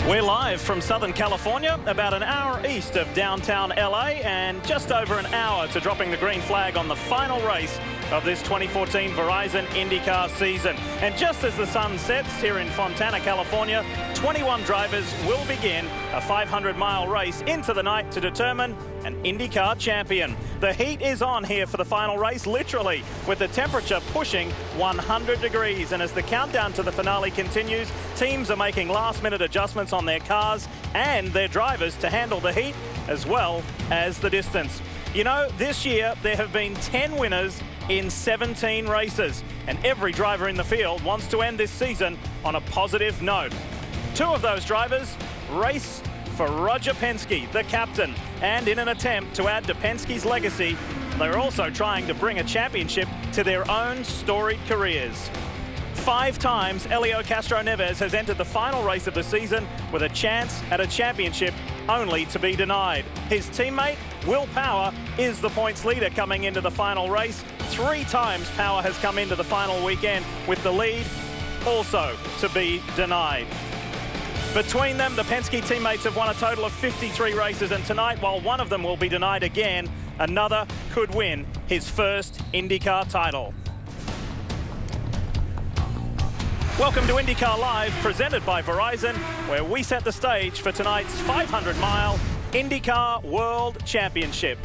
We're live from Southern California, about an hour east of downtown LA, and just over an hour to dropping the green flag on the final race of this 2014 Verizon IndyCar season. And just as the sun sets here in Fontana, California, 21 drivers will begin a 500-mile race into the night to determine an IndyCar champion. The heat is on here for the final race, literally, with the temperature pushing 100 degrees. And as the countdown to the finale continues, teams are making last-minute adjustments on their cars and their drivers to handle the heat as well as the distance. You know, this year there have been 10 winners in 17 races, and every driver in the field wants to end this season on a positive note. Two of those drivers race for Roger Penske, the captain, and in an attempt to add to Penske's legacy, they're also trying to bring a championship to their own storied careers. 5 times, Helio Castroneves has entered the final race of the season with a chance at a championship, only to be denied. His teammate, Will Power, is the points leader coming into the final race. 3 times Power has come into the final weekend with the lead also to be denied. Between them, the Penske teammates have won a total of 53 races, and tonight, while one of them will be denied again, another could win his first IndyCar title. Welcome to IndyCar Live, presented by Verizon, where we set the stage for tonight's 500-mile IndyCar World Championship.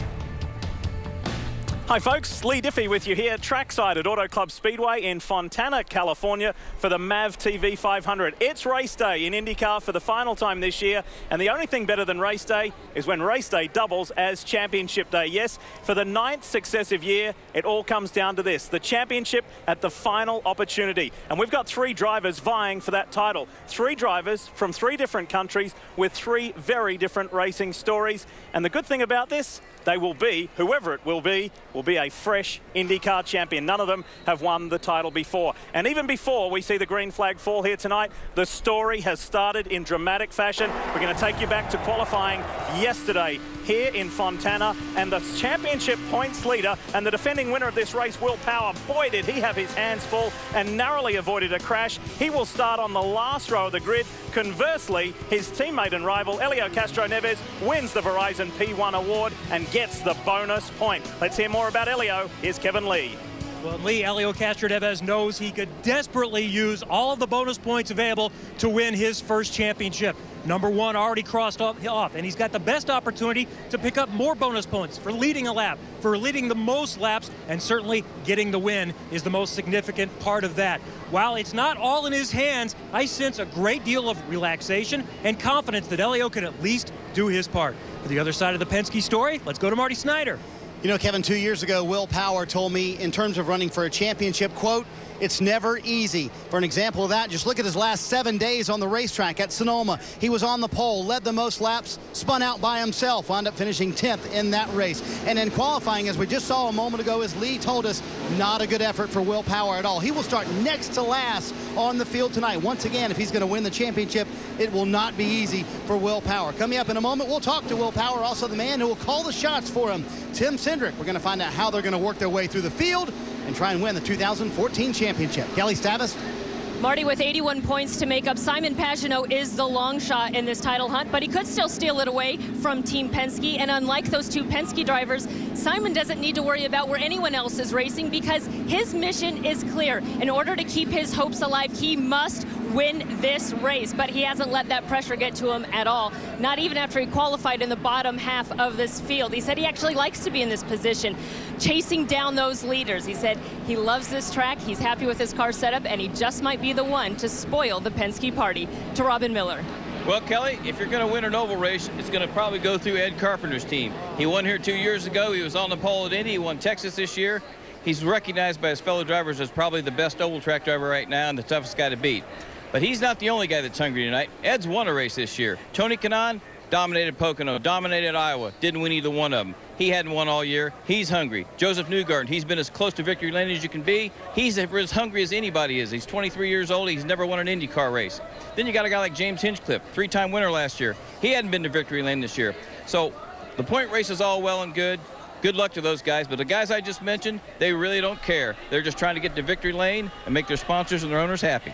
Hi folks, Lee Diffie with you here trackside at Auto Club Speedway in Fontana, California for the MAVTV 500. It's race day in IndyCar for the final time this year, and the only thing better than race day is when race day doubles as championship day. Yes, for the 9th successive year, it all comes down to this, the championship at the final opportunity. And we've got 3 drivers vying for that title. 3 drivers from 3 different countries with 3 very different racing stories. And the good thing about this, they will be, whoever it will be a fresh IndyCar champion. None of them have won the title before. And even before we see the green flag fall here tonight, the story has started in dramatic fashion. We're going to take you back to qualifying yesterday here in Fontana, and the championship points leader and the defending winner of this race, Will Power, boy did he have his hands full and narrowly avoided a crash. He will start on the last row of the grid. Conversely, his teammate and rival Helio Castroneves wins the Verizon P1 award and gets the bonus point. Let's hear more about Helio. Here's Kevin Lee. Well, Lee, Helio Castroneves knows he could desperately use all of the bonus points available to win his first championship. Number 1 already crossed off, and he's got the best opportunity to pick up more bonus points for leading a lap, for leading the most laps, and certainly getting the win is the most significant part of that. While it's not all in his hands, I sense a great deal of relaxation and confidence that Helio can at least do his part. For the other side of the Penske story, let's go to Marty Snyder. You know, Kevin, 2 years ago, Will Power told me, in terms of running for a championship, quote, "It's never easy." For an example of that, just look at his last 7 days on the racetrack at Sonoma. He was on the pole, led the most laps, spun out by himself, wound up finishing 10th in that race. And in qualifying, as we just saw a moment ago, as Lee told us, not a good effort for Will Power at all. He will start next to last on the field tonight. Once again, if he's going to win the championship, it will not be easy for Will Power. Coming up in a moment, we'll talk to Will Power, also the man who will call the shots for him, Tim Cindric. We're going to find out how they're going to work their way through the field and try and win the 2014 championship. Kelly Stavis. Marty, with 81 points to make up, Simon Pagenaud is the long shot in this title hunt, but he could still steal it away from Team Penske. And unlike those 2 Penske drivers, Simon doesn't need to worry about where anyone else is racing because his mission is clear. In order to keep his hopes alive, he must win this race, but he hasn't let that pressure get to him at all, not even after he qualified in the bottom half of this field. He said he actually likes to be in this position, chasing down those leaders. He said he loves this track, he's happy with his car setup, and he just might be the one to spoil the Penske party. To Robin Miller. Well, Kelly, if you're going to win an oval race, it's going to probably go through Ed Carpenter's team. He won here 2 years ago. He was on the pole at Indy. He won Texas this year. He's recognized by his fellow drivers as probably the best oval track driver right now and the toughest guy to beat. But he's not the only guy that's hungry tonight. Ed's won a race this year. Tony Kanaan dominated Pocono, dominated Iowa, didn't win either one of them. He hadn't won all year. He's hungry. Joseph Newgarden, he's been as close to victory lane as you can be. He's as hungry as anybody is. He's 23 years old. He's never won an IndyCar race. Then you got a guy like James Hinchcliffe, 3-time winner last year. He hadn't been to victory lane this year. So the point race is all well and good. Good luck to those guys. But the guys I just mentioned, they really don't care. They're just trying to get to victory lane and make their sponsors and their owners happy.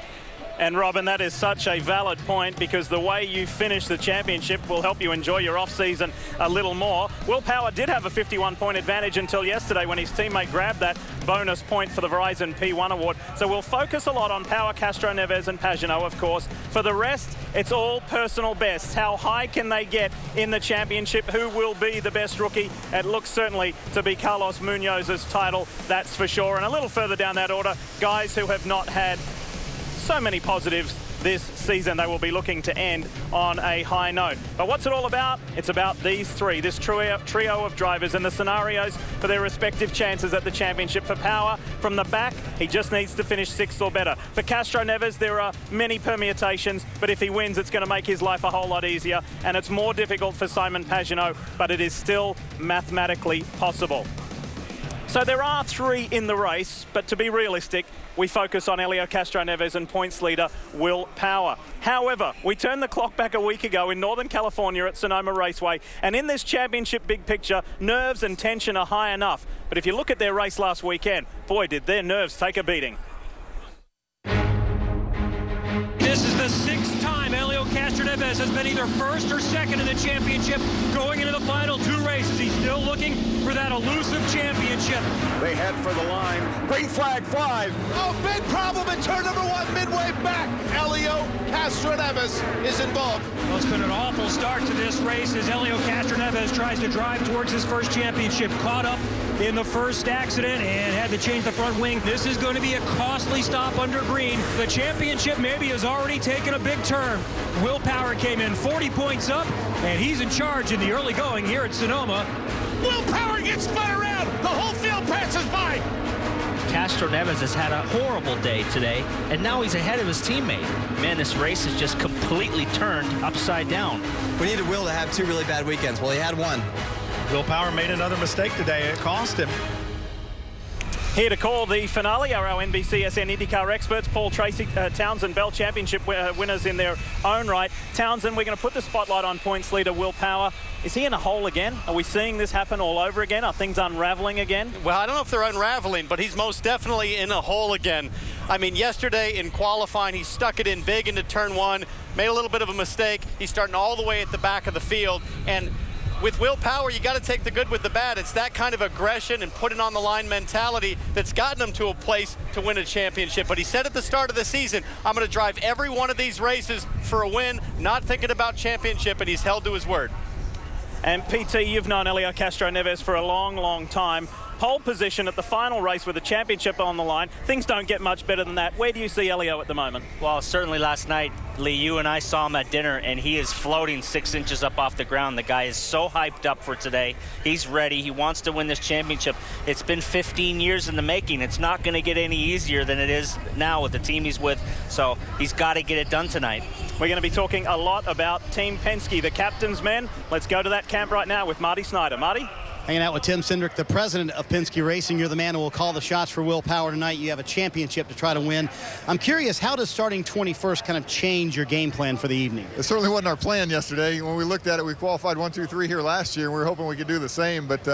And Robin, that is such a valid point, because the way you finish the championship will help you enjoy your off-season a little more. Will Power did have a 51-point advantage until yesterday when his teammate grabbed that bonus point for the Verizon P1 award. So we'll focus a lot on Power, Castro, Neves and Pagenaud, of course. For the rest, it's all personal bests. How high can they get in the championship? Who will be the best rookie? It looks certainly to be Carlos Munoz's title, that's for sure. And a little further down that order, guys who have not had so many positives this season. They will be looking to end on a high note. But what's it all about? It's about these three, this trio of drivers and the scenarios for their respective chances at the championship. For Power, from the back, he just needs to finish 6th or better. For Castro Neves, there are many permutations, but if he wins, it's going to make his life a whole lot easier. And it's more difficult for Simon Pagenaud, but it is still mathematically possible. So there are 3 in the race, but to be realistic, we focus on Helio Castro Neves and points leader Will Power. However, we turned the clock back a week ago in Northern California at Sonoma Raceway, and in this championship big picture, nerves and tension are high enough. But if you look at their race last weekend, boy, did their nerves take a beating. This is the 6th time Helio Castro Neves has been either 1st or 2nd in the championship. Going into the final 2 races, he's still looking for that elusive championship. They head for the line. Green flag flies. Oh, big problem in turn number 1, midway back. Helio Castro Neves is involved. Well, it's been an awful start to this race as Helio Castro Neves tries to drive towards his first championship. Caught up in the first accident and had to change the front wing. This is going to be a costly stop under green. The championship maybe has already taken a big turn. Will Power came in 40 points up, and he's in charge in the early going here at Sonoma. Will Power gets spun around. The whole field passes by. Castro Neves has had a horrible day today, and now he's ahead of his teammate. Man, this race has just completely turned upside down. We needed Will to have 2 really bad weekends. Well, he had one. Will Power made another mistake today. It cost him. Here to call the finale are our NBCSN IndyCar experts, Paul Tracy, Townsend Bell Championship winners in their own right. Townsend, we're going to put the spotlight on points leader Will Power. Is he in a hole again? Are we seeing this happen all over again? Are things unraveling again? Well, I don't know if they're unraveling, but he's most definitely in a hole again. I mean, yesterday in qualifying, he stuck it in big into turn 1, made a little bit of a mistake. He's starting all the way at the back of the field, and with Will Power, you got to take the good with the bad. It's that kind of aggression and putting on the line mentality that's gotten him to a place to win a championship. But he said at the start of the season, I'm going to drive every one of these races for a win, not thinking about championship, and he's held to his word. And PT, you've known Helio Castro Neves for a long, long time. Pole position at the final race with the championship on the line. Things don't get much better than that. Where do you see Helio at the moment? Well, certainly last night, Lee, you and I saw him at dinner, and he is floating 6 inches up off the ground. The guy is so hyped up for today. He's ready. He wants to win this championship. It's been 15 years in the making. It's not going to get any easier than it is now with the team he's with. So he's got to get it done tonight. We're going to be talking a lot about Team Penske, the captain's men. Let's go to that camp right now with Marty Snyder. Marty? Hanging out with Tim Cindric, the president of Penske Racing. You're the man who will call the shots for Will Power tonight. You have a championship to try to win. I'm curious, how does starting 21st kind of change your game plan for the evening? It certainly wasn't our plan yesterday. When we looked at it, we qualified 1, 2, 3 here last year, and we were hoping we could do the same. But,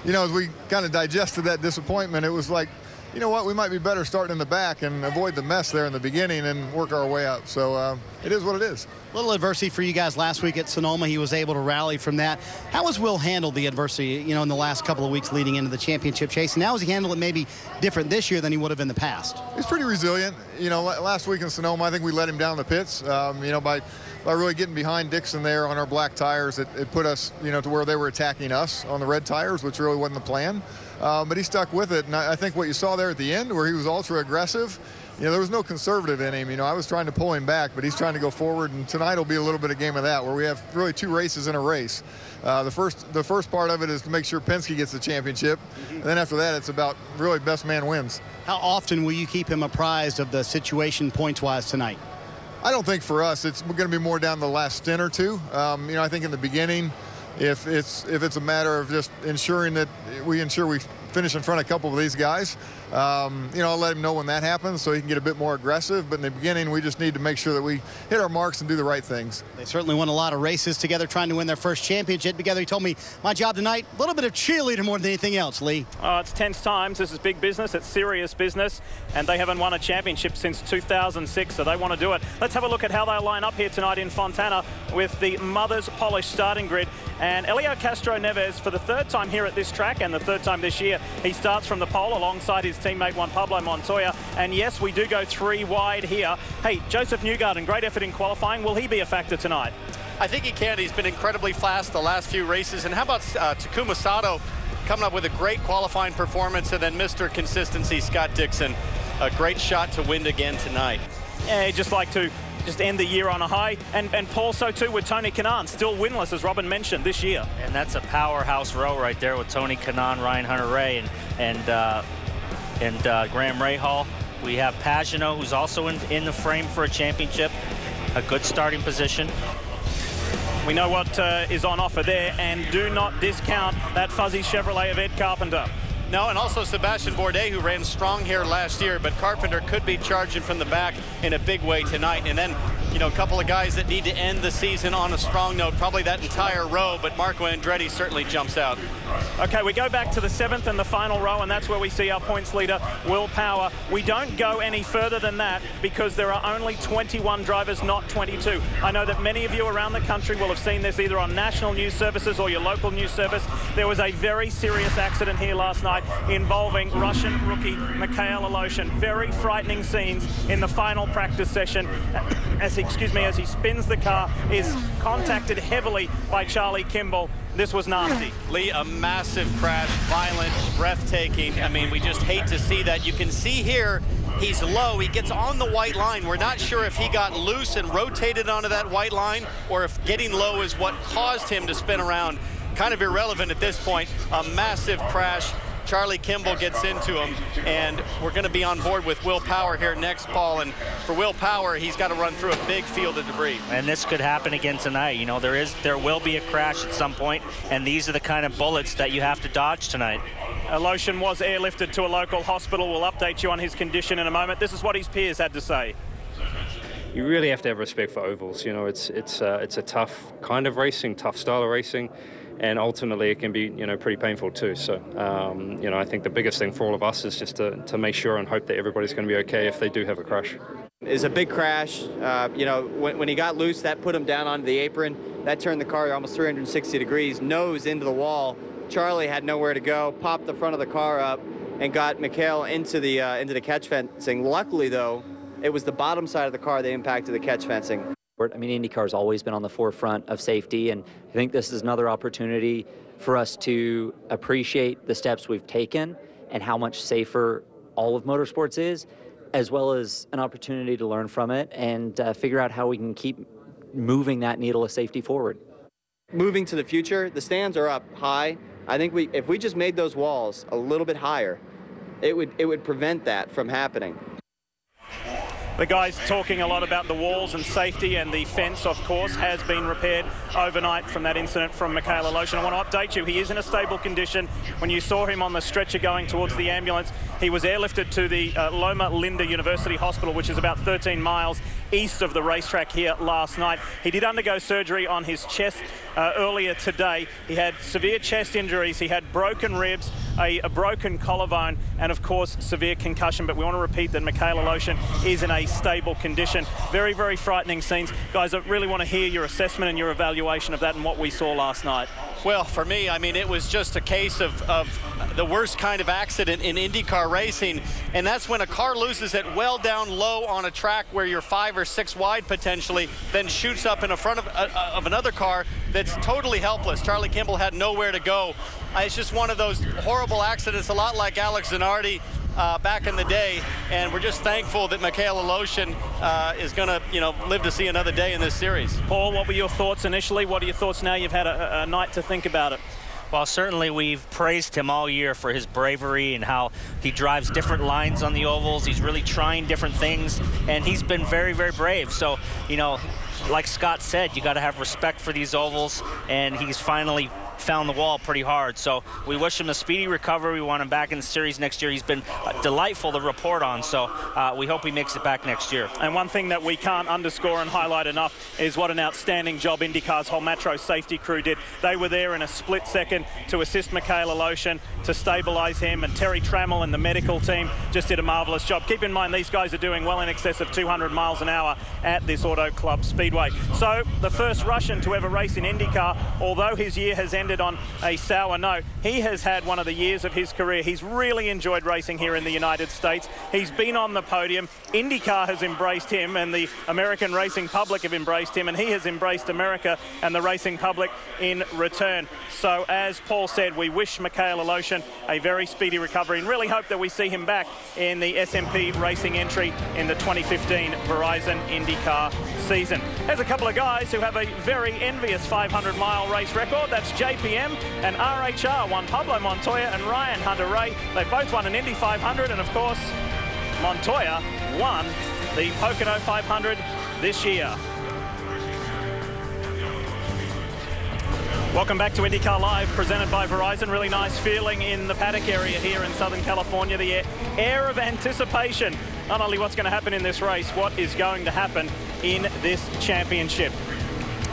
you know, as we kind of digested that disappointment, it was like, you know what, we might be better starting in the back and avoid the mess there in the beginning and work our way up. So it is what it is. A little adversity for you guys last week at Sonoma. He was able to rally from that. How has Will handled the adversity, you know, in the last couple of weeks leading into the championship chase? And how has he handled it maybe different this year than he would have in the past? He's pretty resilient. You know, last week in Sonoma, I think we let him down the pits, you know, by really getting behind Dixon there on our black tires. It put us, you know, to where they were attacking us on the red tires, which really wasn't the plan. But he stuck with it, and I think what you saw there at the end where he was ultra aggressive, you know, there was no conservative in him. You know, I was trying to pull him back, but he's trying to go forward, and tonight will be a little bit of game of that, where we have really 2 races in a race. The first part of it is to make sure Penske gets the championship, and then after that, it's about really best man wins. How often will you keep him apprised of the situation points-wise tonight? I don't think for us it's going to be more down the last stint or 2. You know, I think in the beginning, if it's a matter of just ensuring that we finish in front of a couple of these guys, I'll let him know when that happens so he can get a bit more aggressive. But in the beginning, we just need to make sure that we hit our marks and do the right things. They certainly won a lot of races together, trying to win their first championship together. He told me, my job tonight, a little bit of cheerleader more than anything else, Lee. Oh, it's tense times. This is big business. It's serious business. And they haven't won a championship since 2006, so they want to do it. Let's have a look at how they line up here tonight in Fontana with the Mother's Polished starting grid. And Helio Castro-Neves, for the third time here at this track and the third time this year, he starts from the pole alongside his teammate Juan Pablo Montoya. And yes, we do go 3 wide here. Hey, Joseph Newgarden, great effort in qualifying. Will he be a factor tonight? I think he can. He's been incredibly fast the last few races. And how about Takuma Sato coming up with a great qualifying performance, and then Mr. Consistency, Scott Dixon, a great shot to win again tonight. Yeah, he'd just like to end the year on a high. And Paul, so too with Tony Kanaan, still winless, as Robin mentioned, this year. And that's a powerhouse row right there with Tony Kanaan, Ryan Hunter-Reay, and Graham Rahal. We have Pagenaud, who's also in the frame for a championship. A good starting position. We know what is on offer there, and do not discount that fuzzy Chevrolet of Ed Carpenter. No, and also Sebastian Bourdais, who ran strong here last year, but Carpenter could be charging from the back in a big way tonight. And then, a couple of guys that need to end the season on a strong note, probably that entire row, but Marco Andretti certainly jumps out. Okay, we go back to the 7th and the final row, and that's where we see our points leader, Will Power. We don't go any further than that because there are only 21 drivers, not 22. I know that many of you around the country will have seen this either on national news services or your local news service. There was a very serious accident here last night involving Russian rookie Mikhail Aleshin. Very frightening scenes in the final practice session as he spins the car, is contacted heavily by Charlie Kimball. This was nasty. Lee, a massive crash, violent, breathtaking. I mean, we just hate to see that. You can see here, he's low. He gets on the white line. We're not sure if he got loose and rotated onto that white line or if getting low is what caused him to spin around. Kind of irrelevant at this point. A massive crash. Charlie Kimball gets into him, and we're going to be on board with Will Power here next, Paul. And for Will Power, he's got to run through a big field of debris. And this could happen again tonight. There will be a crash at some point, and these are the kind of bullets that you have to dodge tonight. Aleshin was airlifted to a local hospital. We'll update you on his condition in a moment. This is what his peers had to say. You really have to have respect for ovals. It's a tough kind of racing, tough style of racing. And ultimately, it can be, pretty painful too. So, I think the biggest thing for all of us is just to make sure and hope that everybody's going to be okay if they do have a crash. It's a big crash. When he got loose, that put him down onto the apron. That turned the car almost 360 degrees, nose into the wall. Charlie had nowhere to go, popped the front of the car up, and got Mikhail into the catch fencing. Luckily, though, it was the bottom side of the car that impacted the catch fencing. I mean, IndyCar's always been on the forefront of safety, and I think this is another opportunity for us to appreciate the steps we've taken and how much safer all of motorsports is, as well as an opportunity to learn from it and figure out how we can keep moving that needle of safety forward. Moving to the future, the stands are up high. I think if we just made those walls a little bit higher, it would prevent that from happening. The guys talking a lot about the walls and safety, and the fence, of course, has been repaired overnight from that incident from Mikhail Aleshin. I want to update you, he is in a stable condition. When you saw him on the stretcher going towards the ambulance, he was airlifted to the Loma Linda University Hospital, which is about 13 miles east of the racetrack here last night. He did undergo surgery on his chest earlier today. He had severe chest injuries, he had broken ribs, a broken collarbone, and of course severe concussion. But we want to repeat that Mikhail Aleshin is in a stable condition. Very, very frightening scenes. Guys, I really want to hear your assessment and your evaluation of that and what we saw last night. Well, for me, I mean, it was just a case of the worst kind of accident in IndyCar racing, and that's when a car loses it well down low on a track where you're 5 or 6 wide potentially, then shoots up in front of another car that's totally helpless. Charlie Kimball had nowhere to go. It's just one of those horrible accidents, a lot like Alex Zanardi back in the day, and we're just thankful that Mikhail Aleshin is going to, live to see another day in this series. Paul, what were your thoughts initially? What are your thoughts now you've had a night to think about it? Well, certainly we've praised him all year for his bravery and how he drives different lines on the ovals. He's really trying different things, and he's been very, very brave. So, like Scott said, you got to have respect for these ovals, and he's finally found the wall pretty hard. So we wish him a speedy recovery. We want him back in the series next year. He's been delightful to report on, so we hope he makes it back next year. And one thing that we can't underscore and highlight enough is what an outstanding job IndyCar's whole Metro safety crew did. They were there in a split second to assist Michaela Lotion, to stabilize him, and Terry Trammell and the medical team just did a marvelous job. Keep in mind, these guys are doing well in excess of 200 miles an hour at this Auto Club Speedway. So the first Russian to ever race in IndyCar, although his year has ended on a sour note, he has had one of the years of his career. He's really enjoyed racing here in the United States. He's been on the podium. IndyCar has embraced him, and the American racing public have embraced him, and he has embraced America and the racing public in return. So as Paul said, we wish Michaela Lotion a very speedy recovery and really hope that we see him back in the SMP racing entry in the 2015 Verizon IndyCar season. There's a couple of guys who have a very envious 500-mile race record. That's JPM and RHR. Won Pablo Montoya and Ryan Hunter-Reay. They both won an Indy 500, and of course, Montoya won the Pocono 500 this year. Welcome back to IndyCar Live, presented by Verizon. Really nice feeling in the paddock area here in Southern California. The air of anticipation. Not only what's going to happen in this race, what is going to happen in this championship.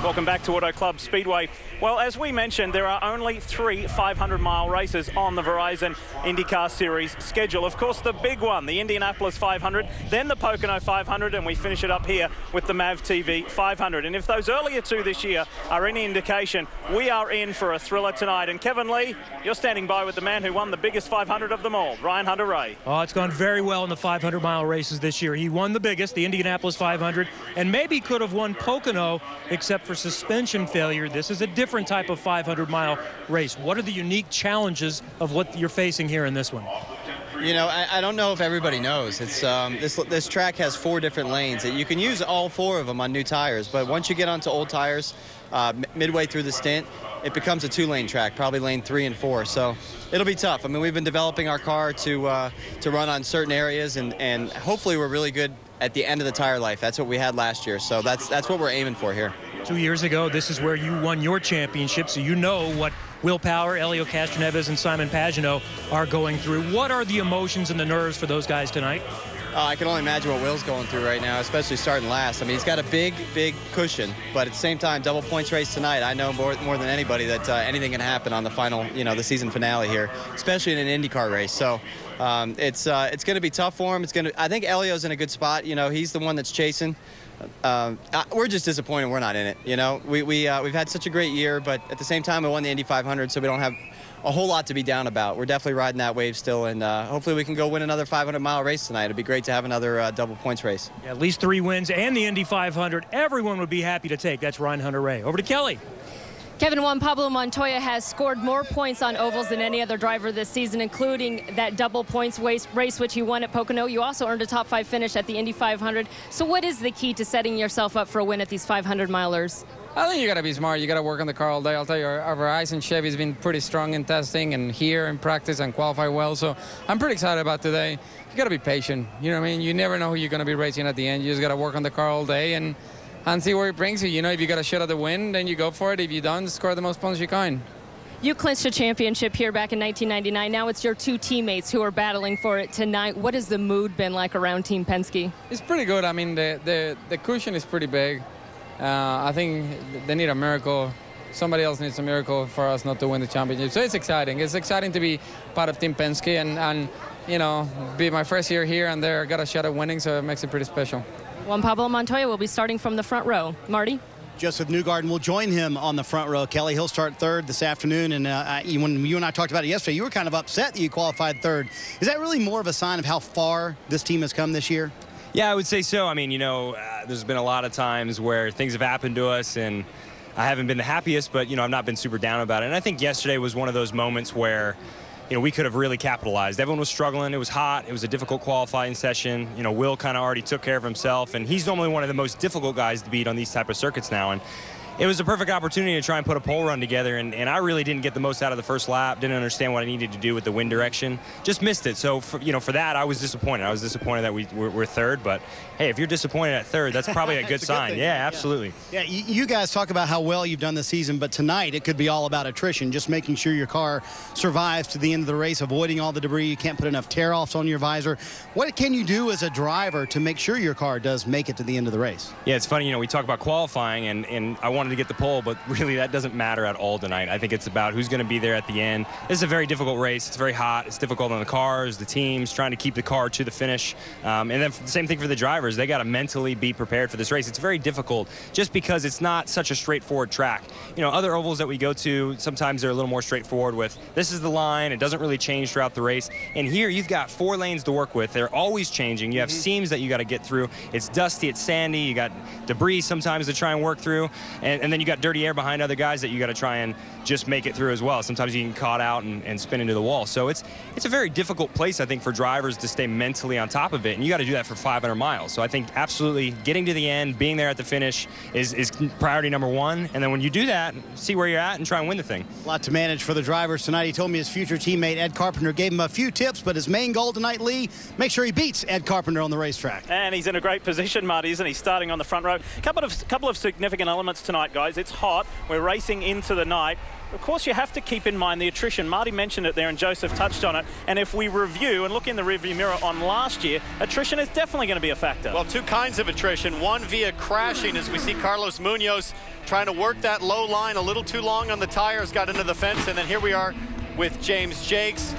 Welcome back to Auto Club Speedway. Well, as we mentioned, there are only 3 500-mile races on the Verizon IndyCar Series schedule. Of course, the big one, the Indianapolis 500, then the Pocono 500, and we finish it up here with the MAVTV 500. And if those earlier two this year are any indication, we are in for a thriller tonight. And Kevin Lee, you're standing by with the man who won the biggest 500 of them all, Ryan Hunter-Reay. Oh, it's gone very well in the 500-mile races this year. He won the biggest, the Indianapolis 500, and maybe could have won Pocono, except for suspension failure. This is a different type of 500-mile race. What are the unique challenges of what you're facing here in this one? You know, I don't know if everybody knows. It's this track has 4 different lanes. You can use all 4 of them on new tires, but once you get onto old tires, midway through the stint, it becomes a 2-lane track, probably lane 3 and 4. So it'll be tough. I mean, we've been developing our car to run on certain areas, and hopefully we're really good at the end of the tire life. That's what we had last year. So that's what we're aiming for here. 2 years ago, this is where you won your championship, so you know what Will Power, Helio Castroneves, and Simon Pagenaud are going through. What are the emotions and the nerves for those guys tonight? I can only imagine what Will's going through right now, especially starting last. I mean, he's got a big cushion, but at the same time, double points race tonight. I know more than anybody that anything can happen on the final, the season finale here, especially in an IndyCar race. So it's going to be tough for him. I think Helio's in a good spot. He's the one that's chasing. We're just disappointed we're not in it. We've had such a great year, but at the same time, we won the Indy 500, so we don't have a whole lot to be down about. We're definitely riding that wave still, and hopefully we can go win another 500-mile race tonight. It'd be great to have another double points race. Yeah, at least 3 wins and the Indy 500. Everyone would be happy to take. That's Ryan Hunter-Reay. Over to Kelly. Kevin, Juan Pablo Montoya has scored more points on ovals than any other driver this season, including that double points race which he won at Pocono. You also earned a top 5 finish at the Indy 500. So what is the key to setting yourself up for a win at these 500-milers? I think you got to be smart. You got to work on the car all day. I'll tell you, our Verizon Chevy's been pretty strong in testing and here in practice and qualify well. So I'm pretty excited about today. You got to be patient. You know what I mean? You never know who you're going to be racing at the end. You just got to work on the car all day and see where it brings you. If you got a shot at the win, then you go for it. If you don't, score the most points you can. You clinched a championship here back in 1999. Now it's your 2 teammates who are battling for it tonight. What has the mood been like around Team Penske? It's pretty good. I mean, the cushion is pretty big. I think they need a miracle. Somebody else needs a miracle for us not to win the championship. So it's exciting. It's exciting to be part of Team Penske and be my first year here and there. Got a shot at winning, so it makes it pretty special. Juan Pablo Montoya will be starting from the front row. Marty? Joseph Newgarden will join him on the front row. Kelly, he'll start 3rd this afternoon. And when you and I talked about it yesterday, you were kind of upset that you qualified 3rd. Is that really more of a sign of how far this team has come this year? Yeah, I would say so. I mean, there's been a lot of times where things have happened to us, and I haven't been the happiest, but, I've not been super down about it. And I think yesterday was one of those moments where, we could have really capitalized. Everyone was struggling. It was hot. It was a difficult qualifying session. Will kind of already took care of himself, and he's normally one of the most difficult guys to beat on these type of circuits now. And, it was a perfect opportunity to try and put a pole run together, and I really didn't get the most out of the first lap, didn't understand what I needed to do with the wind direction, just missed it. So, for that, I was disappointed. I was disappointed that we're third, but hey, if you're disappointed at third, that's probably a good sign. Yeah, absolutely. Yeah, you guys talk about how well you've done this season, but tonight it could be all about attrition, just making sure your car survives to the end of the race, avoiding all the debris. You can't put enough tear-offs on your visor. What can you do as a driver to make sure your car does make it to the end of the race? Yeah, it's funny, we talk about qualifying, and I wanted to get the pole, but really that doesn't matter at all tonight. I think it's about who's going to be there at the end. This is a very difficult race. It's very hot. It's difficult on the cars, the teams, trying to keep the car to the finish. And then the same thing for the drivers. They got to mentally be prepared for this race. It's very difficult just because it's not such a straightforward track. Other ovals that we go to, sometimes they're a little more straightforward with, this is the line. It doesn't really change throughout the race. And here you've got 4 lanes to work with. They're always changing. You have seams that you got to get through. It's dusty, it's sandy. You got debris sometimes to try and work through. And then you got dirty air behind other guys that you got to try and just make it through as well. Sometimes you can caught out and spin into the wall. So it's a very difficult place, I think, for drivers to stay mentally on top of it. And you got to do that for 500 miles. So I think absolutely getting to the end, being there at the finish is priority number 1. And then when you do that, see where you're at and try and win the thing. A lot to manage for the drivers tonight. He told me his future teammate Ed Carpenter gave him a few tips, but his main goal tonight, Lee, make sure he beats Ed Carpenter on the racetrack. And he's in a great position, Marty, isn't he? Starting on the front row. Couple of significant elements tonight, guys. It's hot. We're racing into the night. Of course, you have to keep in mind the attrition. Marty mentioned it there, and Joseph touched on it. And if we review and look in the rearview mirror on last year, attrition is definitely going to be a factor. Well, 2 kinds of attrition. One via crashing, as we see Carlos Munoz trying to work that low line a little too long on the tires, got into the fence, and then here we are with James Jakes.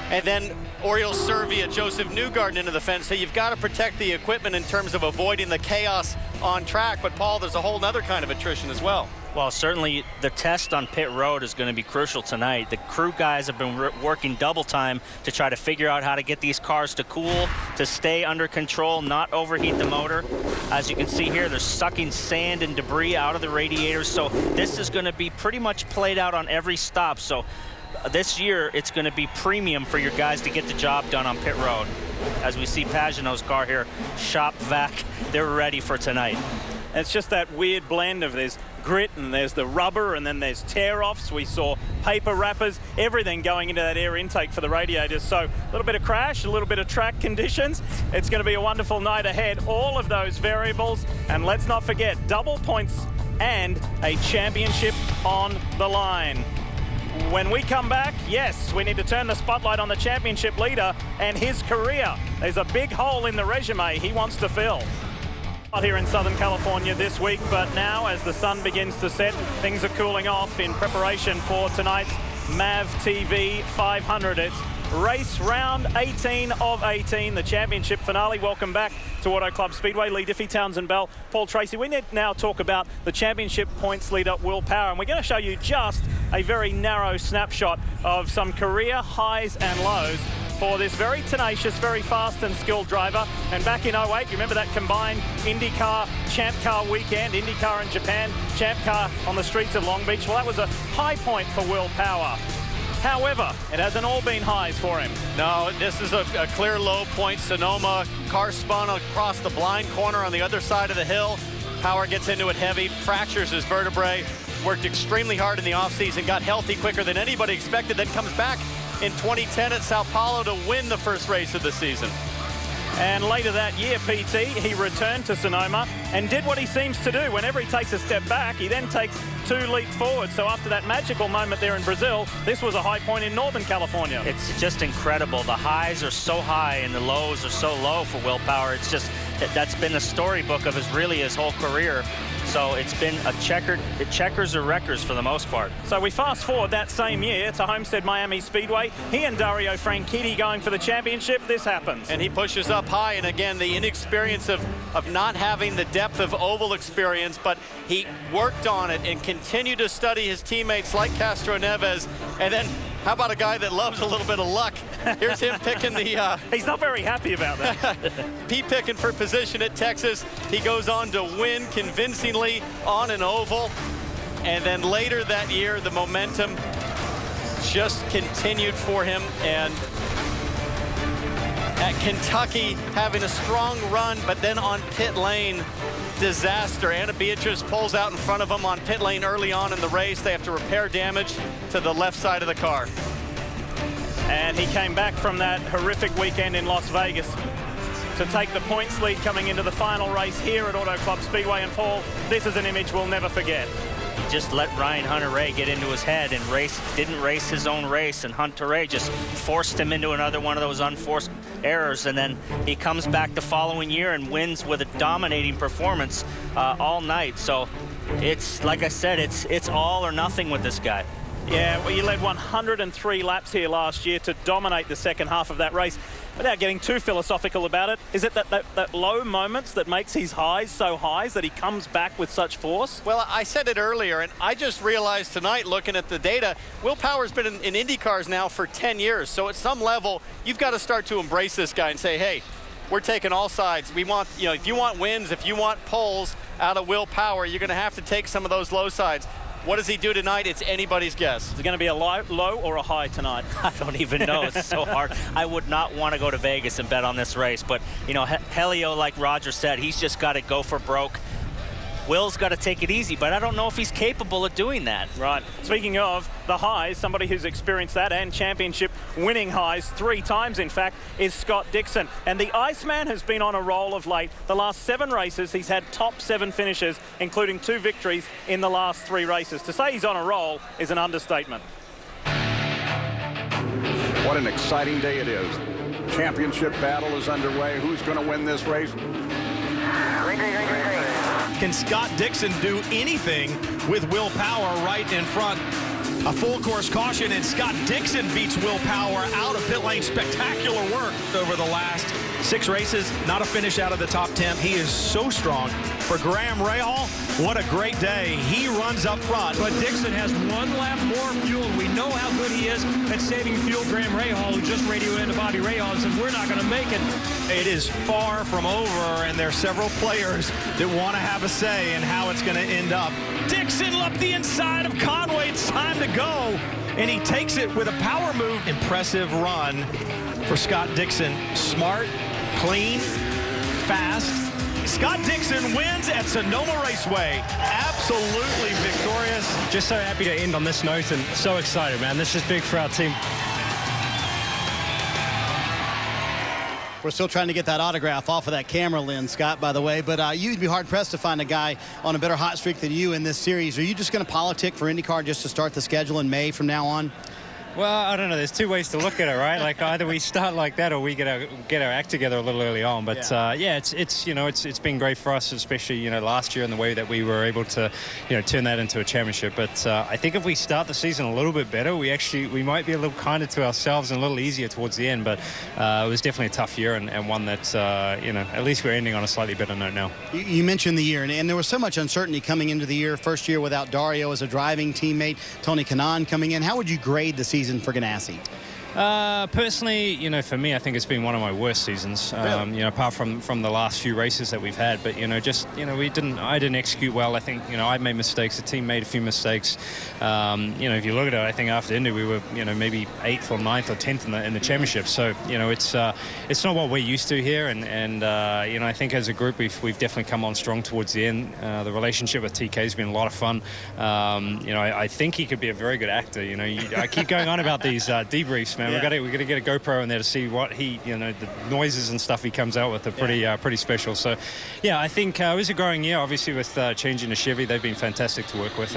And then Oriol Servia, Joseph Newgarden into the fence. So you've got to protect the equipment in terms of avoiding the chaos on track. But, Paul, there's a whole other kind of attrition as well. Well, certainly the test on pit road is going to be crucial tonight. The crew guys have been working double time to try to figure out how to get these cars to cool, to stay under control, not overheat the motor. As you can see here, they're sucking sand and debris out of the radiators. So this is going to be pretty much played out on every stop. So this year, it's going to be premium for your guys to get the job done on pit road. As we see Pagenaud's car here, shop vac, they're ready for tonight. It's just that weird blend of there's grit and there's the rubber and then there's tear-offs. We saw paper wrappers, everything going into that air intake for the radiators. So a little bit of crash, a little bit of track conditions. It's going to be a wonderful night ahead. All of those variables. And let's not forget, double points and a championship on the line. When we come back, yes, we need to turn the spotlight on the championship leader and his career. There's a big hole in the resume he wants to fill. Here in Southern California this week, but now as the sun begins to set, things are cooling off in preparation for tonight's MAVTV 500. It's race round 18 of 18, the championship finale. Welcome back to Auto Club Speedway. Lee Diffie, Townsend Bell, Paul Tracy. We need now talk about the championship points leader, Will Power, and we're going to show you just a very narrow snapshot of some career highs and lows for this very tenacious, very fast and skilled driver. And back in 08, you remember that combined IndyCar, Champ Car weekend, IndyCar in Japan, Champ Car on the streets of Long Beach. Well, that was a high point for Will Power. However, it hasn't all been highs for him. No, this is a clear low point. Sonoma, car spun across the blind corner on the other side of the hill. Power gets into it heavy, fractures his vertebrae, worked extremely hard in the offseason, got healthy quicker than anybody expected, then comes back in 2010 at Sao Paulo to win the first race of the season. And later that year, PT, he returned to Sonoma and did what he seems to do. Whenever he takes a step back, he then takes 2 leaps forward. So after that magical moment there in Brazil, this was a high point in Northern California. It's just incredible. The highs are so high and the lows are so low for Will Power. It's just, that's been the storybook of his whole career. So it's been checkers or wreckers for the most part. So we fast forward that same year to Homestead Miami Speedway. He and Dario Franchitti going for the championship. This happens. And he pushes up high, and again, the inexperience of not having the depth of oval experience, but he worked on it and continued to study his teammates like Castro Neves. And then how about a guy that loves a little bit of luck? Here's him picking the... He's not very happy about that. Pete picking for position at Texas. He goes on to win convincingly on an oval. And then later that year, the momentum just continued for him. And at Kentucky, having a strong run, but then on pit lane, disaster. Anna Beatrice pulls out in front of him on pit lane early on in the race. They have to repair damage to the left side of the car. And he came back from that horrific weekend in Las Vegas to take the points lead coming into the final race here at Auto Club Speedway. And Paul, this is an image we'll never forget. He just let Ryan Hunter-Reay get into his head and didn't race his own race, and Hunter-Reay just forced him into another one of those unforced errors, and then he comes back the following year and wins with a dominating performance all night. So it's, like I said, it's all or nothing with this guy. Yeah, well, he led 103 laps here last year to dominate the second half of that race. Without getting too philosophical about it, is it that low moments that makes his highs so high that he comes back with such force? Well, I said it earlier, and I just realized tonight, looking at the data, Will Power's been in IndyCars now for 10 years. So at some level, you've got to start to embrace this guy and say, hey, we're taking all sides. We want, you know, if you want wins, if you want poles out of Will Power, you're going to have to take some of those low sides. What does he do tonight? It's anybody's guess. Is it going to be a low or a high tonight? I don't even know. It's so hard. I would not want to go to Vegas and bet on this race. But, you know, Helio, like Roger said, he's just got to go for broke. Will's got to take it easy, but I don't know if he's capable of doing that. Right. Speaking of the highs, somebody who's experienced that and championship winning highs 3 times, in fact, is Scott Dixon. And the Iceman has been on a roll of late. The last 7 races, he's had top 7 finishes, including 2 victories in the last 3 races. To say he's on a roll is an understatement. What an exciting day it is. Championship battle is underway. Who's going to win this race? Can Scott Dixon do anything with Will Power right in front? A full course caution, and Scott Dixon beats Will Power out of pit lane. Spectacular work over the last 6 races. Not a finish out of the top 10. He is so strong. For Graham Rahal, what a great day. He runs up front. But Dixon has 1 lap more fuel. We know how good he is at saving fuel. Graham Rahal, who just radioed into Bobby Rahal and said, we're not going to make it. It is far from over, and there are several players that want to have a say in how it's going to end up. Dixon up the inside of Conway. It's time to go, and he takes it with a power move. Impressive run for Scott Dixon. Smart, clean, fast. Scott Dixon wins at Sonoma Raceway. Absolutely victorious. Just so happy to end on this note and so excited, man. This is big for our team. We're still trying to get that autograph off of that camera lens, Scott, by the way. But you'd be hard-pressed to find a guy on a better hot streak than you in this series. Are you just going to politic for IndyCar just to start the schedule in May from now on? Well, I don't know. There's 2 ways to look at it, right? Like either we start like that or we get our act together a little early on. But yeah, it's been great for us, especially last year and the way that we were able to turn that into a championship. But I think if we start the season a little bit better, we might be a little kinder to ourselves and a little easier towards the end. But it was definitely a tough year and one that at least we're ending on a slightly better note now. You mentioned the year, and there was so much uncertainty coming into the year. First year without Dario as a driving teammate, Tony Kanaan coming in. How would you grade the season for Ganassi? Personally, for me, I think it's been one of my worst seasons. Really? Apart from the last few races that we've had. But I didn't execute well. I think I made mistakes. The team made a few mistakes. If you look at it, I think after Indy we were maybe 8th or 9th or 10th in the championship. So it's not what we're used to here. And I think as a group we've definitely come on strong towards the end. The relationship with TK has been a lot of fun. I think he could be a very good actor. I keep going on about these debriefs. Man, we got to get a GoPro in there to see what he, the noises and stuff he comes out with are pretty special. So, yeah, I think it was a growing year. Obviously, with changing to Chevy, they've been fantastic to work with,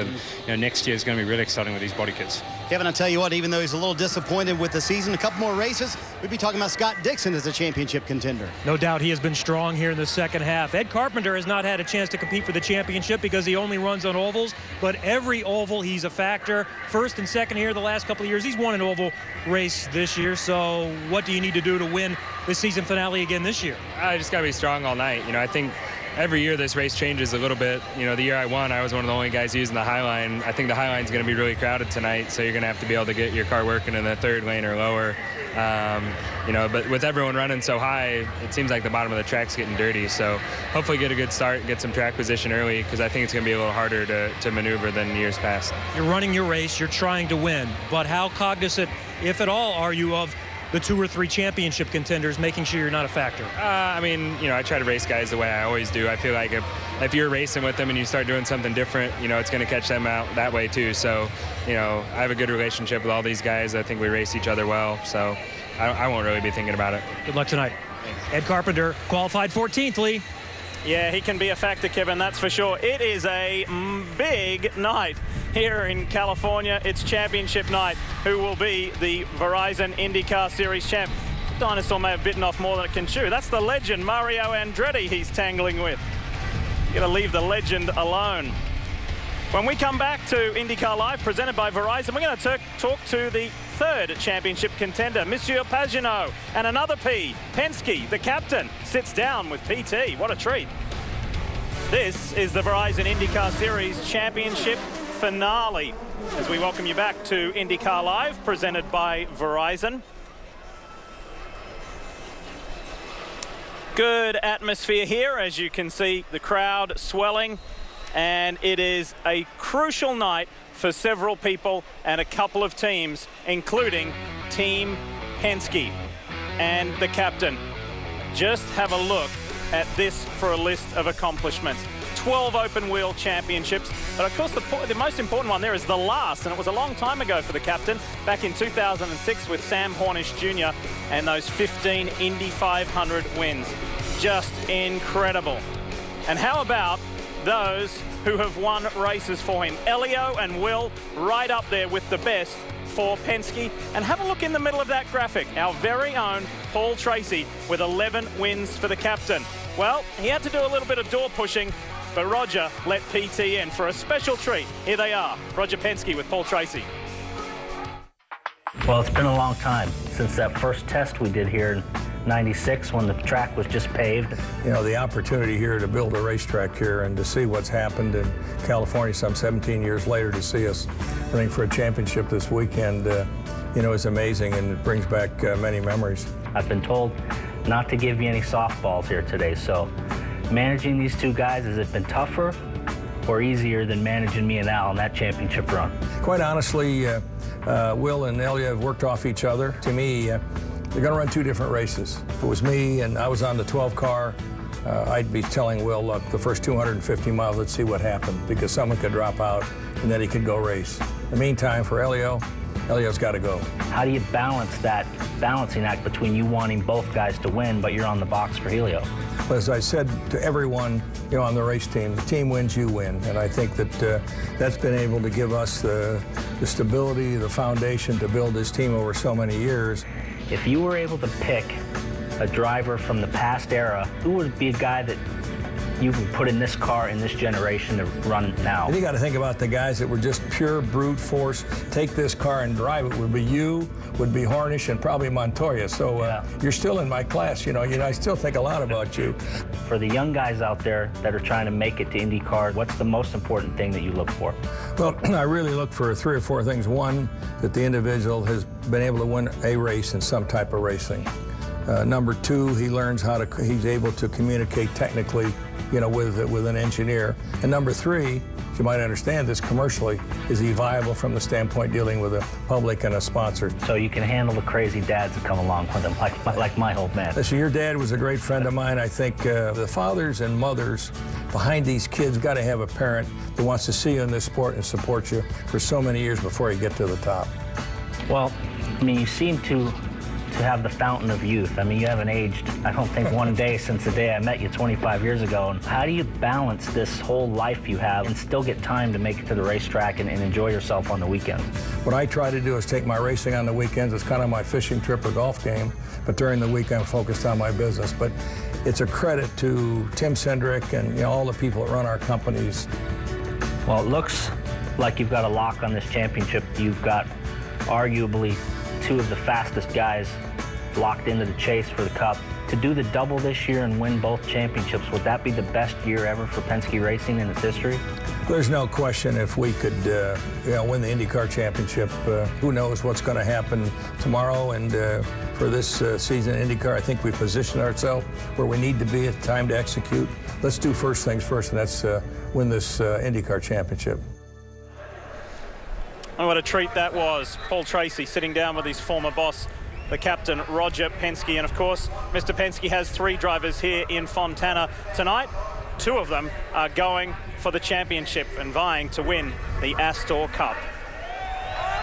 and next year is going to be really exciting with these body kits. Kevin, I'll tell you what, even though he's a little disappointed with the season, a couple more races, we'd be talking about Scott Dixon as a championship contender. No doubt he has been strong here in the second half. Ed Carpenter has not had a chance to compete for the championship because he only runs on ovals, but every oval he's a factor. First and second here the last couple of years. He's won an oval race this year, so what do you need to do to win the season finale again this year? I just got to be strong all night. I think every year this race changes a little bit. The year I won, I was one of the only guys using the high line. I think the high line's going to be really crowded tonight, so you're going to have to be able to get your car working in the 3rd lane or lower. But with everyone running so high, it seems like the bottom of the track's getting dirty. So hopefully get a good start, get some track position early, because I think it's going to be a little harder to maneuver than years past. You're running your race, you're trying to win, but how cognizant, if at all, are you of the 2 or 3 championship contenders, making sure you're not a factor? I mean, I try to race guys the way I always do. I feel like if you're racing with them and you start doing something different, it's going to catch them out that way too. So, I have a good relationship with all these guys. I think we race each other well. So I won't really be thinking about it. Good luck tonight. Ed Carpenter qualified 14th, Lee. Yeah, he can be a factor, Kevin, that's for sure. It is a big night here in California. It's championship night. Who will be the Verizon IndyCar Series champ? Dinosaur may have bitten off more than it can chew. That's the legend, Mario Andretti, he's tangling with. Gonna leave the legend alone. When we come back to IndyCar Live, presented by Verizon, we're going to talk to the 3rd championship contender, Monsieur Pagenaud, and another P. Penske, the captain, sits down with PT. What a treat. This is the Verizon IndyCar Series Championship finale. As we welcome you back to IndyCar Live, presented by Verizon. Good atmosphere here, as you can see, the crowd swelling. And it is a crucial night for several people and a couple of teams, including Team Penske and the captain. Just have a look at this for a list of accomplishments. 12 open wheel championships, but of course the most important one there is the last, and it was a long time ago for the captain, back in 2006 with Sam Hornish Jr. and those 15 Indy 500 wins. Just incredible. And how about those who have won races for him? Elio and Will right up there with the best for Penske. And have a look in the middle of that graphic. Our very own Paul Tracy with 11 wins for the captain. Well, he had to do a little bit of door pushing, but Roger let PT in for a special treat. Here they are, Roger Penske with Paul Tracy. Well, it's been a long time since that first test we did here in '96 when the track was just paved. The opportunity here to build a racetrack here and to see what's happened in California some 17 years later, to see us running for a championship this weekend, is amazing, and it brings back many memories. I've been told not to give you any softballs here today, so managing these two guys, has it been tougher or easier than managing me and Al in that championship run? Quite honestly, Will and Elia have worked off each other. To me, they're going to run 2 different races. If it was me and I was on the 12 car, I'd be telling Will, look, the first 250 miles, let's see what happened, because someone could drop out and then he could go race. In the meantime, for Elio's got to go. How do you balance that balancing act between you wanting both guys to win, but you're on the box for Helio? As I said to everyone, on the race team, the team wins, you win. And I think that that's been able to give us the stability, the foundation to build this team over so many years. If you were able to pick a driver from the past era, who would be a guy that you can put in this car in this generation to run now? And you got to think about the guys that were just pure brute force, take this car and drive it. Would be you, would be Hornish, and probably Montoya. So you're still in my class, I still think a lot about you. For the young guys out there that are trying to make it to IndyCar, what's the most important thing that you look for? Well, I really look for 3 or 4 things. One, that the individual has been able to win a race in some type of racing. Number 2, he learns he's able to communicate technically, with an engineer. And number 3, you might understand this commercially, is he viable from the standpoint dealing with a public and a sponsor. So you can handle the crazy dads that come along with him, like my old man. So your dad was a great friend of mine. I think the fathers and mothers behind these kids got to have a parent that wants to see you in this sport and support you for so many years before you get to the top. Well, you seem to have the fountain of youth. You haven't aged, I don't think, one day since the day I met you 25 years ago. And how do you balance this whole life you have and still get time to make it to the racetrack and enjoy yourself on the weekends? What I try to do is take my racing on the weekends. It's kind of my fishing trip or golf game, but during the week I'm focused on my business. But it's a credit to Tim Cindric and all the people that run our companies. Well, it looks like you've got a lock on this championship. You've got arguably 2 of the fastest guys locked into the chase for the Cup. To do the double this year and win both championships, would that be the best year ever for Penske Racing in its history? There's no question if we could win the IndyCar championship. Who knows what's going to happen tomorrow, and for this season in IndyCar, I think we position ourselves where we need to be at the time to execute. Let's do first things first, and that's win this IndyCar championship. And what a treat that was. Paul Tracy sitting down with his former boss, the captain, Roger Penske. And, of course, Mr. Penske has 3 drivers here in Fontana tonight. 2 of them are going for the championship and vying to win the Astor Cup.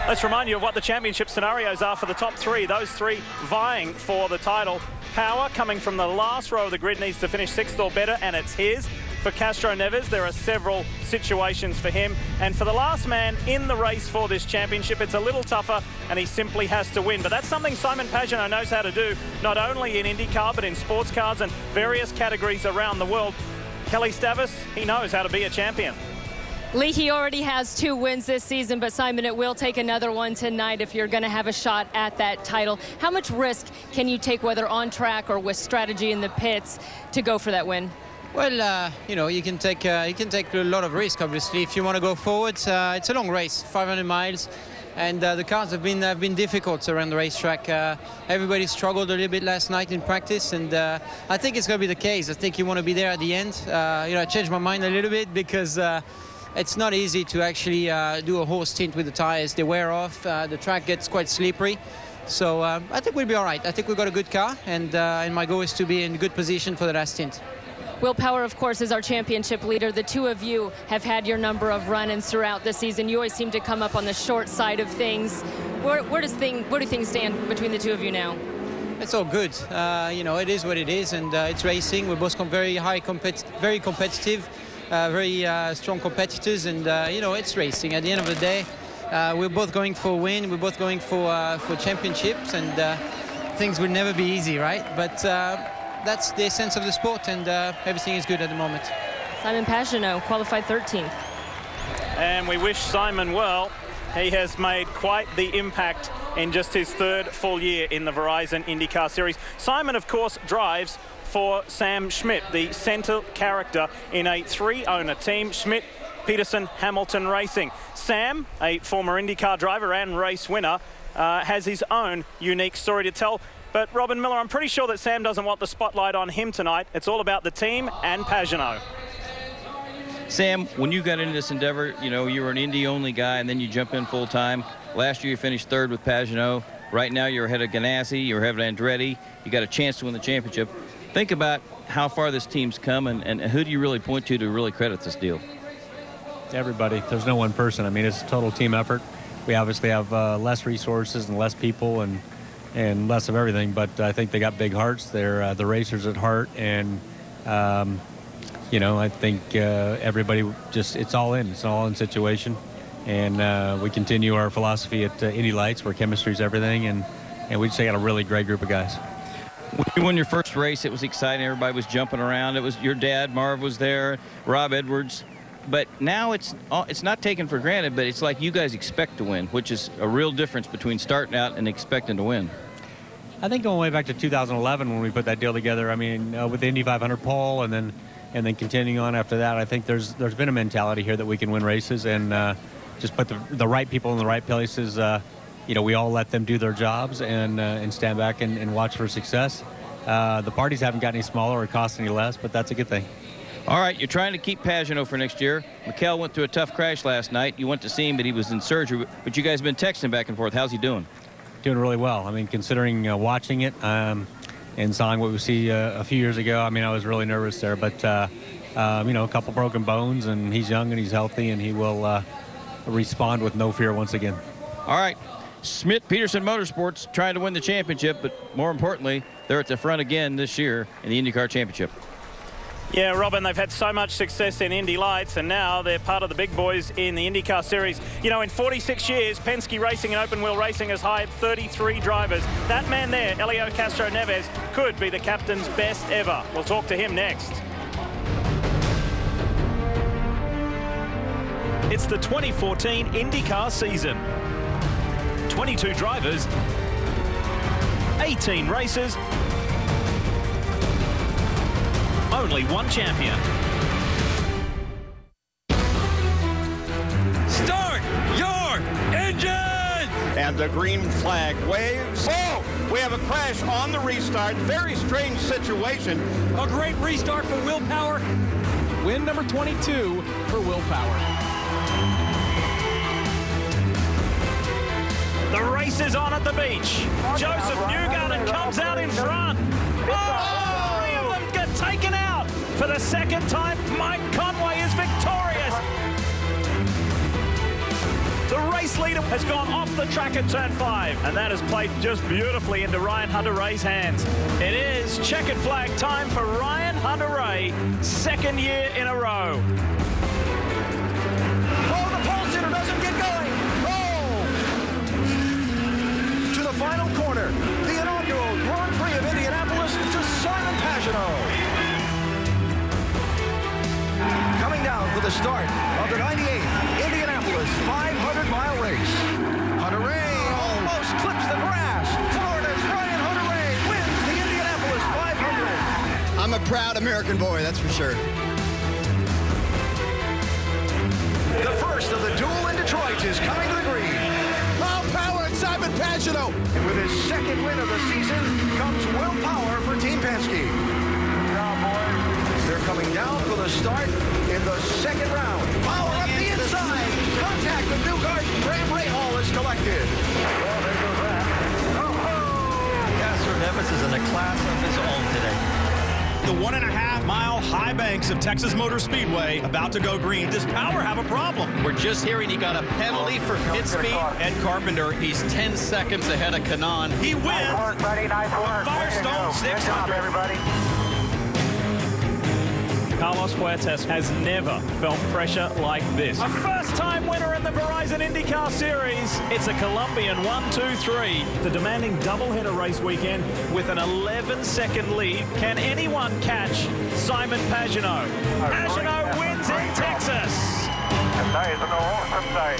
Let's remind you of what the championship scenarios are for the top 3. Those 3 vying for the title. Power coming from the last row of the grid needs to finish 6th or better, and it's his. For Castroneves, there are several situations for him. And for the last man in the race for this championship, it's a little tougher, and he simply has to win. But that's something Simon Pagenaud knows how to do, not only in IndyCar, but in sports cars and various categories around the world. Kelly Stavis, he knows how to be a champion. Lee, he already has 2 wins this season, but Simon, it will take another one tonight if you're going to have a shot at that title. How much risk can you take, whether on track or with strategy in the pits, to go for that win? Well, you know, you can take a lot of risk, obviously. If you want to go forward, it's a long race, 500 miles, and the cars have been difficult around the racetrack. Everybody struggled a little bit last night in practice, and I think it's going to be the case. I think you want to be there at the end. You know, I changed my mind a little bit because it's not easy to actually do a whole stint with the tires. They wear off. The track gets quite slippery. So I think we'll be all right. I think we've got a good car, and my goal is to be in good position for the last stint. Will Power, of course, is our championship leader. The 2 of you have had your number of run-ins throughout the season. You always seem to come up on the short side of things. Where do things stand between the 2 of you now? It's all good. You know, it is what it is, and it's racing. We're both very competitive, very strong competitors, and you know, it's racing. At the end of the day, we're both going for a win. We're both going for championships, and things will never be easy, right? But that's the essence of the sport, and everything is good at the moment. Simon Pagenaud qualified 13th. And we wish Simon well. He has made quite the impact in just his 3rd full year in the Verizon IndyCar Series. Simon, of course, drives for Sam Schmidt, the centre character in a 3-owner team, Schmidt, Peterson, Hamilton Racing. Sam, a former IndyCar driver and race winner, has his own unique story to tell. But Robin Miller, I'm pretty sure that Sam doesn't want the spotlight on him tonight. It's all about the team and Pagenaud. Sam, when you got into this endeavor, you know, you were an Indy-only guy, and then you jump in full-time. Last year you finished 3rd with Pagenaud. Right now you're ahead of Ganassi, you're ahead of Andretti. You got a chance to win the championship. Think about how far this team's come, and who do you really point to really credit this deal? Everybody. There's no one person. I mean, it's a total team effort. We obviously have less resources and less people and less of everything, but I think they got big hearts. They're the racers at heart, and you know, I think everybody just, it's all in situation, and we continue our philosophy at Indy Lights, where chemistry is everything, and we just got a really great group of guys. When you won your first race, it was exciting. Everybody was jumping around. It was your dad, Marv, was there, Rob Edwards. But now it's not taken for granted, but it's like you guys expect to win, which is a real difference between starting out and expecting to win. I think going way back to 2011 when we put that deal together, I mean, with the Indy 500 pole and then continuing on after that, I think there's been a mentality here that we can win races and just put the right people in the right places. You know, we all let them do their jobs and stand back and watch for success. The parties haven't got any smaller or cost any less, but that's a good thing. All right, you're trying to keep Pagenaud for next year. Mikel went through a tough crash last night. You went to see him, but he was in surgery. But you guys have been texting back and forth. How's he doing? Doing really well. I mean, considering watching it and saw what we see a few years ago, I mean, I was really nervous there. But, you know, a couple broken bones, and he's young and he's healthy, and he will respond with no fear once again. All right. Schmidt Peterson Motorsports trying to win the championship, but more importantly, they're at the front again this year in the IndyCar Championship. Yeah, Robin, they've had so much success in Indy Lights, and now they're part of the big boys in the IndyCar Series. You know, in 46 years, Penske Racing and open wheel racing has hired 33 drivers. That man there, Helio Castroneves, could be the captain's best ever. We'll talk to him next. It's the 2014 IndyCar season. 22 drivers, 18 races, only one champion. Start your engine! And the green flag waves. Oh, we have a crash on the restart. Very strange situation. A great restart for Will Power. Win number 22 for Will Power. The race is on at the beach. Joseph Newgarden comes out in front. Oh, 3 of them get taken out. For the second time, Mike Conway is victorious. The race leader has gone off the track at turn 5, and that has played just beautifully into Ryan Hunter-Reay's hands. It is checkered flag time for Ryan Hunter-Reay, 2nd year in a row. Oh, the pole sitter doesn't get going. Oh! To the final corner, the inaugural Grand Prix of Indianapolis to Simon Pagenaud. Coming down for the start of the 98th Indianapolis 500-mile race. Hunter-Reay almost clips the grass. Florida's Ryan Hunter-Reay wins the Indianapolis 500. I'm a proud American boy, that's for sure. The first of the duel in Detroit is coming to the green. Will Power and Simon Pagenaud. And with his 2nd win of the season comes Will Power for Team Penske. They're coming down for the start in the 2nd round. Power up the inside. Contact with Newgarden. Graham Rahal is collected. Well, there goes that. Castro Neves is in a class of his own today. The 1.5-mile high banks of Texas Motor Speedway about to go green. Does Power have a problem? We're just hearing he got a penalty for pit speed. Ed Carpenter, he's 10 seconds ahead of Kanaan. He wins. Nice work, buddy. Nice work. Firestone 600. Everybody. Carlos Huertas has never felt pressure like this. A first-time winner in the Verizon IndyCar Series. It's a Colombian 1-2-3. The demanding doubleheader race weekend with an 11-second lead. Can anyone catch Simon Pagenaud? Pagenaud wins in Texas. Today is an awesome day.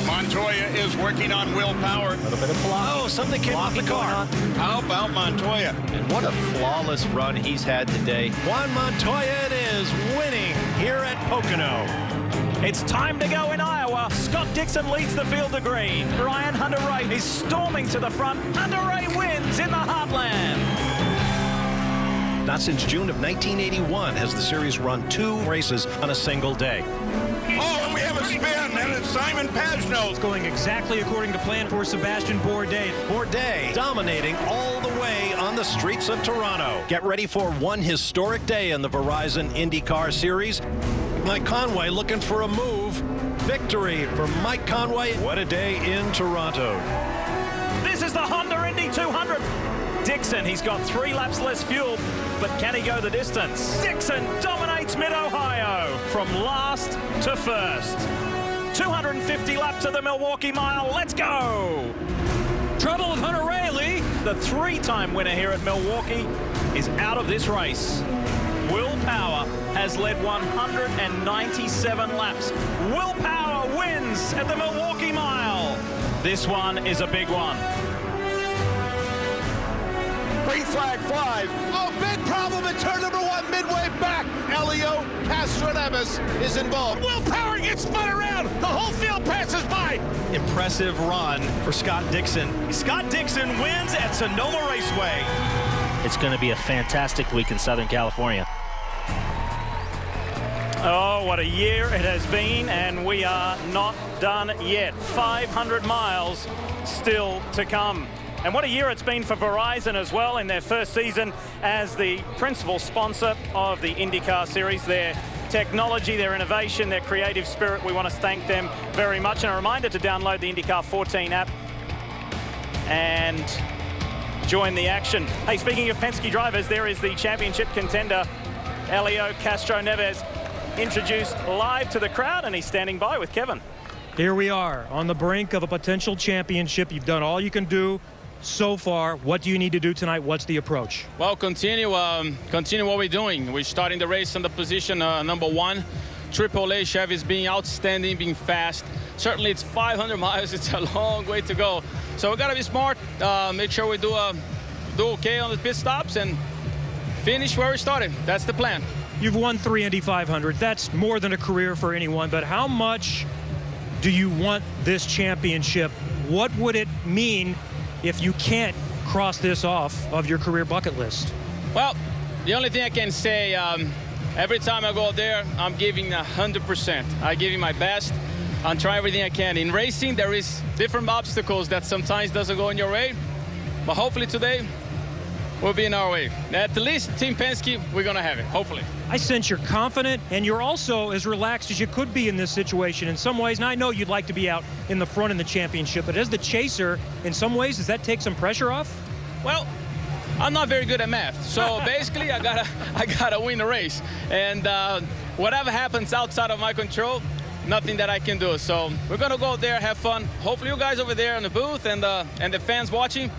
Montoya is working on Will Power. A little bit of blocking. Oh, something came off the car. How about Montoya? And what a flawless run he's had today. Juan Montoya it is, winning here at Pocono. It's time to go in Iowa. Scott Dixon leads the field to green. Ryan Hunter-Reay is storming to the front. Hunter-Reay wins in the Heartland. Not since June of 1981 has the series run 2 races on a single day. Oh, and we have a spin, and it's Simon Pagenaud. It's going exactly according to plan for Sebastian Bourdais. Bourdais dominating all the way on the streets of Toronto. Get ready for one historic day in the Verizon IndyCar Series. Mike Conway looking for a move. Victory for Mike Conway. What a day in Toronto. This is the Honda Indy 200. Dixon, he's got 3 laps less fuel, but can he go the distance? Dixon dominates Mid-Ohio from last to first. 250 laps of the Milwaukee Mile. Let's go! Trouble with Hunter-Reay, Lee. The 3-time winner here at Milwaukee is out of this race. Will Power has led 197 laps. Will Power wins at the Milwaukee Mile. This one is a big one. Green flag flies. Oh, big problem in turn number 1, midway back. Elio Castroneves is involved. Will Power gets spun around. The whole field passes by. Impressive run for Scott Dixon. Scott Dixon wins at Sonoma Raceway. It's going to be a fantastic week in Southern California. Oh, what a year it has been, and we are not done yet. 500 miles still to come. And what a year it's been for Verizon as well in their first season as the principal sponsor of the IndyCar Series. Their technology, their innovation, their creative spirit, we want to thank them very much. And a reminder to download the IndyCar 14 app and join the action. Hey, speaking of Penske drivers, there is the championship contender, Elio Castroneves, introduced live to the crowd, and he's standing by with Kevin. Here we are on the brink of a potential championship. You've done all you can do so far. What do you need to do tonight? What's the approach? Well, continue what we're doing. We're starting the race on the position number 1. AAA Chevy's being outstanding, being fast. Certainly it's 500 miles. It's a long way to go. So we got to be smart, make sure we do okay on the pit stops and finish where we started. That's the plan. You've won 3 Indy 500. That's more than a career for anyone, but how much do you want this championship? What would it mean if you can't cross this off of your career bucket list? Well, the only thing I can say, every time I go there, I'm giving 100%. I give you my best. I'll try everything I can. In racing, there is different obstacles that sometimes doesn't go in your way, but hopefully today will be in our way. At least Team Penske, we're going to have it, hopefully. I sense you're confident, and you're also as relaxed as you could be in this situation in some ways. And I know you'd like to be out in the front in the championship, but as the chaser, in some ways, does that take some pressure off? Well, I'm not very good at math, so basically I gotta win the race, and whatever happens outside of my control, nothing that I can do. So we're gonna go out there, have fun. Hopefully you guys over there in the booth and the fans watching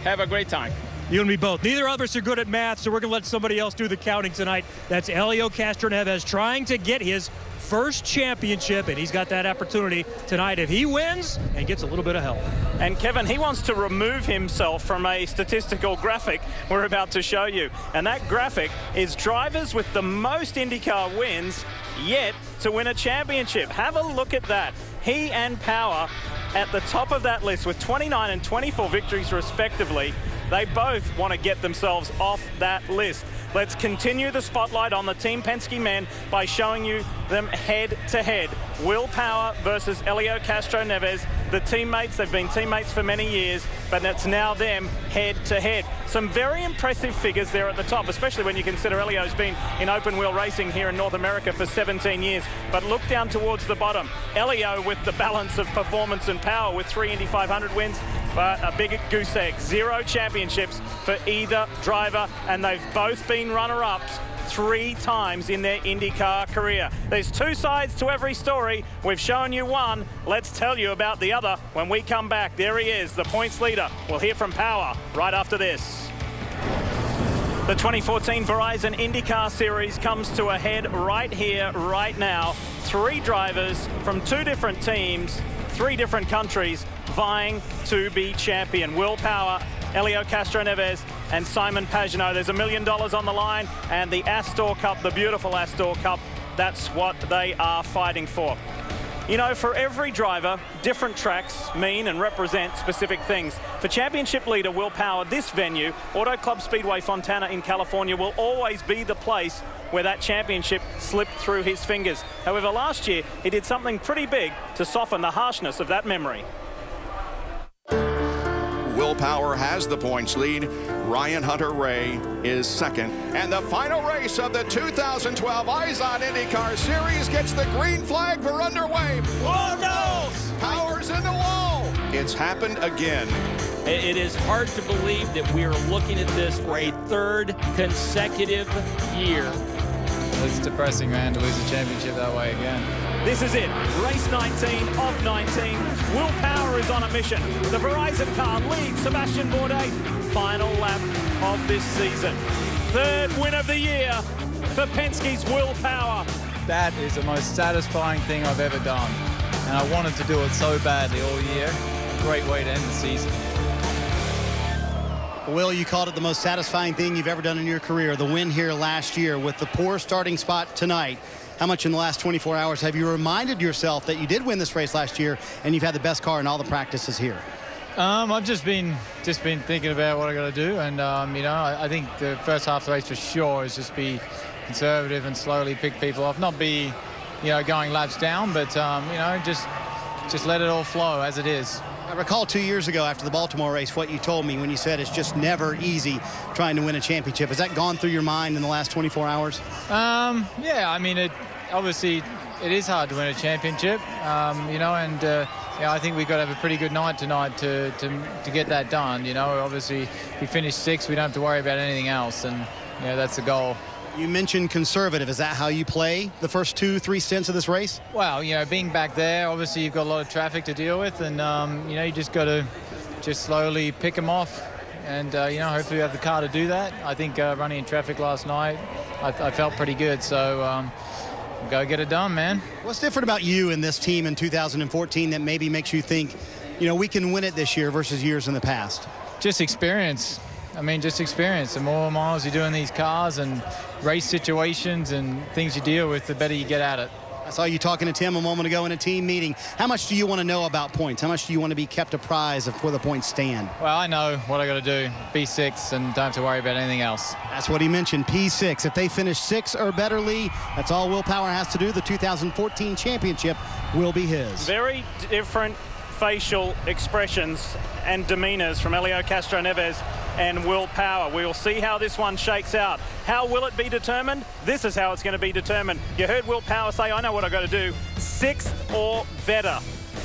have a great time. You and me both. Neither of us are good at math, so we're going to let somebody else do the counting tonight. That's Helio Castroneves trying to get his first championship, and he's got that opportunity tonight if he wins and gets a little bit of help. And Kevin, he wants to remove himself from a statistical graphic we're about to show you. And that graphic is drivers with the most IndyCar wins yet to win a championship. Have a look at that. He and Power at the top of that list with 29 and 24 victories respectively. They both want to get themselves off that list. Let's continue the spotlight on the Team Penske men by showing you them head-to-head. Will Power versus Helio Castroneves. The teammates, they've been teammates for many years, but it's now them head-to-head. Some very impressive figures there at the top, especially when you consider Helio's been in open-wheel racing here in North America for 17 years. But look down towards the bottom. Helio with the balance of performance and power with 3 Indy 500 wins, but a big goose egg. 0 championships for either driver, and they've both been runner-ups 3 times in their IndyCar career. There's 2 sides to every story. We've shown you one. Let's tell you about the other when we come back. There he is, the points leader. We'll hear from Power right after this. The 2014 Verizon IndyCar Series comes to a head right here, right now. 3 drivers from 2 different teams, 3 different countries vying to be champion. Will Power, Helio Castroneves, and Simon Pagenaud. There's $1 million on the line, and the Astor Cup, the beautiful Astor Cup, that's what they are fighting for. You know, for every driver, different tracks mean and represent specific things. For championship leader Will Power, this venue, Auto Club Speedway Fontana in California, will always be the place where that championship slipped through his fingers. However, last year, he did something pretty big to soften the harshness of that memory. Will Power has the points lead. Ryan Hunter-Ray is second. And the final race of the 2012 Eyes on IndyCar Series gets the green flag for underway. Oh no! Power's in the wall. It's happened again. It is hard to believe that we are looking at this for a 3rd consecutive year. It's depressing, man, to lose a championship that way again. This is it, race 19 of 19. Will Power is on a mission. The Verizon car leads Sebastian Bourdais. Final lap of this season. 3rd win of the year for Penske's Will Power. That is the most satisfying thing I've ever done. And I wanted to do it so badly all year. Great way to end the season. Will, you called it the most satisfying thing you've ever done in your career, the win here last year with the poor starting spot tonight. How much in the last 24 hours have you reminded yourself that you did win this race last year and you've had the best car in all the practices here? I've just been thinking about what I got to do, and you know, I think the first half of the race for sure is just be conservative and slowly pick people off, not be, you know, going laps down, but you know, just let it all flow as it is. I recall 2 years ago after the Baltimore race what you told me when you said it's just never easy trying to win a championship. Has that gone through your mind in the last 24 hours? Yeah, I mean, obviously it is hard to win a championship, you know, and yeah, I think we've got to have a pretty good night tonight to get that done. You know, obviously we finished 6th, we don't have to worry about anything else, and you know, that's the goal. You mentioned conservative. Is that how you play the first 2-3 stints of this race? Well, you know, being back there, obviously you've got a lot of traffic to deal with, and you know, you just got to just slowly pick them off, and you know, hopefully we have the car to do that. I think running in traffic last night, I felt pretty good, so go get it done, man. What's different about you and this team in 2014 that maybe makes you think, you know, we can win it this year versus years in the past? Just experience. I mean, just experience. The more miles you do in these cars and race situations and things you deal with, the better you get at it. I saw you talking to Tim a moment ago in a team meeting. How much do you want to know about points? How much do you want to be kept apprised of where the points stand? Well, I know what I got to do. P6 and don't have to worry about anything else. That's what he mentioned, P6. If they finish 6 or better, Lee, that's all Will Power has to do. The 2014 championship will be his. Very different facial expressions and demeanors from Helio Castroneves and Will Power. We will see how this one shakes out. How will it be determined? This is how it's going to be determined. You heard Will Power say, I know what I've got to do. 6th or better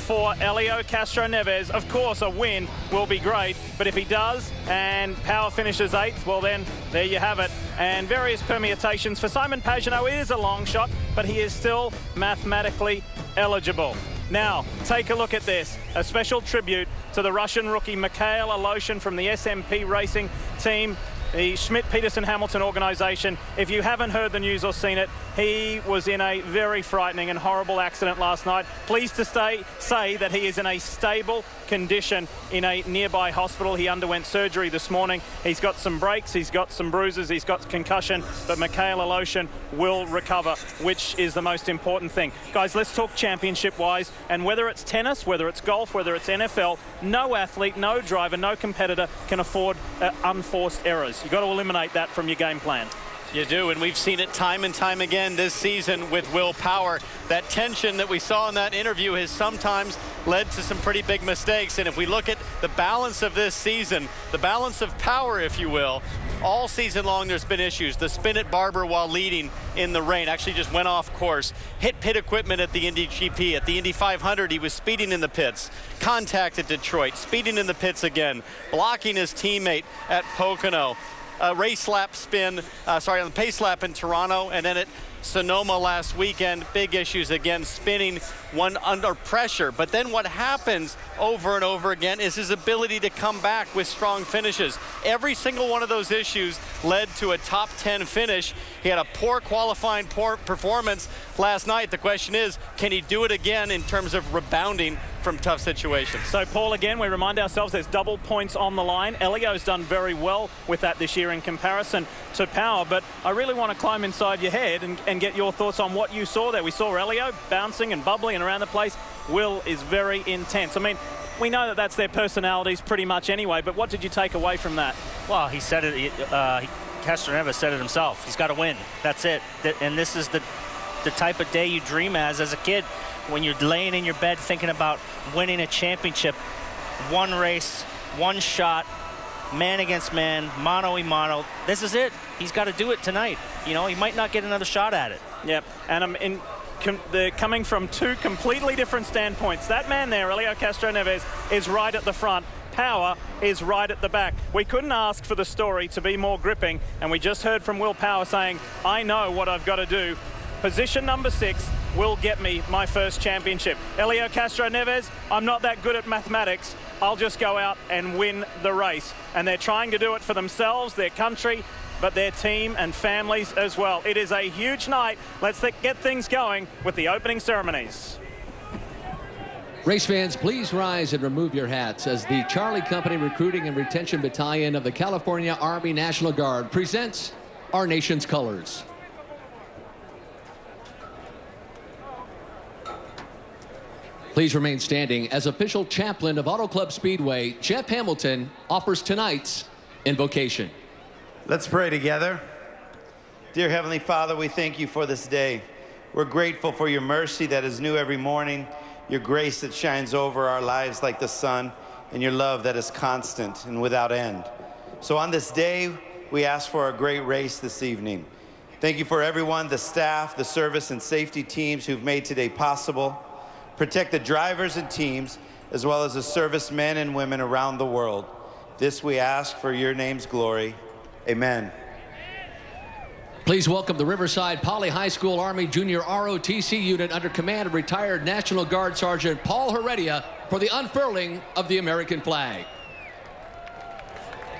for Helio Castroneves. Of course, a win will be great, but if he does and Power finishes 8th, well then, there you have it. And various permutations. For Simon Pagenaud, it is a long shot, but he is still mathematically eligible. Now, take a look at this. A special tribute to the Russian rookie Mikhail Aloshin from the SMP Racing team, the Schmidt-Peterson-Hamilton organization. If you haven't heard the news or seen it, he was in a very frightening and horrible accident last night. Pleased to say that he is in a stable condition in a nearby hospital. He underwent surgery this morning. He's got some breaks, he's got some bruises, he's got concussion, but Mikhail Aloshin will recover, which is the most important thing. Guys, let's talk championship-wise, and whether it's tennis, whether it's golf, whether it's NFL, no athlete, no driver, no competitor can afford unforced errors. You've got to eliminate that from your game plan. You do, and we've seen it time and time again this season with Will Power. That tension that we saw in that interview has sometimes led to some pretty big mistakes. And if we look at the balance of this season, the balance of power, if you will, all season long there's been issues. The spin at Barber while leading in the rain actually just went off course. Hit pit equipment at the Indy GP. At the Indy 500, he was speeding in the pits. Contact at Detroit, speeding in the pits again, blocking his teammate at Pocono. Race lap spin, on the pace lap in Toronto, and then at Sonoma last weekend, big issues again, spinning one under pressure. But then what happens over and over again is his ability to come back with strong finishes. Every single one of those issues led to a top 10 finish. He had a poor qualifying performance last night. The question is, can he do it again in terms of rebounding from tough situations? So, Paul, again, we remind ourselves there's double points on the line. Helio's done very well with that this year in comparison to Power, but I really want to climb inside your head and get your thoughts on what you saw there. We saw Helio bouncing and bubbling around the place. Will is very intense. I mean, we know that that's their personalities pretty much anyway, but what did you take away from that? Well, he said it, Castroneves said it himself. He's got to win. That's it. And this is the type of day you dream as a kid, when you're laying in your bed thinking about winning a championship. One race, one shot, man against man, mano a mano. This is it. He's got to do it tonight. You know, he might not get another shot at it. Yep, and they're coming from two completely different standpoints. That man there, Helio Castroneves, is right at the front. Power is right at the back. We couldn't ask for the story to be more gripping, and we just heard from Will Power saying, I know what I've got to do. Position number 6 will get me my first championship. Helio Castroneves, I'm not that good at mathematics. I'll just go out and win the race. And they're trying to do it for themselves, their country, but their team and families as well. It is a huge night. Let's get things going with the opening ceremonies. Race fans, please rise and remove your hats as the Charlie Company Recruiting and Retention Battalion of the California Army National Guard presents our nation's colors. Please remain standing as official chaplain of Auto Club Speedway, Jeff Hamilton, offers tonight's invocation. Let's pray together. Dear Heavenly Father, we thank you for this day. We're grateful for your mercy that is new every morning, your grace that shines over our lives like the sun, and your love that is constant and without end. So on this day, we ask for a great race this evening. Thank you for everyone, the staff, the service and safety teams who've made today possible. Protect the drivers and teams, as well as the servicemen and women around the world. This we ask for your name's glory. Amen. Please welcome the Riverside Poly High School Army Junior ROTC unit under command of retired National Guard Sergeant Paul Heredia for the unfurling of the American flag.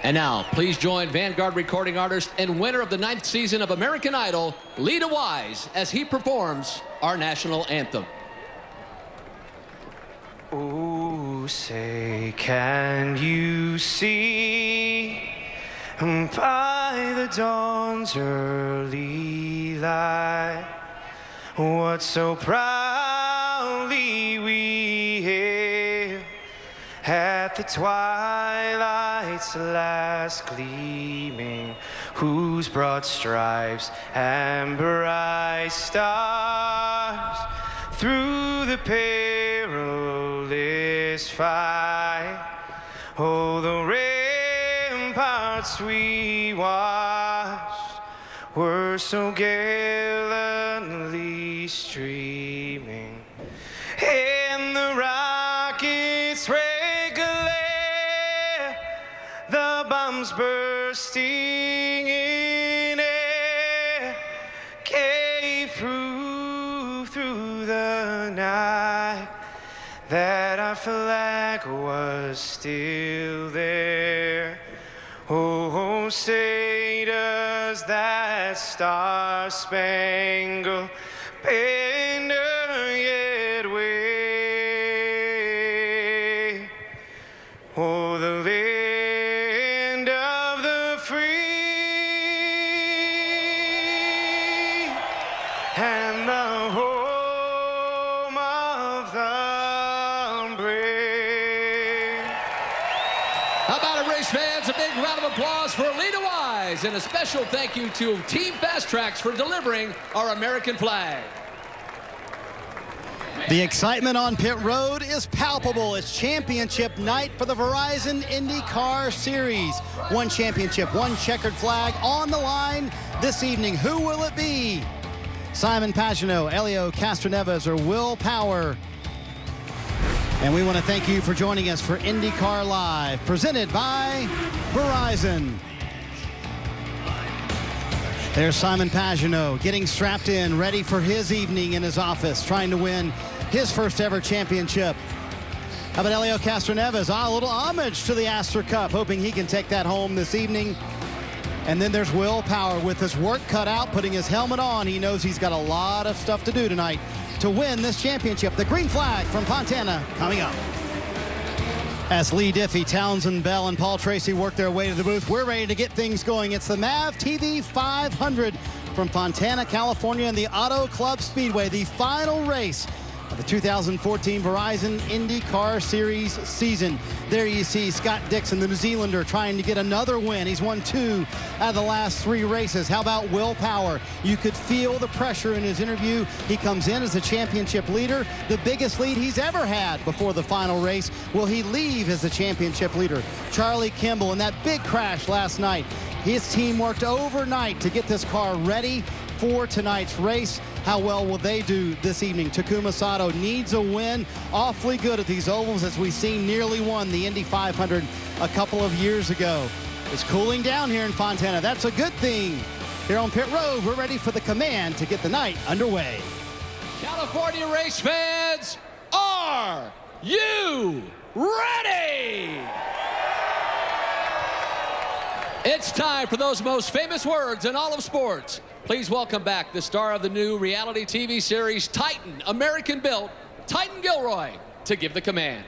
And now, please join Vanguard recording artist and winner of the 9th season of American Idol, Lita Wise, as he performs our national anthem. Oh, say, can you see by the dawn's early light what so proudly we hailed at the twilight's last gleaming, whose broad stripes and bright stars through the perilous fight. Oh, the ramparts we watched were so gallantly streaming, and the rockets' red glare, the bombs bursting in air, gave proof through the night that our flag was still there. Oh, say does that star-spangled banner yet wave? Oh, the land of the free and the home of the brave. How about it, race fans? A big round of applause for Alina Wise, and a special thank you to Team Fast Tracks for delivering our American flag. The excitement on pit road is palpable. It's championship night for the Verizon IndyCar Series. One championship, one checkered flag on the line this evening. Who will it be? Simon Pagenaud, Helio Castroneves, or Will Power? And we want to thank you for joining us for IndyCar Live, presented by Verizon. There's Simon Pagenaud getting strapped in, ready for his evening in his office, trying to win his first ever championship. How about Helio Castroneves? A little homage to the Astor Cup, hoping he can take that home this evening. And then there's Will Power with his work cut out, putting his helmet on. He knows he's got a lot of stuff to do tonight to win this championship. The green flag from Fontana coming up. As Lee Diffie, Townsend Bell, and Paul Tracy work their way to the booth, we're ready to get things going. It's the MAVTV 500 from Fontana, California, and the Auto Club Speedway, the final race of the 2014 Verizon IndyCar Series season. There you see Scott Dixon, the New Zealander, trying to get another win. He's won 2 out of the last 3 races. How about Will Power? You could feel the pressure in his interview. He comes in as the championship leader, the biggest lead he's ever had before the final race. Will he leave as the championship leader? Charlie Kimball, in that big crash last night, his team worked overnight to get this car ready for tonight's race. How well will they do this evening? Takuma Sato needs a win. Awfully good at these ovals, as we've seen nearly won the Indy 500 a couple of years ago. It's cooling down here in Fontana. That's a good thing. Here on pit road, we're ready for the command to get the night underway. California race fans, are you ready? It's time for those most famous words in all of sports. Please welcome back the star of the new reality TV series, Titan, American-built, Titan Gilroy, to give the command.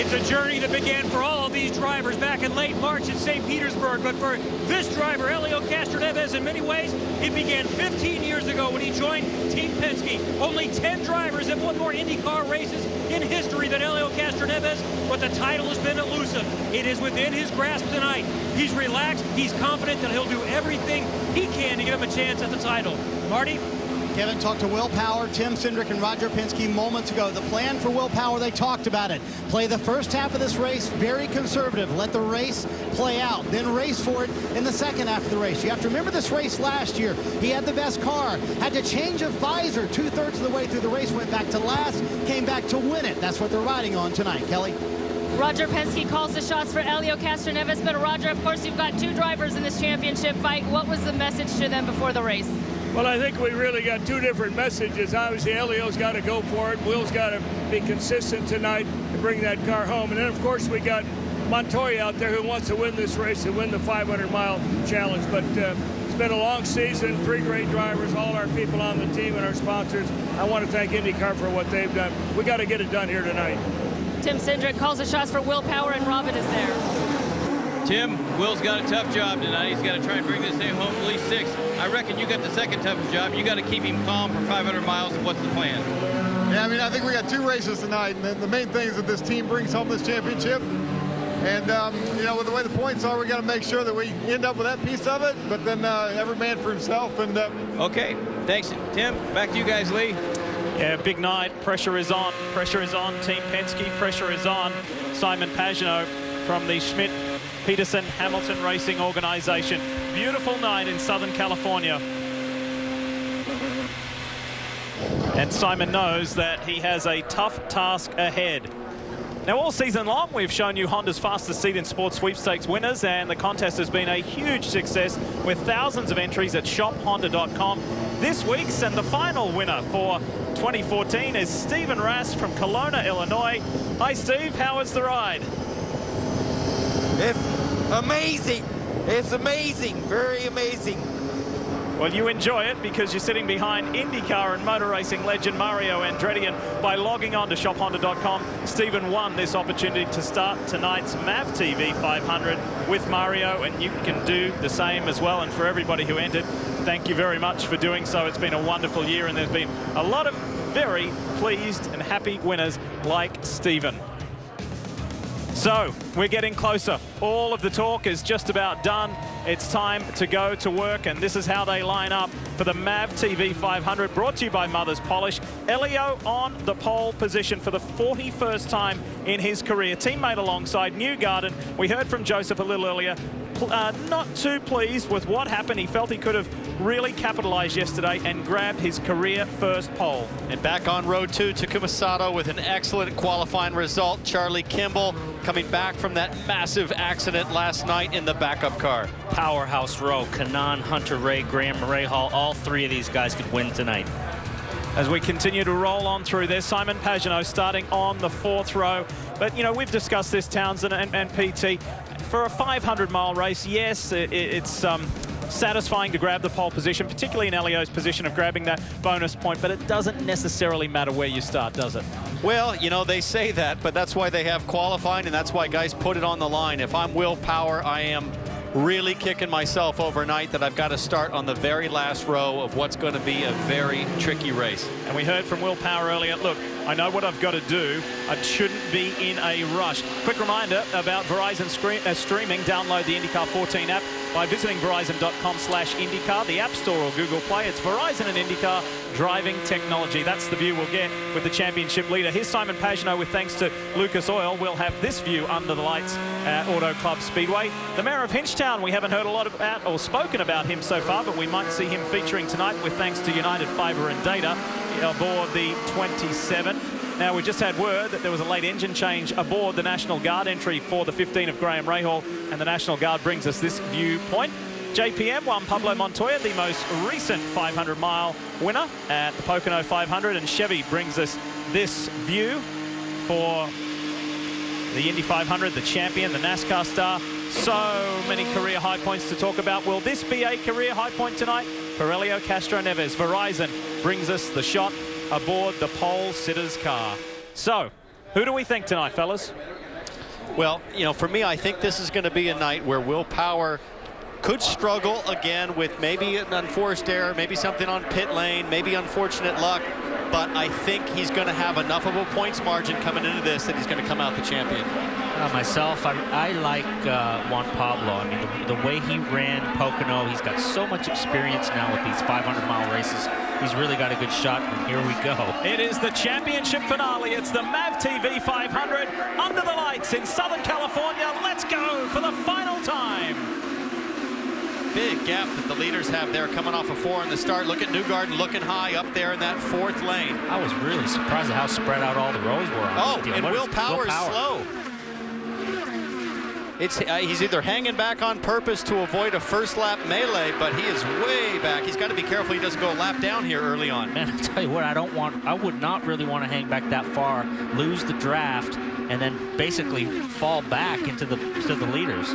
It's a journey that began for all of these drivers back in late March in St. Petersburg. But for this driver, Helio Castroneves, in many ways, it began 15 years ago when he joined Team Penske. Only 10 drivers have won more IndyCar races in history than Helio Castroneves, but the title has been elusive. It is within his grasp tonight. He's relaxed. He's confident that he'll do everything he can to give him a chance at the title. Marty? Kevin talked to Will Power, Tim Cindric, and Roger Penske moments ago. The plan for Will Power, they talked about it. Play the first half of this race very conservative. Let the race play out. Then race for it in the second half of the race. You have to remember this race last year. He had the best car. Had to change a visor 2/3 of the way through the race. Went back to last. Came back to win it. That's what they're riding on tonight. Kelly? Roger Penske calls the shots for Helio Castroneves. But Roger, of course, you've got 2 drivers in this championship fight. What was the message to them before the race? Well, I think we really got 2 different messages. Obviously, Helio's got to go for it. Will's got to be consistent tonight to bring that car home. And then, of course, we got Montoya out there who wants to win this race and win the 500-mile challenge. But it's been a long season, 3 great drivers, all our people on the team and our sponsors. I want to thank IndyCar for what they've done. We got to get it done here tonight. Tim Cindric calls the shots for Will Power, and Robin is there. Tim, Will's got a tough job tonight. He's got to try and bring this thing home at least 6. I reckon you got the second toughest job. You got to keep him calm for 500 miles. What's the plan? Yeah, I mean, I think we got 2 races tonight, and the main thing is that this team brings home this championship. And, you know, with the way the points are, we got to make sure that we end up with that piece of it, but then every man for himself. And Okay, thanks, Tim. Back to you guys, Lee. Yeah, big night. Pressure is on. Pressure is on. Team Penske. Pressure is on. Simon Pagenaud from the Schmidt Peterson Hamilton Racing Organization. Beautiful night in Southern California. And Simon knows that he has a tough task ahead. Now, all season long, we've shown you Honda's fastest seat in sports sweepstakes winners, and the contest has been a huge success with thousands of entries at shophonda.com. This week's and the final winner for 2014 is Stephen Rass from Kelowna, Illinois. Hi, Steve. How was the ride? It's amazing. It's amazing. Very amazing. Well, you enjoy it because you're sitting behind IndyCar and motor racing legend Mario Andretti, and by logging on to shophonda.com, Stephen won this opportunity to start tonight's MAVTV 500 with Mario, and you can do the same as well. And for everybody who entered, thank you very much for doing so. It's been a wonderful year, and there's been a lot of very pleased and happy winners like Stephen. So we're getting closer. All of the talk is just about done. It's time to go to work, and this is how they line up for the MAVTV 500, brought to you by Mother's Polish. Elio on the pole position for the 41st time in his career. Teammate alongside Newgarden. We heard from Joseph a little earlier. Not too pleased with what happened. He felt he could have really capitalized yesterday and grabbed his career first pole. And back on road 2, Takuma Sato with an excellent qualifying result. Charlie Kimball coming back from that massive accident last night in the backup car. Powerhouse row, Kanaan, Hunter Ray, Graham Rahal, all 3 of these guys could win tonight. As we continue to roll on through there, Simon Pagenaud starting on the 4th row. But, you know, we've discussed this, Townsend and PT. For a 500-mile race, yes, it's satisfying to grab the pole position, particularly in Elio's position of grabbing that bonus point, but it doesn't necessarily matter where you start, does it? Well, you know, they say that, but that's why they have qualifying, and that's why guys put it on the line. If I'm Will Power, I am really kicking myself overnight that I've got to start on the very last row of what's going to be a very tricky race. And we heard from Will Power earlier, look, I know what I've got to do. I shouldn't be in a rush. Quick reminder about Verizon streaming. Download the IndyCar 14 app by visiting verizon.com/IndyCar, the App Store or Google Play. It's Verizon and IndyCar driving technology. That's the view we'll get with the championship leader. Here's Simon Pagenaud with thanks to Lucas Oil. We'll have this view under the lights at Auto Club Speedway. The mayor of Hinchtown, we haven't heard a lot about or spoken about him so far, but we might see him featuring tonight with thanks to United Fiber and Data aboard the 27. Now, we just had word that there was a late engine change aboard the National Guard entry for the 15 of Graham Rahal, and the National Guard brings us this viewpoint. JPM won Pablo Montoya, the most recent 500-mile winner at the Pocono 500, and Chevy brings us this view for the Indy 500, the champion, the NASCAR star. So many career high points to talk about. Will this be a career high point tonight for Helio Castroneves? Verizon brings us the shot aboard the pole sitter's car. So, who do we think tonight, fellas? Well, you know, for me, I think this is going to be a night where Will Power could struggle again with maybe an unforced error, maybe something on pit lane, maybe unfortunate luck. But I think he's going to have enough of a points margin coming into this that he's going to come out the champion. Myself, I like Juan Pablo. I mean, the way he ran Pocono, he's got so much experience now with these 500-mile races. He's really got a good shot, and here we go. It is the championship finale. It's the MAVTV 500 under the lights in Southern California. Let's go for the final time. Big gap that the leaders have there coming off a 4 in the start. Look at Newgarden looking high up there in that 4th lane. I was really surprised at how spread out all the rows were. Oh, and Will Power is slow. He's either hanging back on purpose to avoid a first lap melee, but he is way back. He's got to be careful he doesn't go a lap down here early on. Man, I'll tell you what, I would not really want to hang back that far, lose the draft, and then basically fall back into the leaders.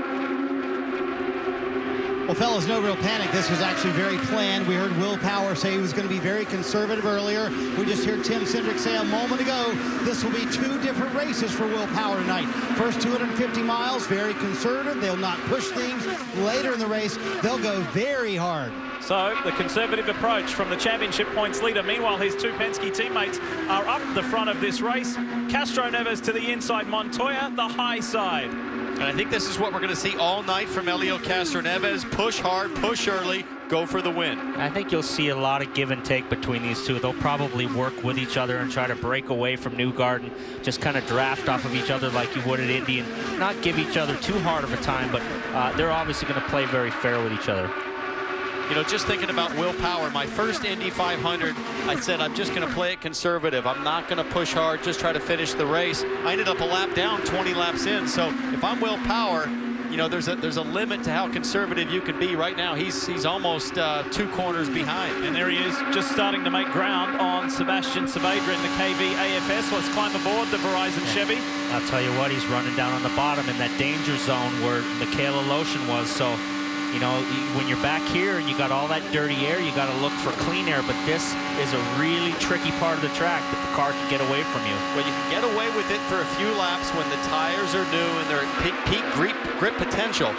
Well, fellas, no real panic. This was actually very planned. We heard Will Power say he was going to be very conservative earlier. We just heard Tim Cindric say a moment ago, this will be 2 different races for Will Power tonight. First 250 miles, very conservative. They'll not push things. Later in the race, they'll go very hard. So the conservative approach from the championship points leader. Meanwhile, his 2 Penske teammates are up the front of this race. Castro Neves to the inside, Montoya the high side. And I think this is what we're going to see all night from Helio Castroneves. Push hard, push early, go for the win. I think you'll see a lot of give and take between these two. They'll probably work with each other and try to break away from Newgarden, just kind of draft off of each other like you would at Indy and not give each other too hard of a time, but they're obviously going to play very fair with each other. You know, just thinking about Will Power, my first Indy 500, I said, I'm just going to play it conservative. I'm not going to push hard, just try to finish the race. I ended up a lap down, 20 laps in. So if I'm Will Power, you know, there's a limit to how conservative you can be. Right now, he's almost 2 corners behind. And there he is, just starting to make ground on Sebastian Saavedra in the KV AFS. Let's climb aboard the Verizon Chevy. I'll tell you what, he's running down on the bottom in that danger zone where Michaela Lotion was. So, you know, when you're back here and you got all that dirty air, you got to look for clean air. But this is a really tricky part of the track that the car can get away from you. Well, you can get away with it for a few laps when the tires are new and they're at peak grip potential.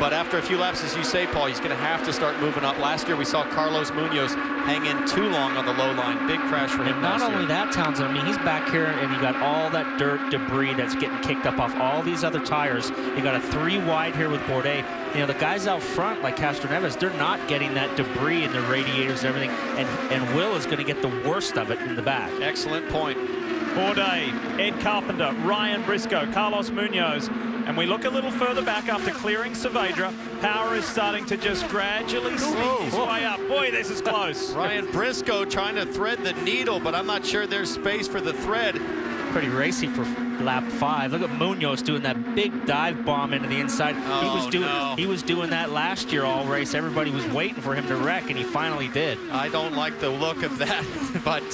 But after a few laps, as you say, Paul, he's going to have to start moving up. Last year, we saw Carlos Munoz hang in too long on the low line. Big crash for him. Not only that, Townsend, I mean, he's back here and you got all that dirt, debris that's getting kicked up off all these other tires. You got a 3 wide here with Bourdais. You know, the guys out front, like Castroneves, they're not getting that debris in the radiators and everything. And Will is going to get the worst of it in the back. Excellent point. Bourdais, Ed Carpenter, Ryan Briscoe, Carlos Munoz. And we look a little further back after clearing Saavedra. Power is starting to just gradually sneak his way up. Boy, this is close. Ryan Briscoe trying to thread the needle, but I'm not sure there's space for the thread. Pretty racy for lap 5. Look at Munoz doing that big dive bomb into the inside. He was doing that last year all race. Everybody was waiting for him to wreck, and he finally did. I don't like the look of that, but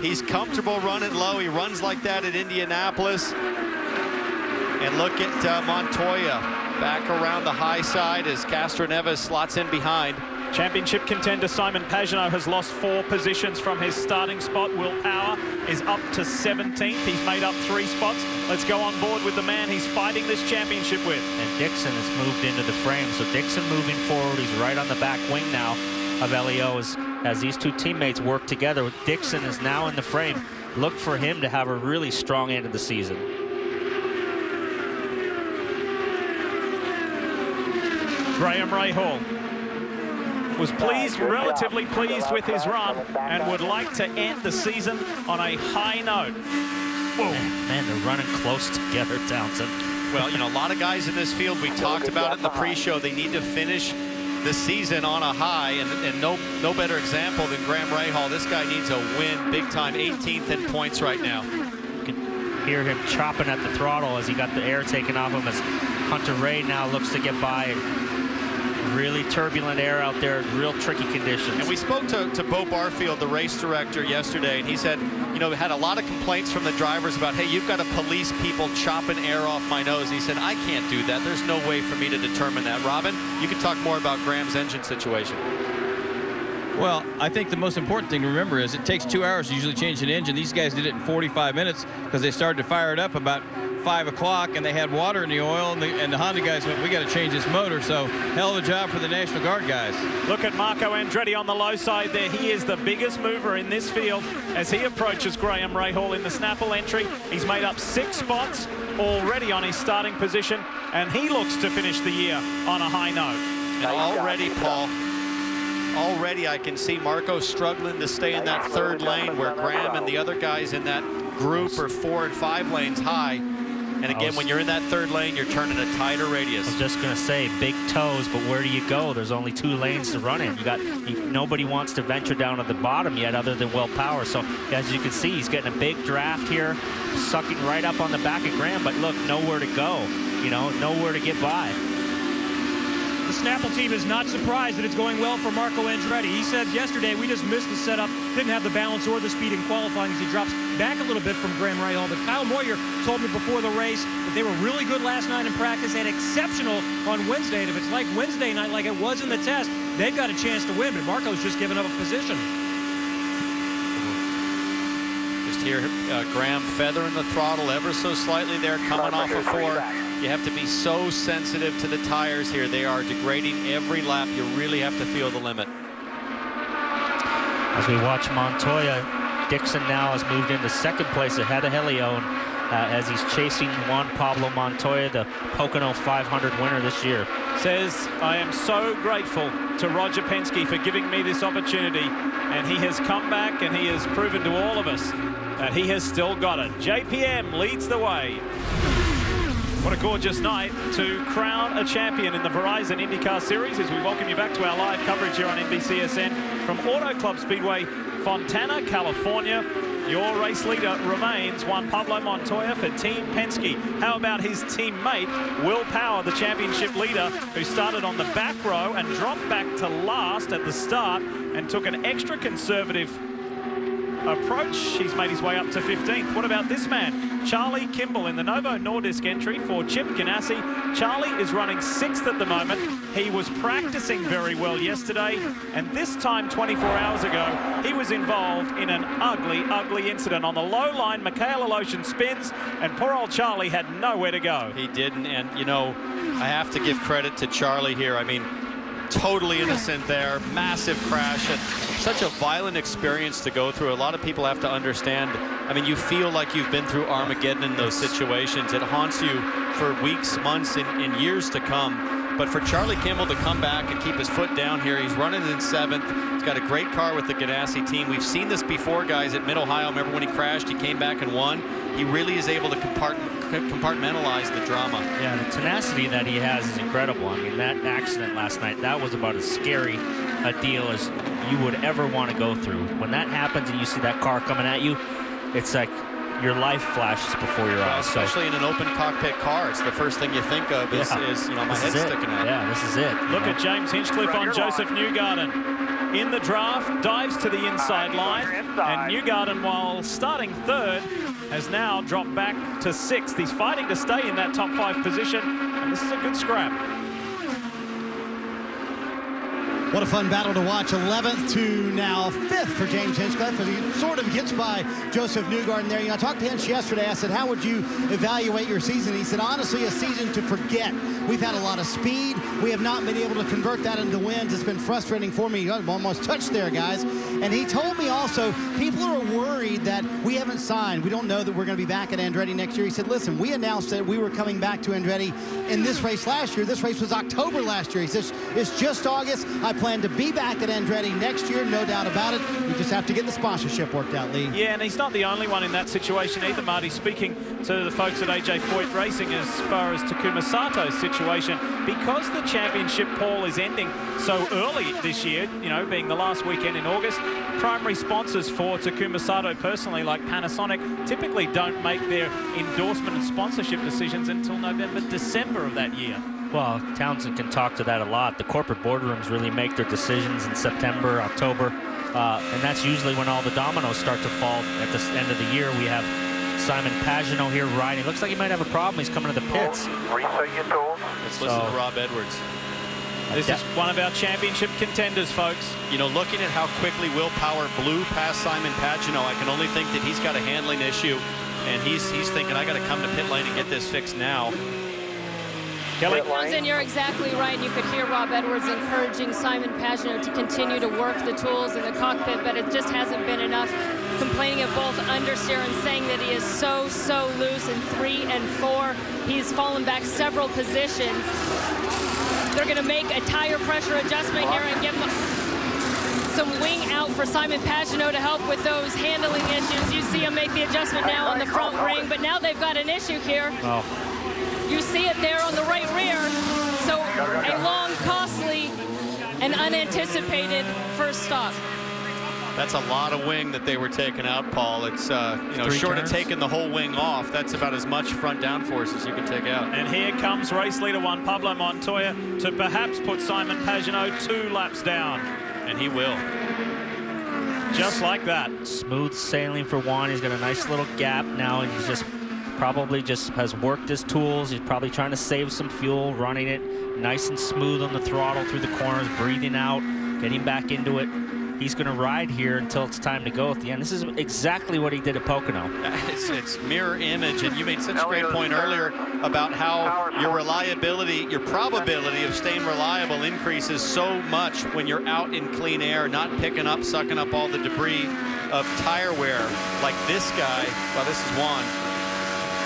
he's comfortable running low. He runs like that at Indianapolis. And look at Montoya back around the high side as Castroneves slots in behind. Championship contender Simon Pagenaud has lost 4 positions from his starting spot. Will Power is up to 17th. He's made up 3 spots. Let's go on board with the man he's fighting this championship with. And Dixon has moved into the frame. So Dixon moving forward. He's right on the back wing now of Helio as these 2 teammates work together. Dixon is now in the frame. Look for him to have a really strong end of the season. Graham Rahal was pleased, relatively pleased with his run and would like to end the season on a high note. Whoa. Man, they're running close together, Townsend. Well, you know, a lot of guys in this field, we talked about it in the pre-show, they need to finish the season on a high, and no better example than Graham Rahal. This guy needs a win big time, 18th in points right now. You can hear him chopping at the throttle as he got the air taken off him as Hunter Ray now looks to get by. Really turbulent air out there, real tricky conditions. And we spoke to Bo Barfield, the race director, yesterday, and he said, you know, we had a lot of complaints from the drivers about, hey, you've got to police people chopping air off my nose. He said, I can't do that. There's no way for me to determine that. Robin, you can talk more about Graham's engine situation. Well, I think the most important thing to remember is it takes 2 hours to usually change an engine. These guys did it in 45 minutes because they started to fire it up about 5 o'clock and they had water in the oil, and the Honda guys went, we got to change this motor. So hell of a job for the National Guard guys. Look at Marco Andretti on the low side there. He is the biggest mover in this field as he approaches Graham Rahal in the Snapple entry. He's made up 6 spots already on his starting position, and he looks to finish the year on a high note. And already, Paul, already I can see Marco struggling to stay in that 3rd lane where Graham and the other guys in that group are 4 and 5 lanes high. And again, when you're in that 3rd lane, you're turning a tighter radius. I was just going to say, big toes, but where do you go? There's only 2 lanes to run in. Nobody wants to venture down to the bottom yet other than Will Power. So as you can see, he's getting a big draft here, sucking right up on the back of Graham. But look, nowhere to go, you know, nowhere to get by. The Snapple team is not surprised that it's going well for Marco Andretti. He said yesterday, we just missed the setup, didn't have the balance or the speed in qualifying as he drops back a little bit from Graham Rahal. But Kyle Moyer told me before the race that they were really good last night in practice and exceptional on Wednesday. And if it's like Wednesday night, like it was in the test, they've got a chance to win. But Marco's just given up a position. Just here, Graham feathering the throttle ever so slightly there, coming off of 4. You have to be so sensitive to the tires here. They are degrading every lap. You really have to feel the limit. As we watch Montoya, Dixon now has moved into second place ahead of Helio as he's chasing Juan Pablo Montoya, the Pocono 500 winner this year. Says, I am so grateful to Roger Penske for giving me this opportunity, and he has come back and he has proven to all of us that he has still got it. JPM leads the way. What a gorgeous night to crown a champion in the Verizon IndyCar Series as we welcome you back to our live coverage here on NBCSN from Auto Club Speedway, Fontana, California. Your race leader remains Juan Pablo Montoya for Team Penske. How about his teammate, Will Power, the championship leader, who started on the back row and dropped back to last at the start and took an extra conservative approach. He's made his way up to 15th. What about this man? Charlie Kimball in the Novo Nordisk entry for Chip Ganassi. Charlie is running 6th at the moment. He was practicing very well yesterday, and this time 24 hours ago, he was involved in an ugly, ugly incident. On the low line, Mikhail Aloshin spins, and poor old Charlie had nowhere to go. He didn't, and you know, I have to give credit to Charlie here. I mean, totally innocent there, massive crash, and such a violent experience to go through. A lot of people have to understand, I mean, you feel like you've been through Armageddon in those situations. It haunts you for weeks, months, and years to come. But for Charlie Kimball to come back and keep his foot down here, he's running in 7th. He's got a great car with the Ganassi team. We've seen this before, guys, at Mid-Ohio. Remember when he crashed, he came back and won. He really is able to compartmentalize the drama. Yeah, the tenacity that he has is incredible. I mean, that accident last night, that was about as scary a deal as you would ever want to go through. When that happens and you see that car coming at you, it's like your life flashes before your eyes. Especially in an open cockpit car, it's the first thing you think of is you know, my head's sticking out. Yeah, this is it. Look at James Hinchcliffe on Joseph Newgarden. In the draft, dives to the inside line, and Newgarden, while starting 3rd, has now dropped back to 6th. He's fighting to stay in that top 5 position, and this is a good scrap. What a fun battle to watch. 11th to now 5th for James Hinchcliffe as he sort of gets by Joseph Newgarden there. You know, I talked to Hinch yesterday. I said, how would you evaluate your season? He said, honestly, a season to forget. We've had a lot of speed. We have not been able to convert that into wins. It's been frustrating for me. I'm almost touched there, guys. And he told me also, people are worried that we haven't signed. We don't know that we're going to be back at Andretti next year. He said, listen, we announced that we were coming back to Andretti in this race last year. This race was October last year. He says, it's just August. I plan to be back at Andretti next year, no doubt about it. We just have to get the sponsorship worked out, Lee. Yeah, and he's not the only one in that situation either, Marty. Speaking to the folks at AJ Foyt Racing as far as Takuma Sato's situation, because the championship, Paul, is ending so early this year, you know, being the last weekend in August, primary sponsors for Takuma Sato personally, like Panasonic, typically don't make their endorsement and sponsorship decisions until November, December of that year. Well, Townsend can talk to that a lot. The corporate boardrooms really make their decisions in September, October, and that's usually when all the dominoes start to fall at the end of the year. We have Simon Pagenaud here riding. Looks like he might have a problem. He's coming to the pits. Let's listen to Rob Edwards. This is one of our championship contenders, folks. You know, looking at how quickly Will Power blew past Simon Pagenaud, I can only think that he's got a handling issue, and he's thinking, I got to come to pit lane and get this fixed now. Kelly? Townsend, you're exactly right. And you could hear Rob Edwards encouraging Simon Pagenaud to continue to work the tools in the cockpit, but it just hasn't been enough. Complaining of both understeer and saying that he is so loose in 3 and 4. He's fallen back several positions. They're going to make a tire pressure adjustment here and give him some wing out for Simon Pagenaud to help with those handling issues. You see him make the adjustment now on the front ring, but now they've got an issue here. Oh. You see it there on the right rear. So a long, costly, and unanticipated first stop. That's a lot of wing that they were taking out, Paul. It's, you know, short of taking the whole wing off, that's about as much front downforce as you can take out. And here comes race leader Juan Pablo Montoya to perhaps put Simon Pagenaud 2 laps down. And he will. Just like that. Smooth sailing for Juan. He's got a nice little gap now, and he's just probably just has worked his tools. He's probably trying to save some fuel, running it nice and smooth on the throttle through the corners, breathing out, getting back into it. He's going to ride here until it's time to go at the end. This is exactly what he did at Pocono. It's mirror image, and you made such a great point earlier about how your reliability, your probability of staying reliable increases so much when you're out in clean air, not picking up, sucking up all the debris of tire wear like this guy. Well, this is Juan.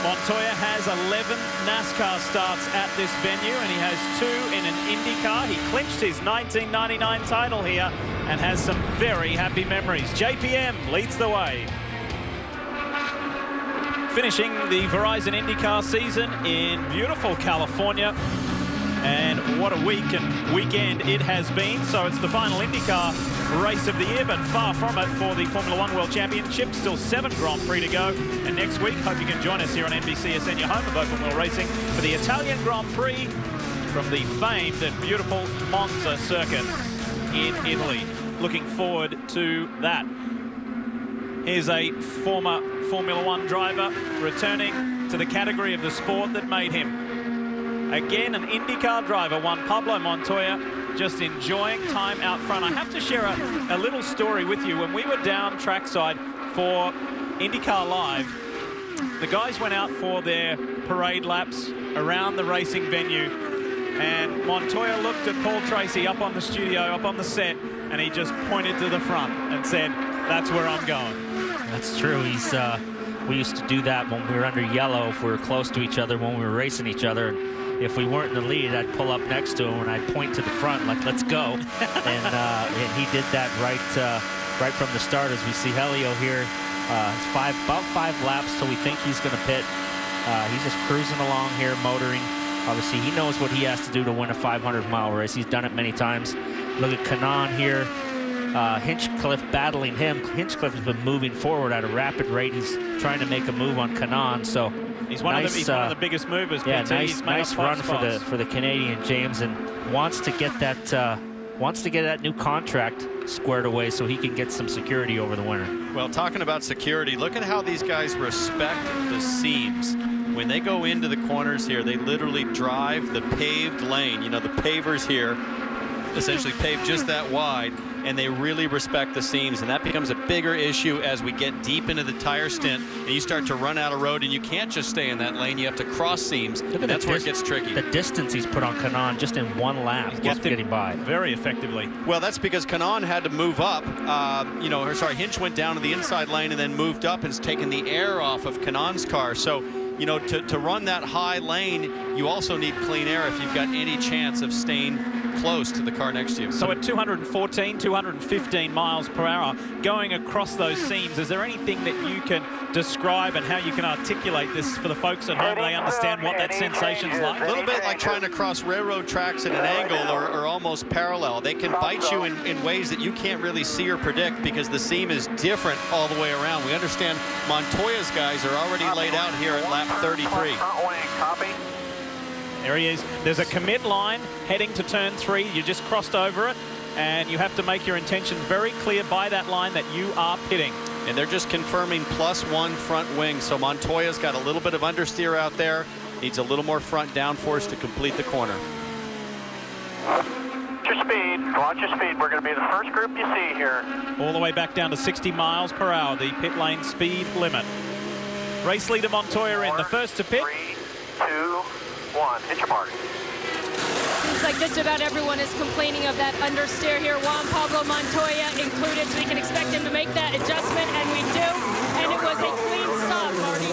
Montoya has 11 NASCAR starts at this venue, and he has 2 in an IndyCar. He clinched his 1999 title here and has some very happy memories. JPM leads the way. Finishing the Verizon IndyCar season in beautiful California. And what a week and weekend it has been. So it's the final IndyCar race of the year, but far from it for the Formula One World Championship. Still 7 Grand Prix to go. And next week, hope you can join us here on NBCSN, your home of open wheel racing, for the Italian Grand Prix from the famed and beautiful Monza circuit in Italy. Looking forward to that. Here's a former Formula One driver returning to the category of the sport that made him. Again, an IndyCar driver, Juan Pablo Montoya, just enjoying time out front. I have to share a little story with you. When we were down trackside for IndyCar Live, the guys went out for their parade laps around the racing venue, and Montoya looked at Paul Tracy up on the studio, up on the set, and he just pointed to the front and said, "That's where I'm going." That's true. He's we used to do that when we were under yellow, if we were close to each other, when we were racing each other. If we weren't in the lead, I'd pull up next to him and I'd point to the front like, "Let's go." and he did that right from the start. As we see Helio here, about 5 laps till we think he's going to pit. He's just cruising along here, motoring. Obviously, he knows what he has to do to win a 500-mile race. He's done it many times. Look at Kanaan here. Hinchcliffe battling him. Hinchcliffe has been moving forward at a rapid rate. He's trying to make a move on Kanaan. So he's one of the biggest movers. Yeah, nice run for the Canadian, James, and wants to get that new contract squared away so he can get some security over the winter. Well, talking about security, look at how these guys respect the seams. When they go into the corners here, they literally drive the paved lane. You know, the pavers here essentially paved just that wide, and they really respect the seams, and that becomes a bigger issue as we get deep into the tire stint and you start to run out of road, and you can't just stay in that lane. You have to cross seams, and that's where it gets tricky. The distance he's put on Kanaan just in 1 lap, just getting by very effectively. Well, that's because Kanaan had to move up. Hinch went down to the inside lane and then moved up and has taken the air off of Kanaan's car. So, you know, to run that high lane, you also need clean air if you've got any chance of staying close to the car next to you. So at 214, 215 miles per hour, going across those seams, is there anything that you can describe and how you can articulate this for the folks at home? They understand what that sensation's like? A little bit like trying to cross railroad tracks at an angle or almost parallel. They can bite you in ways that you can't really see or predict because the seam is different all the way around. We understand Montoya's guys are already laid out here at lap 33. There he is. There's a commit line heading to turn 3. You just crossed over it, and you have to make your intention very clear by that line that you are pitting. And they're just confirming +1 front wing. So Montoya's got a little bit of understeer out there. Needs a little more front downforce to complete the corner. Watch your speed. Watch your speed. We're going to be the first group you see here. All the way back down to 60 miles per hour, the pit lane speed limit. Race leader Montoya in the first to pit. 3, 2, 1. Hit your mark. Seems like just about everyone is complaining of that understeer here. Juan Pablo Montoya included, so we can expect him to make that adjustment, and we do. And it was a clean stop, Marty.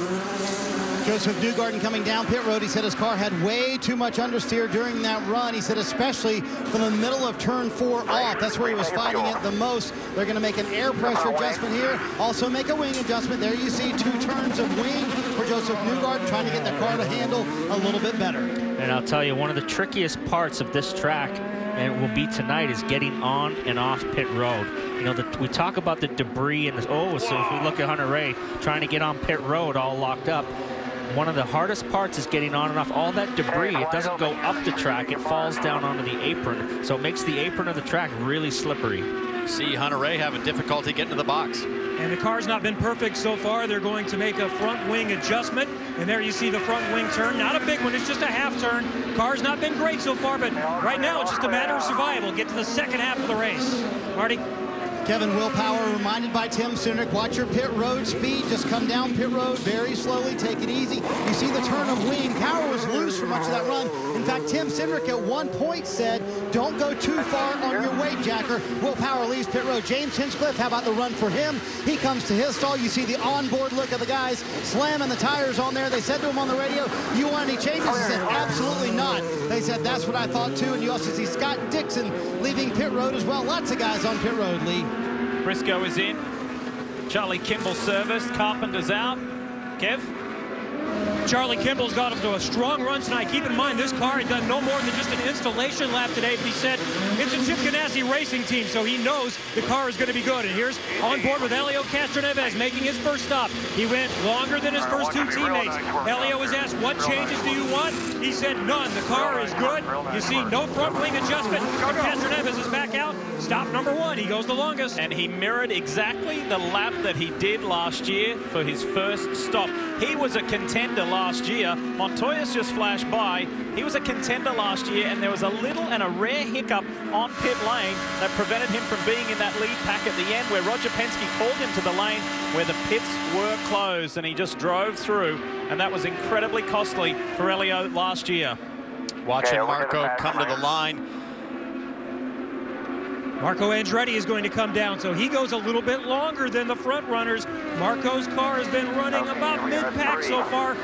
Joseph Newgarden coming down pit road. He said his car had way too much understeer during that run. He said especially from the middle of turn 4 off. That's where he was fighting it the most. They're going to make an air pressure adjustment here. Also make a wing adjustment. There you see 2 turns of wing for Joseph Newgarden, trying to get the car to handle a little bit better. And I'll tell you, one of the trickiest parts of this track and will be tonight, is getting on and off pit road. You know, we talk about the debris and so if we look at Hunter Ray trying to get on pit road all locked up, one of the hardest parts is getting on and off. All that debris, it doesn't go up the track, it falls down onto the apron, so it makes the apron of the track really slippery. See Hunter Ray having difficulty getting to the box. And the car's not been perfect so far. They're going to make a front wing adjustment. And there you see the front wing turn. Not a big one, it's just a half turn. Car's not been great so far, but right now it's just a matter of survival. Get to the second half of the race. Marty? Kevin, Will Power reminded by Tim Cindric, watch your pit road speed. Just come down pit road very slowly, take it easy. You see the turn of wing. Power was loose for much of that run. In fact, Tim Cindric at one point said, don't go too far on your weight, Jacker. Will Power leaves pit road. James Hinchcliffe, how about the run for him? He comes to his stall. You see the onboard look of the guys slamming the tires on there. They said to him on the radio, you want any changes? He said, absolutely not. They said, that's what I thought too. And you also see Scott Dixon leaving pit road as well. Lots of guys on pit road, Lee. Briscoe is in. Charlie Kimball serviced. Carpenter's out. Kev? Charlie Kimball's got him to a strong run tonight. Keep in mind, this car had done no more than just an installation lap today, but he said it's a Chip Ganassi racing team, so he knows the car is going to be good. And here's on board with Helio Castroneves making his first stop. He went longer than his first two teammates. Helio was asked, what changes do you want? He said none. The car is good. You see no front wing adjustment. But Castroneves is back out. Stop number one. He goes the longest. And he mirrored exactly the lap that he did last year for his first stop. He was a contender last year. Montoya's just flashed by. He was a contender last year, and there was a little and a rare hiccup on pit lane that prevented him from being in that lead pack at the end, where Roger Penske called him to the lane where the pits were closed, and he just drove through, and that was incredibly costly for Helio last year. Watching Marco come to the line. Marco Andretti is going to come down, so he goes a little bit longer than the front runners. Marco's car has been running about mid-pack so far.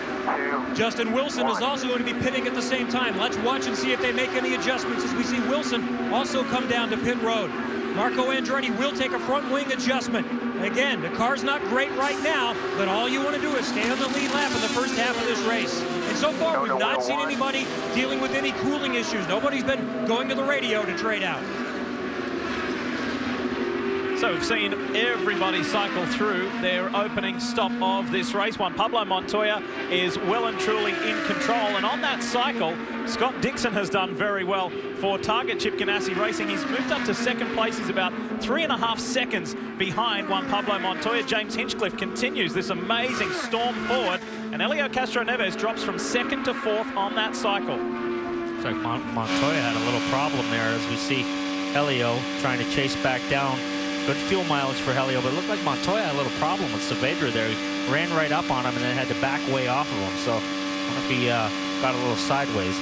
Justin Wilson is also going to be pitting at the same time. Let's watch and see if they make any adjustments as we see Wilson also come down to pit road. Marco Andretti will take a front wing adjustment. Again, the car's not great right now, but all you want to do is stay on the lead lap in the first half of this race. And so far, we've not seen anybody dealing with any cooling issues. Nobody's been going to the radio to trade out. So we've seen everybody cycle through their opening stop of this race. Juan Pablo Montoya is well and truly in control. And on that cycle, Scott Dixon has done very well for Target Chip Ganassi Racing. He's moved up to second place. He's about 3.5 seconds behind Juan Pablo Montoya. James Hinchcliffe continues this amazing storm forward. And Helio Castroneves drops from second to fourth on that cycle. So Montoya had a little problem there as we see Helio trying to chase back down. Good fuel mileage for Helio, but it looked like Montoya had a little problem with Saavedra there. He ran right up on him and then had to back way off of him. So I wonder if he got a little sideways.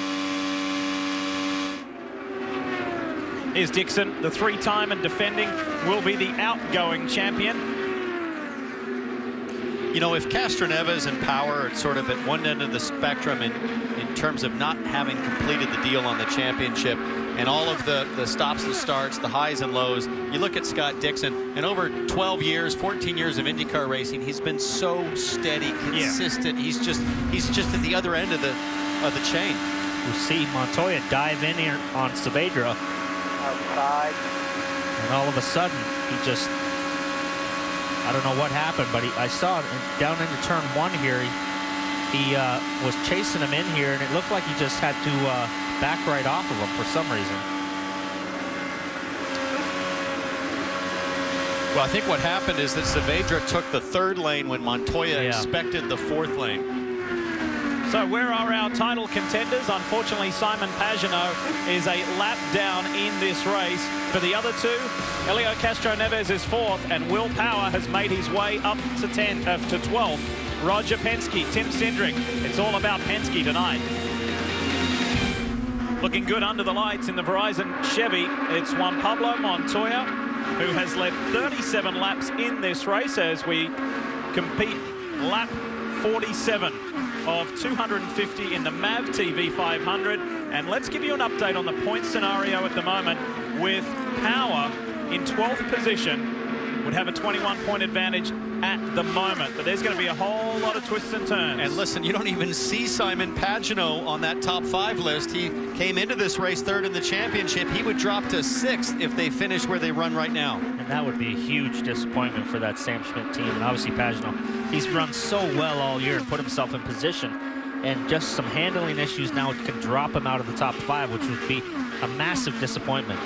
Here's Dixon, the three-time and defending, will be the outgoing champion. You know, if Castroneves and Power are sort of at one end of the spectrum in terms of not having completed the deal on the championship, and all of the stops and starts, the highs and lows. You look at Scott Dixon, and over 12 years, 14 years of IndyCar racing, he's been so steady, consistent. Yeah. He's just at the other end of the chain. You see Montoya dive in here on Saavedra, outside, and all of a sudden he just, I don't know what happened, but I saw it down into turn one here. He was chasing him in here, and it looked like he just had to back right off of him for some reason. Well, I think what happened is that Saavedra took the third lane when Montoya expected the fourth lane. So where are our title contenders? Unfortunately, Simon Pagenaud is a lap down in this race. For the other two, Helio Castroneves is fourth, and Will Power has made his way up to 12th. Roger Penske, Tim Cindric. It's all about Penske tonight. Looking good under the lights in the Verizon Chevy. It's Juan Pablo Montoya, who has led 37 laps in this race as we compete lap 47 of 250 in the MAVTV 500. And let's give you an update on the point scenario at the moment, with Power in 12th position would have a 21-point advantage at the moment. But there's going to be a whole lot of twists and turns. And listen, you don't even see Simon Pagenaud on that top 5 list. He came into this race 3rd in the championship. He would drop to 6th if they finish where they run right now. And that would be a huge disappointment for that Sam Schmidt team. And obviously Pagenaud, he's run so well all year and put himself in position. And just some handling issues now can drop him out of the top 5, which would be a massive disappointment.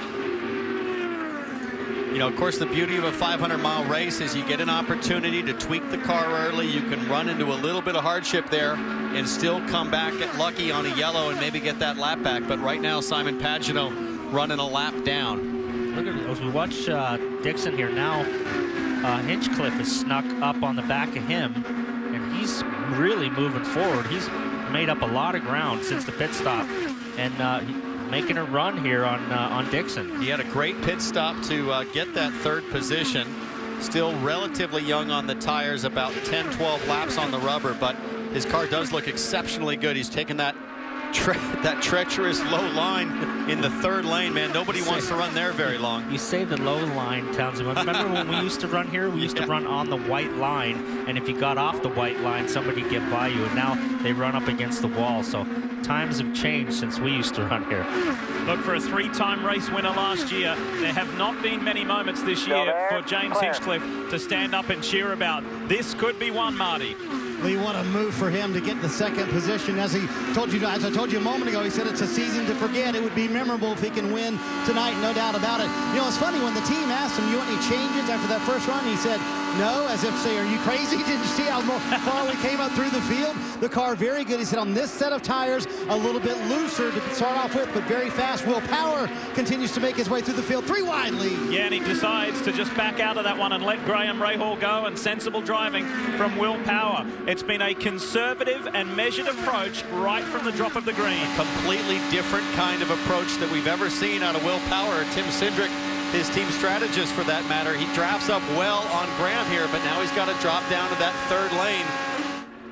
You know, of course, the beauty of a 500-mile race is you get an opportunity to tweak the car early. You can run into a little bit of hardship there and still come back, get lucky on a yellow and maybe get that lap back. But right now, Simon Pagenaud running a lap down. Look at, as we watch Dixon here now, Hinchcliffe is snuck up on the back of him, and he's really moving forward. He's made up a lot of ground since the pit stop, and making a run here on Dixon. He had a great pit stop to get that 3rd position. Still relatively young on the tires, about 10-12 laps on the rubber, but his car does look exceptionally good. He's taken that treacherous low line in the 3rd lane, man. Nobody wants to run there very long. You say the low line, Townsend. Remember when we used to run here? We used to run on the white line, and if you got off the white line, somebody'd get by you, and now they run up against the wall. So times have changed since we used to run here. Look, for a 3-time race winner last year, there have not been many moments this year for James Hinchcliffe to stand up and cheer about. This could be one, Marty. We want to move for him to get the 2nd position. As I told you a moment ago, he said it's a season to forget. It would be memorable if he can win tonight, no doubt about it. You know, it's funny, when the team asked him, you want any changes after that first run? He said, no, as if to say, are you crazy? Didn't you see how far we came up through the field? The car very good. He said on this set of tires, a little bit looser to start off with, but very fast. Will Power continues to make his way through the field. 3 wide lead. Yeah, and he decides to just back out of that one and let Graham Rahal go, and sensible driving from Will Power. It's been a conservative and measured approach right from the drop of the green. A completely different kind of approach that we've ever seen out of Will Power. Tim Cindric, his team strategist for that matter, he drafts up well on Graham here, but now he's got to drop down to that 3rd lane.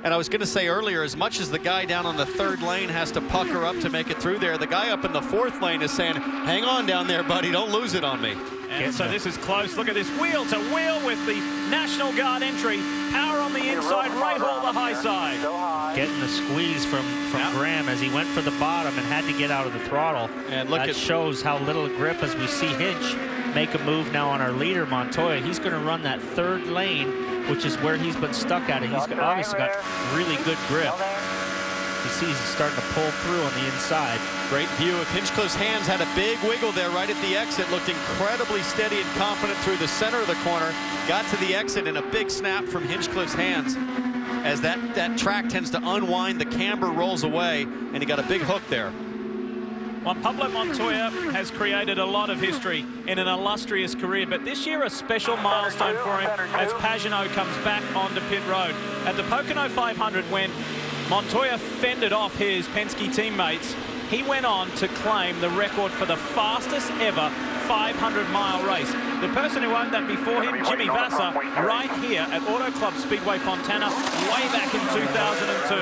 And I was going to say earlier, as much as the guy down on the 3rd lane has to pucker up to make it through there, the guy up in the 4th lane is saying, hang on down there, buddy, don't lose it on me. And so this is close. Look at this wheel to wheel with the National Guard entry. Power on the inside, Rahal the high side. Getting the squeeze from Graham as he went for the bottom and had to get out of the throttle. And look, that shows how little grip as we see Hinch make a move now on our leader, Montoya. He's going to run that 3rd lane, which is where he's been stuck at. And he's obviously got really good grip. You see he's starting to pull through on the inside. Great view of Hinchcliffe's hands. Had a big wiggle there right at the exit. Looked incredibly steady and confident through the center of the corner. Got to the exit, and a big snap from Hinchcliffe's hands as that track tends to unwind. The camber rolls away, and he got a big hook there. Well, Pablo Montoya has created a lot of history in an illustrious career, but this year a special milestone for him as Pagenaud comes back onto pit road. At the Pocono 500, when Montoya fended off his Penske teammates, he went on to claim the record for the fastest ever 500-mile race. The person who owned that before him, Jimmy Vasser, right here at Auto Club Speedway Fontana, way back in 2002.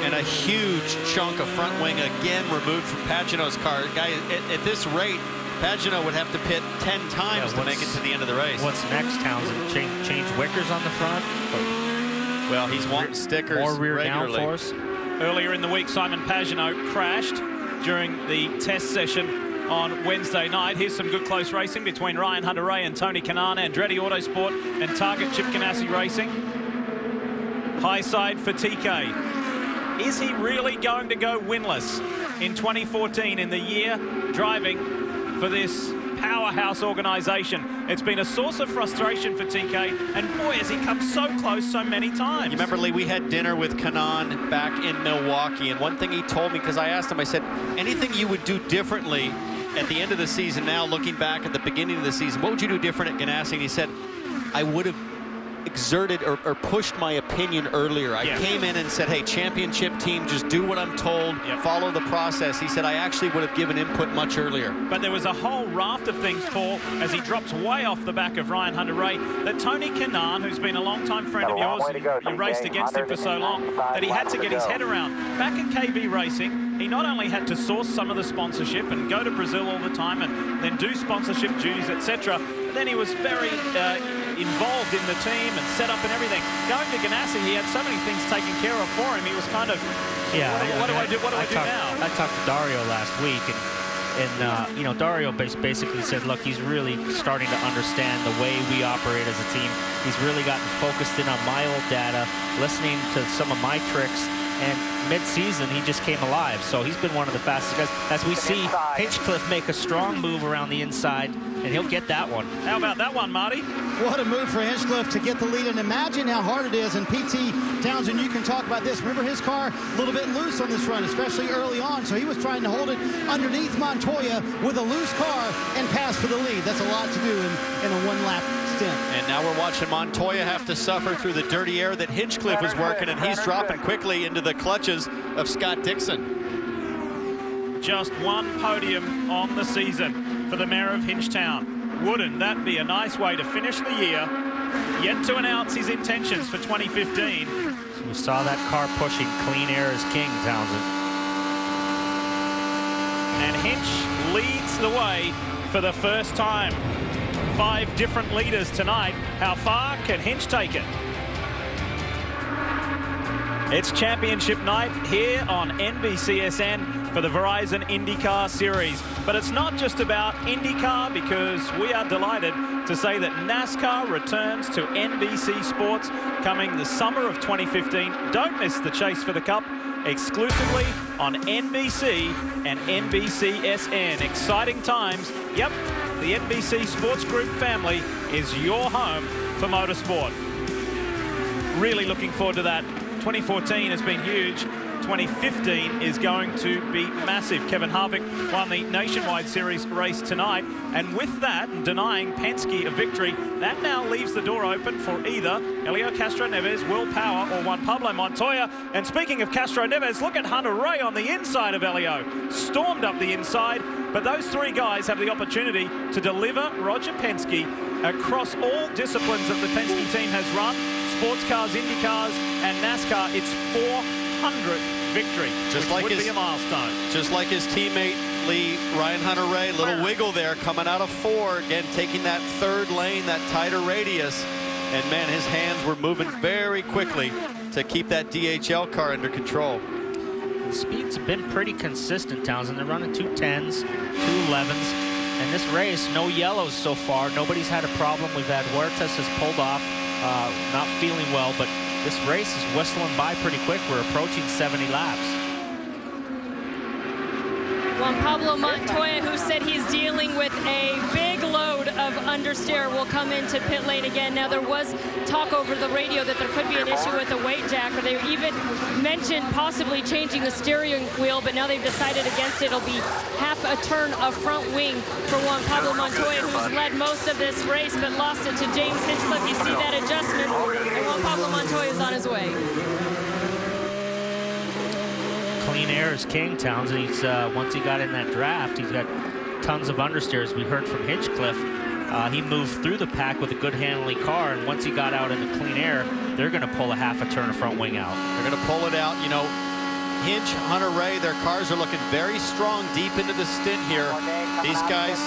And a huge chunk of front wing again removed from Pagenaud's car. Guy, at this rate, Pagenaud would have to pit 10 times to make it to the end of the race. What's next, Townsend? Change wickers on the front? Well, he's wanting stickers more rear regularly. downforce. Earlier in the week, Simon Pagenaud crashed during the test session on Wednesday night. Here's some good close racing between Ryan Hunter-Reay and Tony Kanaan, Andretti Autosport and Target Chip Ganassi Racing. High side for TK. Is he really going to go winless in 2014 in the year driving for this powerhouse organization? It's been a source of frustration for TK, and boy, has he come so close so many times. You remember, Lee, we had dinner with Kanaan back in Milwaukee, and one thing he told me, because I asked him, I said, anything you would do differently at the end of the season now, looking back at the beginning of the season, what would you do different at Ganassi? And he said, I would have exerted or pushed my opinion earlier. I came in and said, hey, championship team, just do what I'm told, follow the process. He said, I actually would have given input much earlier. But there was a whole raft of things, Paul, as he drops way off the back of Ryan Hunter-Reay, that Tony Kanaan, who's been a long-time friend of yours, you raced against him for so long, that he had to get his head around. Back at KV Racing, he not only had to source some of the sponsorship and go to Brazil all the time and then do sponsorship duties, etc., then he was very involved in the team and set up and everything. Going to Ganassi, he had so many things taken care of for him. He was kind of, yeah. What do I do? What do I do now? I talked to Dario last week, and you know, Dario basically said, look, he's really starting to understand the way we operate as a team. He's really gotten focused in on my old data, listening to some of my tricks, and mid-season he just came alive. So he's been one of the fastest guys. As we see Hinchcliffe make a strong move around the inside, and he'll get that one. How about that one, Marty? What a move for Hinchcliffe to get the lead, and imagine how hard it is. And PT Townsend, you can talk about this. Remember his car a little bit loose on this run, especially early on, so he was trying to hold it underneath Montoya with a loose car and pass for the lead. That's a lot to do in a one-lap stint. And now we're watching Montoya have to suffer through the dirty air that Hinchcliffe is working, and he's dropping quickly into the clutches of Scott Dixon. Just one podium on the season for the mayor of Hinchtown. Wouldn't that be a nice way to finish the year? Yet to announce his intentions for 2015. So we saw that car pushing. Clean air is king, Townsend. And Hinch leads the way for the first time. 5 different leaders tonight. How far can Hinch take it? It's championship night here on NBCSN for the Verizon IndyCar Series. But it's not just about IndyCar, because we are delighted to say that NASCAR returns to NBC Sports coming the summer of 2015. Don't miss the chase for the Cup exclusively on NBC and NBCSN. Exciting times. Yep, the NBC Sports Group family is your home for motorsport. Really looking forward to that. 2014 has been huge. 2015 is going to be massive. Kevin Harvick won the Nationwide Series race tonight, and with that, denying Penske a victory, that now leaves the door open for either Helio Castroneves, Will Power, or Juan Pablo Montoya. And speaking of Castroneves, look at Hunter Ray on the inside of Helio. Stormed up the inside, but those 3 guys have the opportunity to deliver Roger Penske across all disciplines that the Penske team has run. Sports cars, Indy cars, and NASCAR. It's 400th victory, just like would be a milestone. Just like his teammate Lee, Ryan Hunter-Reay, little wiggle there coming out of 4, again taking that 3rd lane, that tighter radius, and man, his hands were moving very quickly to keep that DHL car under control. The speed's been pretty consistent, Townsend. They're running 210s, 211s, and this race, no yellows so far. Nobody's had a problem. We've had Huertas has pulled off, not feeling well, but this race is whistling by pretty quick. We're approaching 70 laps. Juan Pablo Montoya, who said he's dealing with a big load of understeer, will come into pit lane again. Now, there was talk over the radio that there could be an issue with the weight jack, or they even mentioned possibly changing the steering wheel, but now they've decided against it. It'll be half a turn of front wing for Juan Pablo Montoya, who's led most of this race, but lost it to James Hinchcliffe. You see that adjustment, and Juan Pablo Montoya is on his way. Clean air is king, Townsend. He's once he got in that draft, he's got tons of understeers. We heard from Hinchcliffe. He moved through the pack with a good handling car, and once he got out in the clean air, they're going to pull a half a turn of front wing out. They're going to pull it out. You know, Hinch, Hunter-Reay, their cars are looking very strong deep into the stint here. These guys,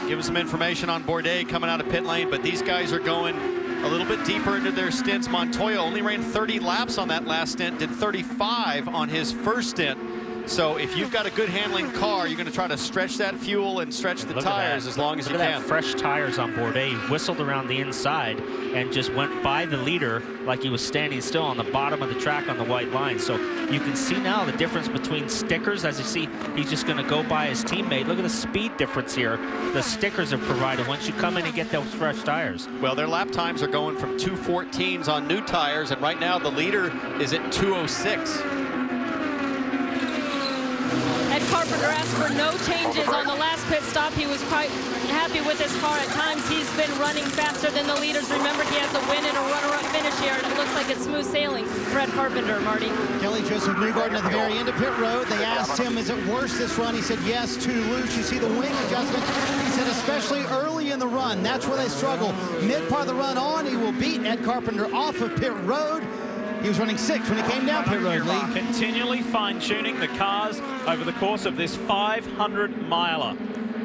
give us some information on Bourdais coming out of pit lane, but these guys are going a little bit deeper into their stints. Montoya only ran 30 laps on that last stint, did 35 on his first stint. So if you've got a good handling car, you're going to try to stretch that fuel and stretch the tires as long as you can. Look at that fresh tires on Bourdais. He whistled around the inside and just went by the leader like he was standing still on the bottom of the track on the white line. So you can see now the difference between stickers. As you see, he's just going to go by his teammate. Look at the speed difference here. The stickers are provided once you come in and get those fresh tires. Well, their lap times are going from 2:14s on new tires, and right now the leader is at 2:06. Ed Carpenter asked for no changes on the last pit stop. He was quite happy with his car. At times, he's been running faster than the leaders. Remember, he has a win and a runner-up finish here, and it looks like it's smooth sailing for Ed Carpenter, Marty. Kelly Joseph Newgarden at the very end of pit road. They asked him, is it worse this run? He said, yes, too loose. You see the wing adjustment. He said, especially early in the run. That's where they struggle. Mid part of the run on, he will beat Ed Carpenter off of pit road. He was running 6th when he came down pit road, Lee. Continually fine-tuning the cars over the course of this 500-miler.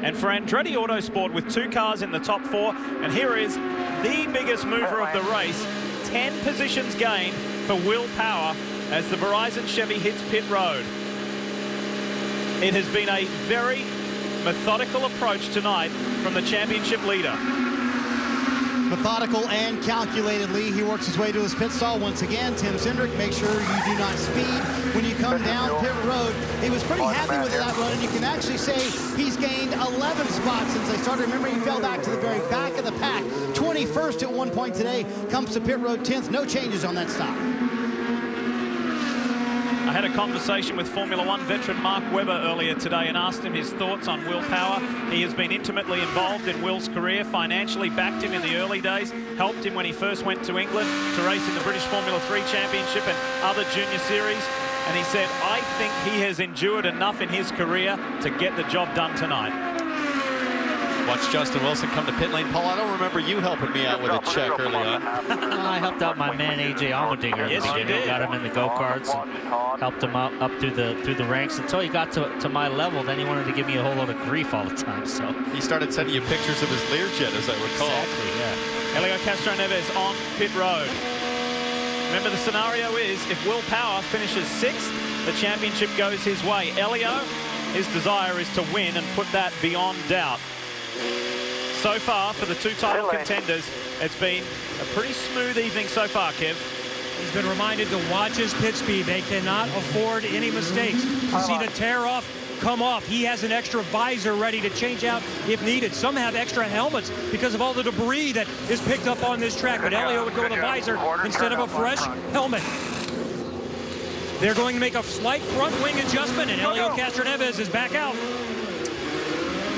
And for Andretti Autosport with 2 cars in the top 4, and here is the biggest mover of the race, 10 positions gained for Will Power as the Verizon Chevy hits pit road. It has been a very methodical approach tonight from the championship leader. Methodical and calculated, Lee. He works his way to his pit stall once again. Tim Cindric, make sure you do not speed when you come down pit road. He was pretty happy with that run, and you can actually say he's gained 11 spots since they started. Remember, he fell back to the very back of the pack. 21st at one point today, comes to pit road 10th. No changes on that stop. I had a conversation with Formula One veteran Mark Webber earlier today and asked him his thoughts on Will Power. He has been intimately involved in Will's career, financially backed him in the early days, helped him when he first went to England to race in the British Formula 3 Championship and other junior series. And he said, I think he has endured enough in his career to get the job done tonight. Watch Justin Wilson come to pit lane. Paul, I don't remember you helping me out with a check early on. I helped out my man AJ Allmendinger. Yes, you did. Got him in the go-karts and helped him up through the ranks until he got to my level. Then he wanted to give me a whole lot of grief all the time. So he started sending you pictures of his Learjet, as I recall. Exactly, yeah. Helio Castroneves on pit road. Remember, the scenario is if Will Power finishes 6th, the championship goes his way. Helio, his desire is to win and put that beyond doubt. So far, for the 2 title contenders, it's been a pretty smooth evening so far, Kev. He's been reminded to watch his pit speed. They cannot afford any mistakes. You see the tear off, come off. He has an extra visor ready to change out if needed. Some have extra helmets because of all the debris that is picked up on this track. But Helio would go with a visor instead of a fresh helmet. They're going to make a slight front wing adjustment, and Helio Castroneves is back out.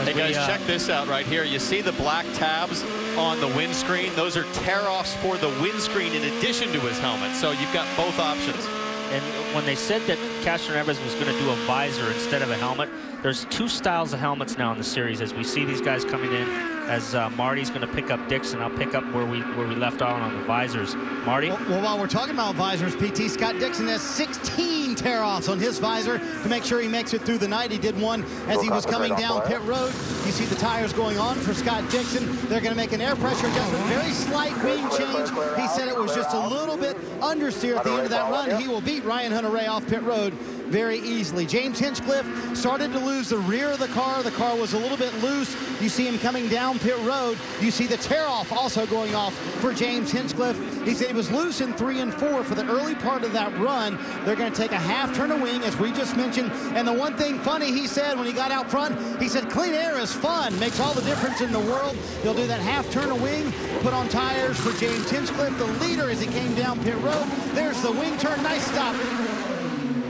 Hey guys, check this out right here. You see the black tabs on the windscreen? Those are tear-offs for the windscreen in addition to his helmet. So you've got both options. And when they said that Castroneves was going to do a visor instead of a helmet, there's 2 styles of helmets now in the series as we see these guys coming in. As Marty's going to pick up Dixon, I'll pick up where we left on the visors. Marty? Well, while we're talking about visors, PT, Scott Dixon has 16 tear-offs on his visor to make sure he makes it through the night. He did one as he was coming down pit road. You see the tires going on for Scott Dixon. They're going to make an air pressure adjustment, very slight wing change. He said it was just a little bit understeer at the end of that run. He will beat Ryan Hunter-Reay off pit road very easily. James Hinchcliffe started to lose the rear of the car. The car was a little bit loose. You see him coming down pit road. You see the tear-off also going off for James Hinchcliffe. He said he was loose in 3 and 4 for the early part of that run. They're going to take a half turn of wing, as we just mentioned. And the one thing funny he said when he got out front, he said clean air is fun, makes all the difference in the world. They'll do that half turn of wing, put on tires for James Hinchcliffe, the leader as he came down pit road. There's the wing turn. Nice stop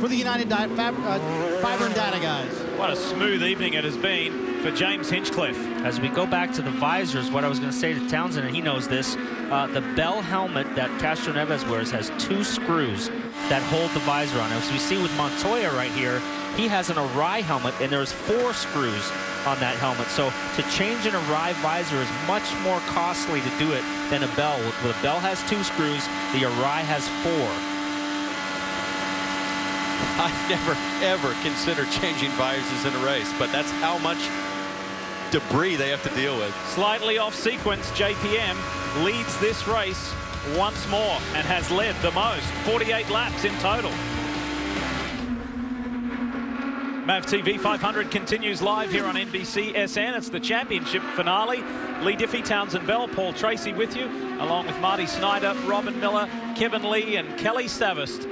for the United Fiber and Data guys. What a smooth evening it has been for James Hinchcliffe. As we go back to the visors, what I was going to say to Townsend, and he knows this, the Bell helmet that Castroneves wears has 2 screws that hold the visor on. As we see with Montoya right here, he has an Arai helmet, and there's 4 screws on that helmet. So to change an Arai visor is much more costly to do it than a Bell. The Bell has 2 screws, the Arai has 4. I've never, ever considered changing visors in a race, but that's how much debris they have to deal with. Slightly off sequence, JPM leads this race once more and has led the most, 48 laps in total. MAVTV 500 continues live here on NBC SN. It's the championship finale. Lee Diffie, Townsend Bell, Paul Tracy with you, along with Marty Snyder, Robin Miller, Kevin Lee, and Kelly Savist.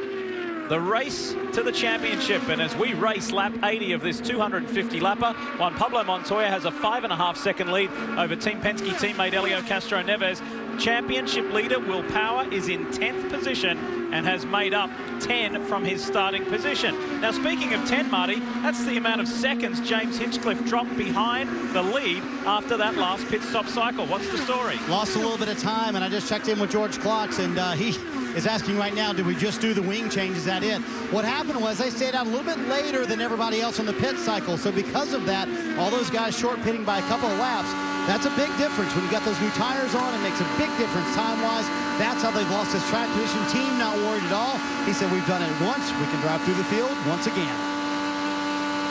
The race to the championship, and as we race lap 80 of this 250 lapper, Juan Pablo Montoya has a 5.5-second lead over Team Penske teammate Helio Castroneves. Championship leader Will Power is in 10th position and has made up 10 from his starting position. Now, speaking of 10, Marty, that's the amount of seconds James Hinchcliffe dropped behind the lead after that last pit stop cycle. What's the story? Lost a little bit of time, and I just checked in with George Clocks, and he is asking right now, did we just do the wing change? Is that it? What happened was they stayed out a little bit later than everybody else on the pit cycle. So because of that, all those guys short pitting by a couple of laps, that's a big difference. When you got those new tires on, it makes a big difference time-wise. That's how they've lost this track position. Team not worried at all. He said, we've done it once. We can drive through the field once again.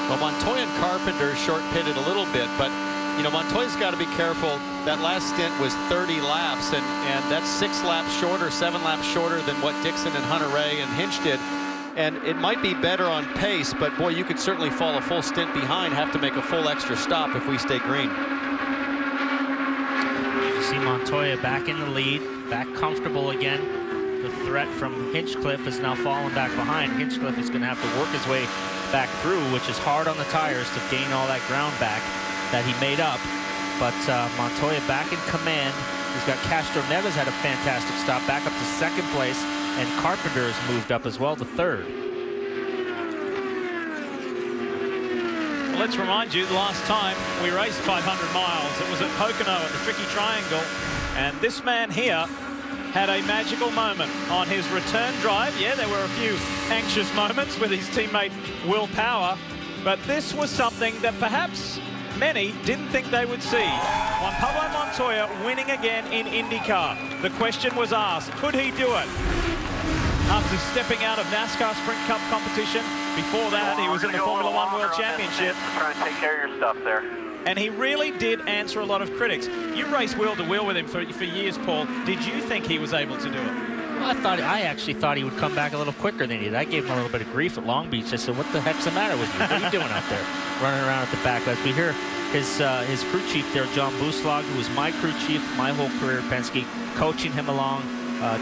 Well, Montoya and Carpenter short pitted a little bit, but you know, Montoya's got to be careful. That last stint was 30 laps, and that's 6 laps shorter, 7 laps shorter than what Dixon and Hunter Ray and Hinch did. And it might be better on pace, but boy, you could certainly fall a full stint behind, have to make a full extra stop if we stay green. You see Montoya back in the lead, back comfortable again. The threat from Hinchcliffe is now falling back behind. Hinchcliffe is going to have to work his way back through, which is hard on the tires to gain all that ground back that he made up. But Montoya back in command. He's got Castro Neves had a fantastic stop, back up to 2nd place, and Carpenter has moved up as well to 3rd. Well, let's remind you, the last time we raced 500 miles, it was at Pocono at the Tricky Triangle, and this man here had a magical moment on his return drive. Yeah, there were a few anxious moments with his teammate Will Power, but this was something that perhaps many didn't think they would see. Juan Pablo Montoya winning again in IndyCar. The question was asked, could he do it? After stepping out of NASCAR Sprint Cup competition, before that he was in the Formula One World Championship. Trying to take care of your stuff there. And he really did answer a lot of critics. You raced wheel to wheel with him for years, Paul. Did you think he was able to do it? Well, I actually thought he would come back a little quicker than he did. I gave him a little bit of grief at Long Beach. I said, what the heck's the matter with you? What are you doing out there running around at the back? As we hear his crew chief there, John Buslag, who was my crew chief my whole career at Penske, coaching him along.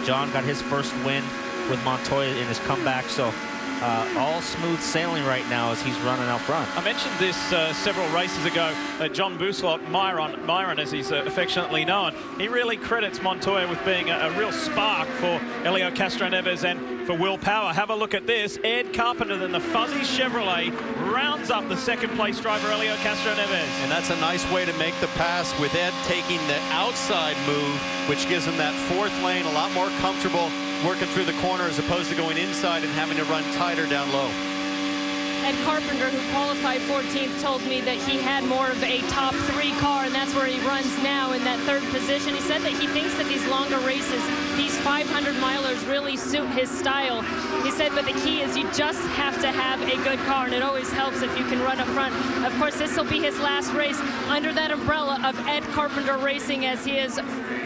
John got his first win with Montoya in his comeback. So all smooth sailing right now as he's running out front. I mentioned this several races ago. John Buslag, Myron as he's affectionately known, he really credits Montoya with being a real spark for Helio Castroneves and for Will Power. Have a look at this. Ed Carpenter in the fuzzy Chevrolet rounds up the 2nd place driver Helio Castroneves. And that's a nice way to make the pass, with Ed taking the outside move, which gives him that 4th lane, a lot more comfortable working through the corner as opposed to going inside and having to run tighter down low. Ed Carpenter, who qualified 14th, told me that he had more of a top 3 car, and that's where he runs now in that 3rd position. He said that he thinks that these longer races, these 500-milers, really suit his style. He said, but the key is you just have to have a good car, and it always helps if you can run up front. Of course, this will be his last race under that umbrella of Ed Carpenter Racing, as he has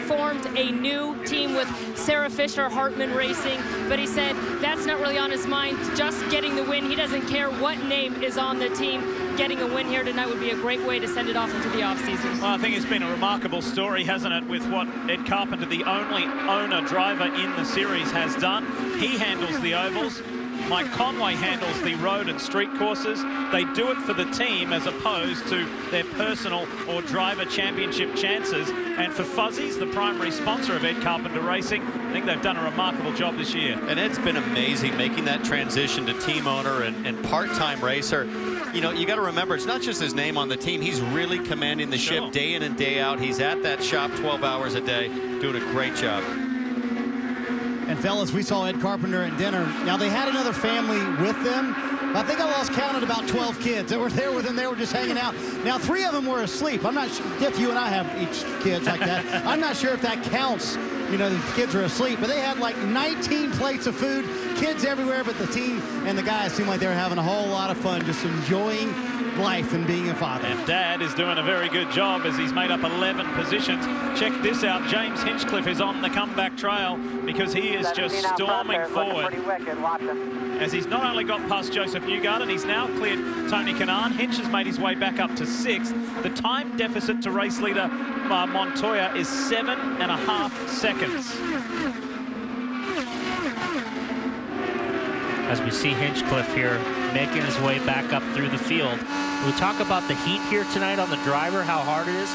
formed a new team with Sarah Fisher Hartman Racing. But he said that's not really on his mind, just getting the win. He doesn't care what name is on the team. Getting a win here tonight would be a great way to send it off into the offseason. Well, I think it's been a remarkable story, hasn't it, with what Ed Carpenter, the only owner-driver in the series, has done. He handles the ovals. Mike Conway handles the road and street courses. They do it for the team as opposed to their personal or driver championship chances. And for Fuzzies, the primary sponsor of Ed Carpenter Racing, I think they've done a remarkable job this year. And Ed's been amazing making that transition to team owner and part-time racer. You know, you got to remember, it's not just his name on the team. He's really commanding the ship day in and day out. He's at that shop 12 hours a day, doing a great job. And fellas, we saw Ed Carpenter at dinner. Now, they had another family with them. I think I lost count at about 12 kids that were there with them. They were just hanging out. Now, 3 of them were asleep. I'm not sure if you and I have each kids like that. I'm not sure if that counts. You know, the kids are asleep, but they had like 19 plates of food, kids everywhere, but the team and the guys seemed like they were having a whole lot of fun, just enjoying life and being a father. And Dad is doing a very good job as he's made up 11 positions. Check this out. James Hinchcliffe is on the comeback trail because he is just storming forward. As he's not only got past Joseph Newgarden, he's now cleared Tony Kanaan. Hinch has made his way back up to 6th. The time deficit to race leader Montoya is 7.5 seconds. As we see Hinchcliffe here making his way back up through the field. We talk about the heat here tonight on the driver, how hard it is.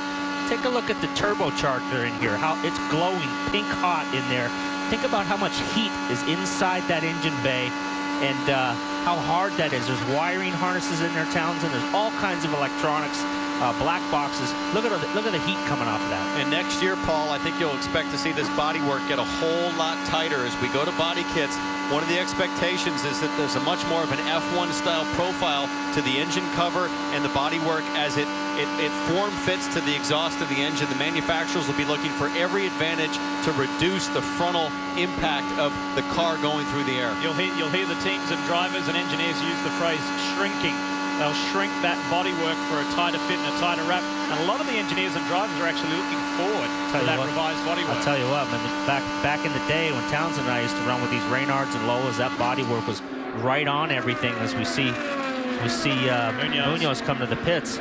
Take a look at the turbocharger in here, how it's glowing pink hot in there. Think about how much heat is inside that engine bay and how hard that is. There's wiring harnesses in there, Townsend. There's all kinds of electronics, black boxes. Look at the heat coming off of that. And next year, Paul, I think you'll expect to see this body work get a whole lot tighter as we go to body kits. One of the expectations is that there's a much more of an F1 style profile to the engine cover and the body work as it form fits to the exhaust of the engine. The manufacturers will be looking for every advantage to reduce the frontal impact of the car going through the air. You'll hear the teams and drivers and engineers use the phrase shrinking they'll shrink that bodywork for a tighter fit and a tighter wrap. And a lot of the engineers and drivers are actually looking forward to that revised bodywork. I'll tell you what, man, back in the day when Townsend and I used to run with these Reynards and Lolas, that bodywork was right on everything. As we see Munoz come to the pits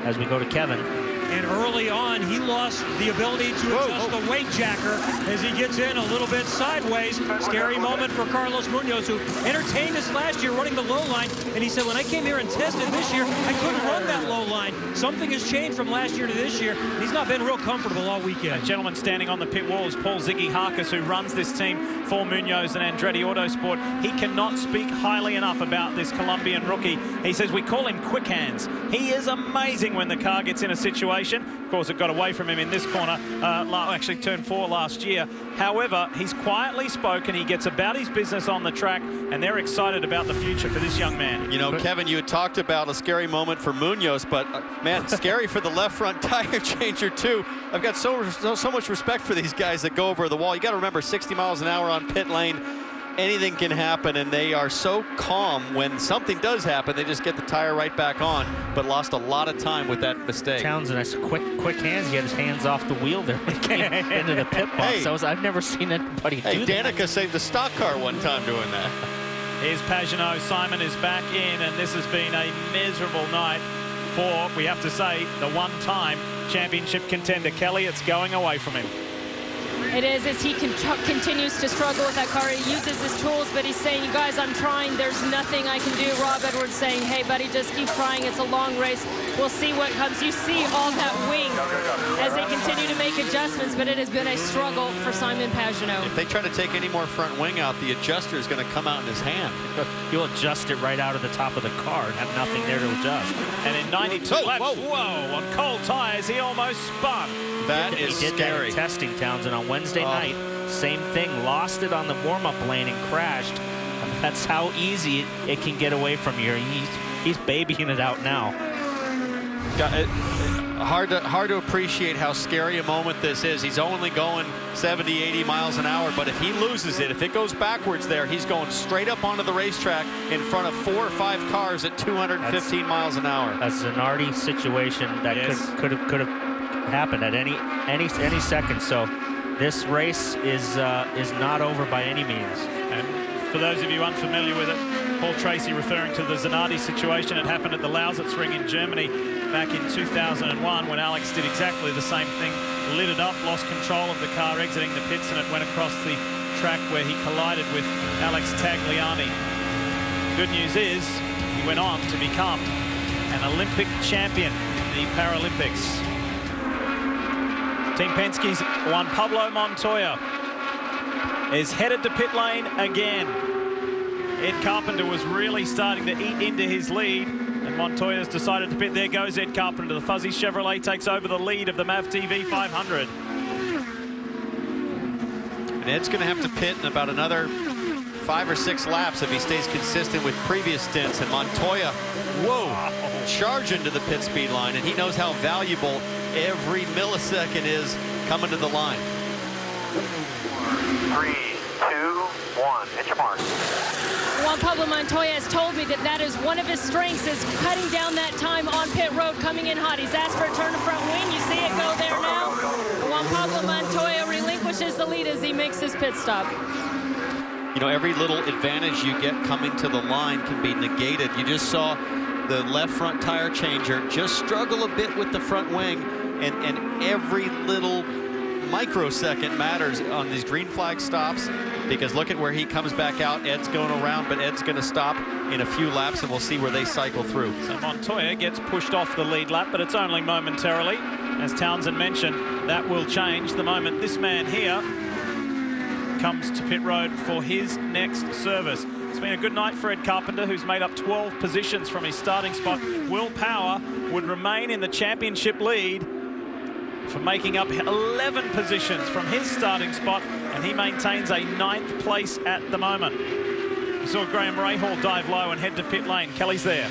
as we go to Kevin. And early on, he lost the ability to adjust the weight jacker as he gets in a little bit sideways. Scary moment for Carlos Munoz, who entertained us last year running the low line. And he said, when I came here and tested this year, I couldn't run that low line. Something has changed from last year to this year. He's not been real comfortable all weekend. A gentleman standing on the pit wall is Paul Ziggy Harkis, who runs this team for Munoz and Andretti Autosport. He cannot speak highly enough about this Colombian rookie. He says, we call him quick hands. He is amazing when the car gets in a situation. Of course, it got away from him in this corner, actually turn 4 last year. However, he's quietly spoken. He gets about his business on the track, and they're excited about the future for this young man. You know, Kevin, you had talked about a scary moment for Munoz, but man, scary for the left front tire changer too. I've got so much respect for these guys that go over the wall. You got to remember, 60 miles an hour on pit lane. Anything can happen, and they are so calm when something does happen. They just get the tire right back on, but lost a lot of time with that mistake. Townsend, that's quick hands. He had his hands off the wheel there into the pit box. Hey, I've never seen anybody do that. Danica saved a stock car one time doing that. Here's Pagenaud. Simon is back in, and this has been a miserable night for, we have to say, the one-time championship contender. Kelly, it's going away from him. It is, as he continues to struggle with that car. He uses his tools, but he's saying, you guys, I'm trying. There's nothing I can do. Rob Edwards saying, hey, buddy, just keep trying. It's a long race. We'll see what comes. You see all that wing as they continue to make adjustments, but it has been a struggle for Simon Pagenaud. If they try to take any more front wing out, the adjuster is going to come out in his hand. He'll adjust it right out of the top of the car and have nothing there to adjust. And in 92 laps, whoa, on cold tires, he almost spun. That is scary. He did that in testing, Townsend, on Wednesday night. Same thing, lost it on the warm-up lane and crashed. That's how easy it can get away from you. He's babying it out now. Hard to appreciate how scary a moment this is. He's only going 70, 80 miles an hour, but if he loses it, if it goes backwards there, he's going straight up onto the racetrack in front of 4 or 5 cars at 215 miles an hour. A Zanardi situation that could have happened at any second. So this race is not over by any means. And for those of you unfamiliar with it, Paul Tracy referring to the Zanardi situation. It happened at the Lausitzring in Germany back in 2001 when Alex did exactly the same thing, lit it up, lost control of the car exiting the pits, and it went across the track where he collided with Alex Tagliani. Good news is he went on to become an Olympic champion in the Paralympics. Team Penske's Juan Pablo Montoya is headed to pit lane again. Ed Carpenter was really starting to eat into his lead, and Montoya's decided to pit. There goes Ed Carpenter. The fuzzy Chevrolet takes over the lead of the MAVTV 500. And Ed's going to have to pit in about another 5 or 6 laps if he stays consistent with previous stints. And Montoya, charge into the pit speed line, and he knows how valuable every millisecond is coming to the line. 3, 2, 1, hit your mark. Juan Pablo Montoya has told me that is one of his strengths, is cutting down that time on pit road, coming in hot. He's asked for a turn to front wing. You see it go there now. Juan Pablo Montoya relinquishes the lead as he makes his pit stop. You know, every little advantage you get coming to the line can be negated. You just saw the left front tire changer just struggle a bit with the front wing, and every little microsecond matters on these green flag stops, because look at where he comes back out. Ed's going around, but Ed's going to stop in a few laps, and we'll see where they cycle through. So Montoya gets pushed off the lead lap, but it's only momentarily. As Townsend mentioned, that will change the moment this man here comes to pit road for his next service. It's been a good night for Ed Carpenter, who's made up 12 positions from his starting spot. Will Power would remain in the championship lead for making up 11 positions from his starting spot, and he maintains a 9th place at the moment. We saw Graham Rahal dive low and head to pit lane. Kelly's there.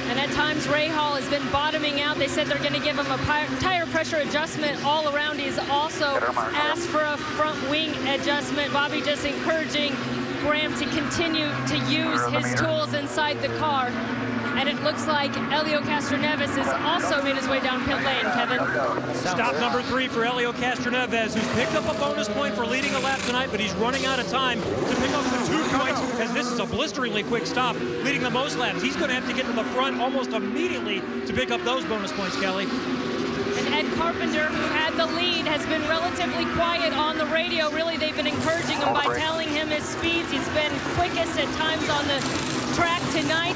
And at times, Rahal has been bottoming out. They said they're going to give him a tire pressure adjustment all around. He's also asked for a front wing adjustment. Bobby just encouraging Graham to continue to use his tools inside the car And it looks like Helio Castroneves has also made his way down pit lane, Kevin. Stop number 3 for Helio Castroneves, who's picked up a bonus point for leading a lap tonight, but he's running out of time to pick up the 2 points, as this is a blisteringly quick stop, leading the most laps. He's going to have to get to the front almost immediately to pick up those bonus points, Kelly. And Ed Carpenter, who had the lead, has been relatively quiet on the radio. Really, they've been encouraging him by telling him his speeds. He's been quickest at times on the track tonight.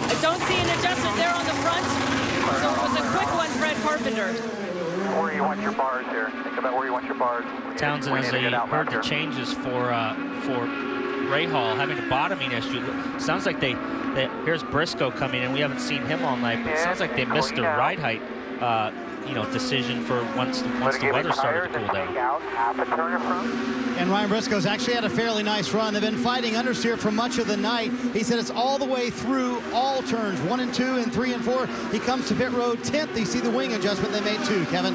I don't see an adjustment there on the front, so it was a quick one for Ed Carpenter. Where you want your bars here. Think about where you want your bars. Townsend, as they heard the changes for Rahal having a bottoming issue, sounds like here's Briscoe coming in. We haven't seen him all night, but it sounds like they missed the ride height decision for once the weather started to cool down. And Ryan Briscoe's actually had a fairly nice run. They've been fighting understeer for much of the night. He said it's all the way through all turns, 1 and 2 and 3 and 4. He comes to pit road 10th. You see the wing adjustment they made too, Kevin.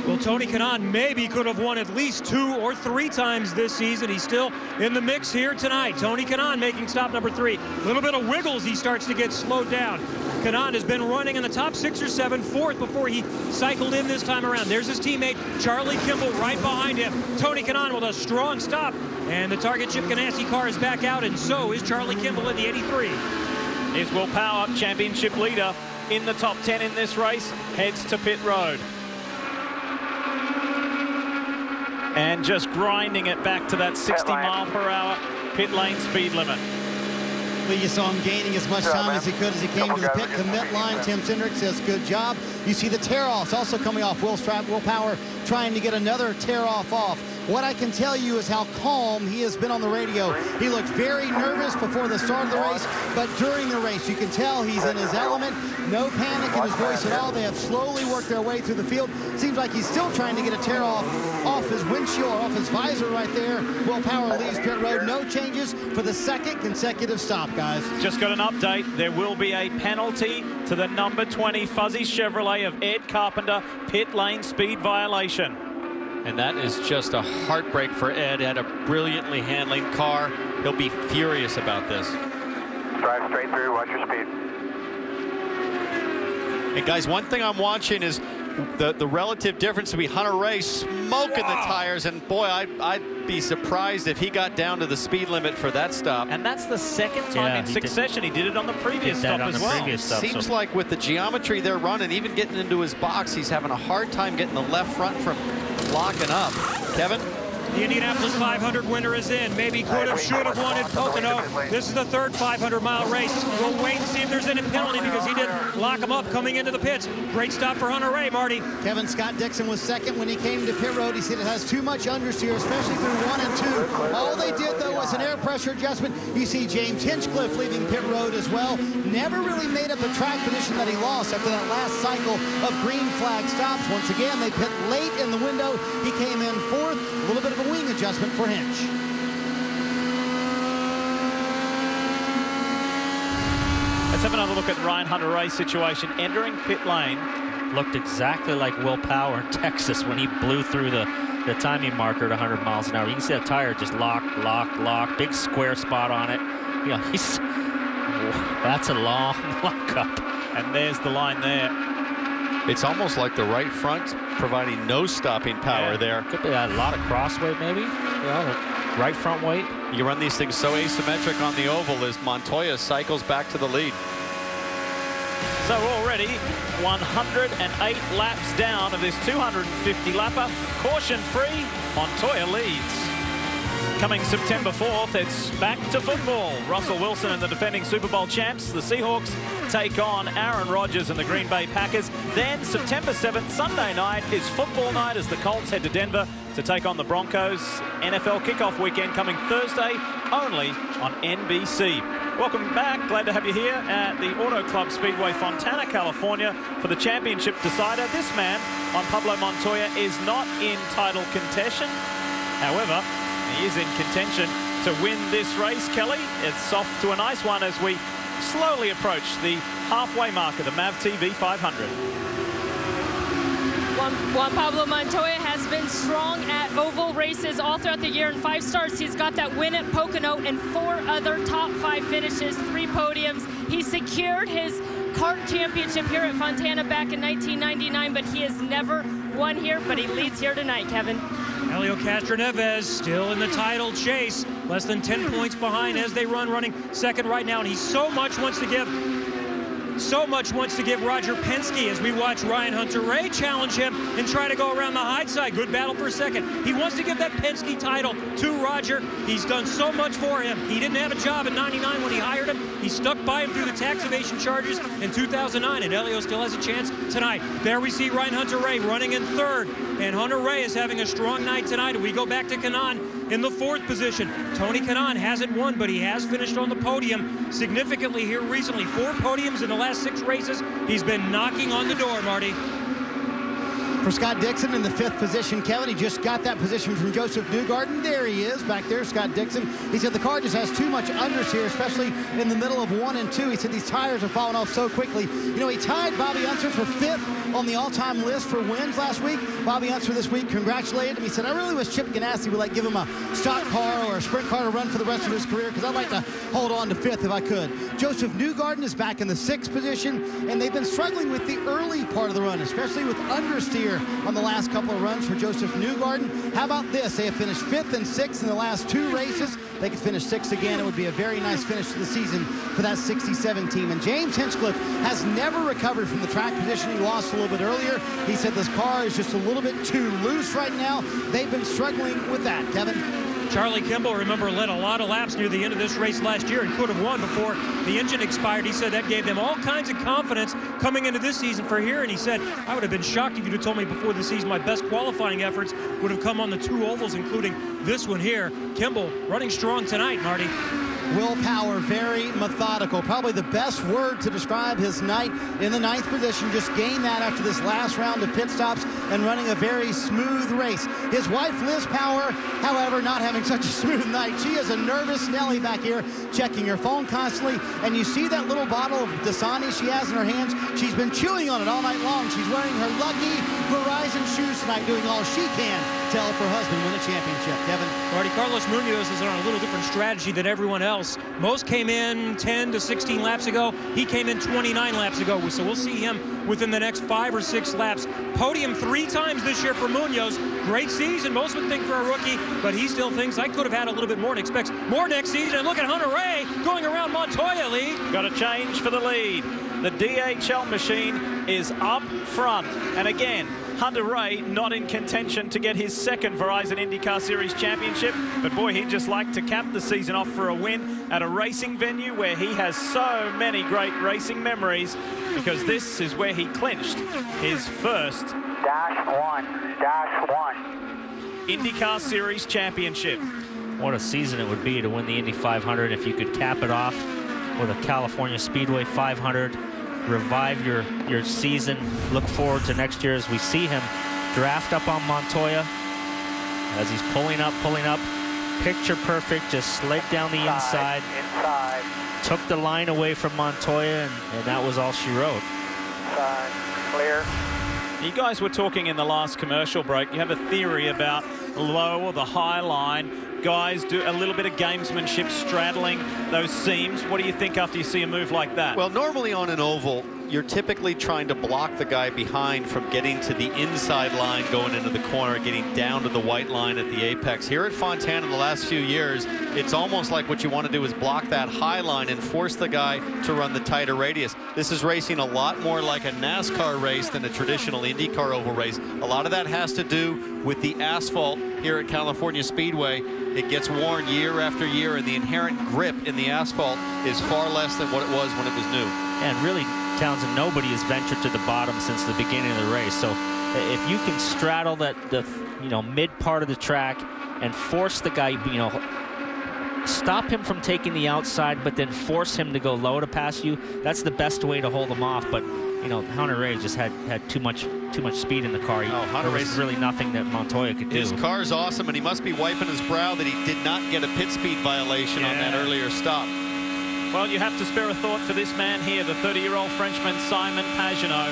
Well, Tony Kanaan maybe could have won at least 2 or 3 times this season. He's still in the mix here tonight. Tony Kanaan making stop number 3. A little bit of wiggles, he starts to get slowed down. Kanaan has been running in the top 6 or 7, 4th before he cycled in this time around. There's his teammate, Charlie Kimball, right behind him. Tony Kanaan with a strong stop. And the Target Chip Ganassi car is back out, and so is Charlie Kimball in the 83. Here's Will Power, championship leader in the top 10 in this race, heads to pit road. And just grinding it back to that 60 mile per hour pit lane speed limit. You saw him gaining as much time as he could as he came to the pit commit line. Tim Cindric says good job. You see the tear-offs also coming off. Will Power trying to get another tear-off off. What I can tell you is how calm he has been on the radio. He looked very nervous before the start of the race, but during the race, you can tell he's in his element. No panic in his voice at all. They have slowly worked their way through the field. Seems like he's still trying to get a tear off his windshield, off his visor right there. Will Power leaves pit road. No changes for the 2nd consecutive stop, guys. Just got an update. There will be a penalty to the number 20 Fuzzy Chevrolet of Ed Carpenter, pit lane speed violation. And that is just a heartbreak for Ed. Had a brilliantly handling car. He'll be furious about this. Drive straight through, watch your speed. And guys, one thing I'm watching is the relative difference between Hunter Ray smoking the tires, and boy, I'd be surprised if he got down to the speed limit for that stop. And that's the 2nd time in succession. He did it on the previous stop as well. Seems like with the geometry they're running, even getting into his box, he's having a hard time getting the left front from locking up. Kevin? The Indianapolis 500 winner is in. Maybe could have, should have won at Pocono. This is the 3rd 500-mile race. We'll wait and see if there's any penalty because he didn't lock him up coming into the pits. Great stop for Hunter Ray, Marty. Kevin Scott Dixon was 2nd when he came to pit road. He said it has too much understeer, especially through 1 and 2. All they did, though, was an air pressure adjustment. You see James Hinchcliffe leaving pit road as well. Never really made up the track position that he lost after that last cycle of green flag stops. Once again, they pit late in the window. He came in 4th. A little bit of a wing adjustment for Hinch. Let's have another look at Ryan Hunter Ray's situation. Entering pit lane. Looked exactly like Will Power in Texas when he blew through the timing marker at 100 miles an hour. You can see that tire just lock. Big square spot on it. You know, that's a long lockup. And there's the line there. It's almost like the right front providing no stopping power there. Could be a lot of cross weight, maybe. Yeah, right front weight. You run these things so asymmetric on the oval as Montoya cycles back to the lead. So already 108 laps down of this 250 lapper. Caution free, Montoya leads. Coming September 4th, it's back to football. Russell Wilson and the defending Super Bowl champs, the Seahawks, take on Aaron Rodgers and the Green Bay Packers. Then September 7th, Sunday night, is football night as the Colts head to Denver to take on the Broncos. NFL kickoff weekend coming Thursday, only on NBC. Welcome back. Glad to have you here at the Auto Club Speedway, Fontana, California, for the championship decider. This man on Pablo Montoya is not in title contention. However, he is in contention to win this race, Kelly. It's off to a nice one as we slowly approach the halfway mark of the MAVTV 500. Juan Pablo Montoya has been strong at oval races all throughout the year. In 5 starts, he's got that win at Pocono and 4 other top 5 finishes, 3 podiums. He secured his kart championship here at Fontana back in 1999, but he has never won here, but he leads here tonight, Kevin. Helio Castroneves still in the title chase, less than 10 points behind as they running second right now, and he so much wants to give Roger Penske as we watch Ryan Hunter-Reay challenge him and try to go around the high side. Good battle for a second. He wants to give that Penske title to Roger. He's done so much for him. He didn't have a job in '99 when he hired him. He stuck by him through the tax evasion charges in 2009, and Helio still has a chance tonight. There we see Ryan Hunter-Reay running in third, and Hunter-Reay is having a strong night tonight. And we go back to Kanaan in the fourth position. Tony Kanaan hasn't won, but he has finished on the podium significantly here recently. 4 podiums in the last 6 races. He's been knocking on the door, Marty. For Scott Dixon in the 5th position, Kevin, he just got that position from Joseph Newgarden. There he is, back there, Scott Dixon. He said the car just has too much understeer, especially in the middle of 1 and 2. He said these tires are falling off so quickly. You know, he tied Bobby Unser for 5th on the all-time list for wins last week. Bobby Unser this week congratulated him. He said, I really wish Chip Ganassi would give him a stock car or a sprint car to run for the rest of his career, because I'd like to hold on to 5th if I could. Joseph Newgarden is back in the 6th position, and they've been struggling with the early part of the run, especially with understeer on the last couple of runs for Joseph Newgarden. How about this? They have finished 5th and 6th in the last 2 races. They could finish 6th again. It would be a very nice finish to the season for that 67 team. And James Hinchcliffe has never recovered from the track position he lost a little bit earlier. He said this car is just a little bit too loose right now. They've been struggling with that, Kevin. Charlie Kimball, remember, led a lot of laps near the end of this race last year and could have won before the engine expired. He said that gave them all kinds of confidence coming into this season for here. And he said, I would have been shocked if you'd have told me before the season my best qualifying efforts would have come on the 2 ovals, including this one here. Kimball running strong tonight, Marty. Willpower, very methodical. Probably the best word to describe his night in the 9th position. Just gained that after this last round of pit stops and running a very smooth race. His wife, Liz Power, however, not having such a smooth night. She is a nervous Nelly back here, checking her phone constantly. And you see that little bottle of Dasani she has in her hands. She's been chewing on it all night long. She's wearing her lucky Verizon shoes tonight, doing all she can to help her husband win a championship. Kevin? Marty, Carlos Munoz is on a little different strategy than everyone else. Most came in 10 to 16 laps ago. He came in 29 laps ago. So we'll see him within the next 5 or 6 laps. Podium 3 times this year for Munoz. Great season, most would think, for a rookie, but he still thinks I could have had a little bit more and expects more next season. And look at Hunter-Reay going around Montoya, Lee. Got a change for the lead. The DHL machine is up front. And again, Hunter-Reay not in contention to get his 2nd Verizon IndyCar Series championship, but boy, he'd just like to cap the season off for a win at a racing venue where he has so many great racing memories, because this is where he clinched his first IndyCar Series championship. What a season it would be to win the Indy 500 if you could cap it off with a California Speedway 500. Revive your season. Look forward to next year as we see him draft up on Montoya as he's pulling up. Picture perfect, just slid down the inside. Took the line away from Montoya, and that was all she wrote. Clear. You guys were talking in the last commercial break. You have a theory about the low or the high line. Guys do a little bit of gamesmanship straddling those seams. What do you think after you see a move like that? Well, normally on an oval, you're typically trying to block the guy behind from getting to the inside line, going into the corner, getting down to the white line at the apex. Here at Fontana the last few years, it's almost like what you want to do is block that high line and force the guy to run the tighter radius. This is racing a lot more like a NASCAR race than a traditional IndyCar oval race. A lot of that has to do with the asphalt here at California Speedway. It gets worn year after year, and the inherent grip in the asphalt is far less than what it was when it was new. And really, Townsend, nobody has ventured to the bottom since the beginning of the race. So if you can straddle the mid part of the track and force the guy, stop him from taking the outside, but then force him to go low to pass you, that's the best way to hold him off. But Hunter-Reay just had too much speed in the car. There was really nothing that Montoya could do. His car's awesome, and he must be wiping his brow that he did not get a pit speed violation on that earlier stop. Well, you have to spare a thought for this man here, the 30-year-old Frenchman, Simon Pagenaud,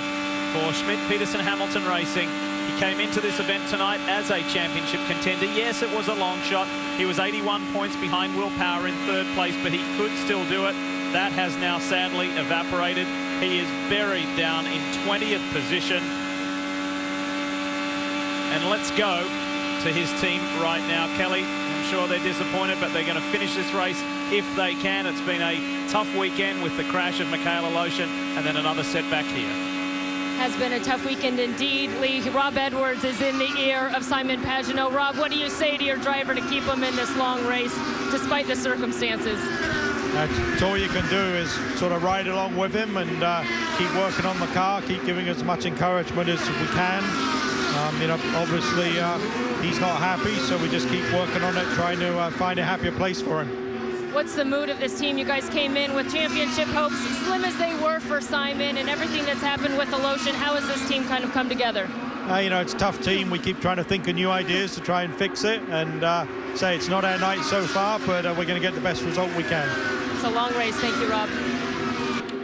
for Schmidt Peterson Hamilton Racing. He came into this event tonight as a championship contender. Yes, it was a long shot. He was 81 points behind Will Power in 3rd place, but he could still do it. that has now sadly evaporated. He is buried down in 20th position. And let's go to his team right now. Kelly, I'm sure they're disappointed, but they're going to finish this race if they can. It's been a tough weekend with the crash of Michaela Lotion and then another setback here. Has been a tough weekend indeed, Lee. Rob Edwards is in the ear of Simon Pagenaud. Rob, what do you say to your driver to keep him in this long race despite the circumstances? That's all you can do is sort of ride along with him and keep working on the car, keep giving as much encouragement as we can. You know, obviously he's not happy, so we just keep working on it, trying to find a happier place for him. What's the mood of this team? You guys came in with championship hopes, slim as they were for Simon, and everything that's happened with the Lotion. How has this team kind of come together? You know, it's a tough team. We keep trying to think of new ideas to try and fix it, and say it's not our night so far, but we're going to get the best result we can. It's a long race. Thank you, Rob.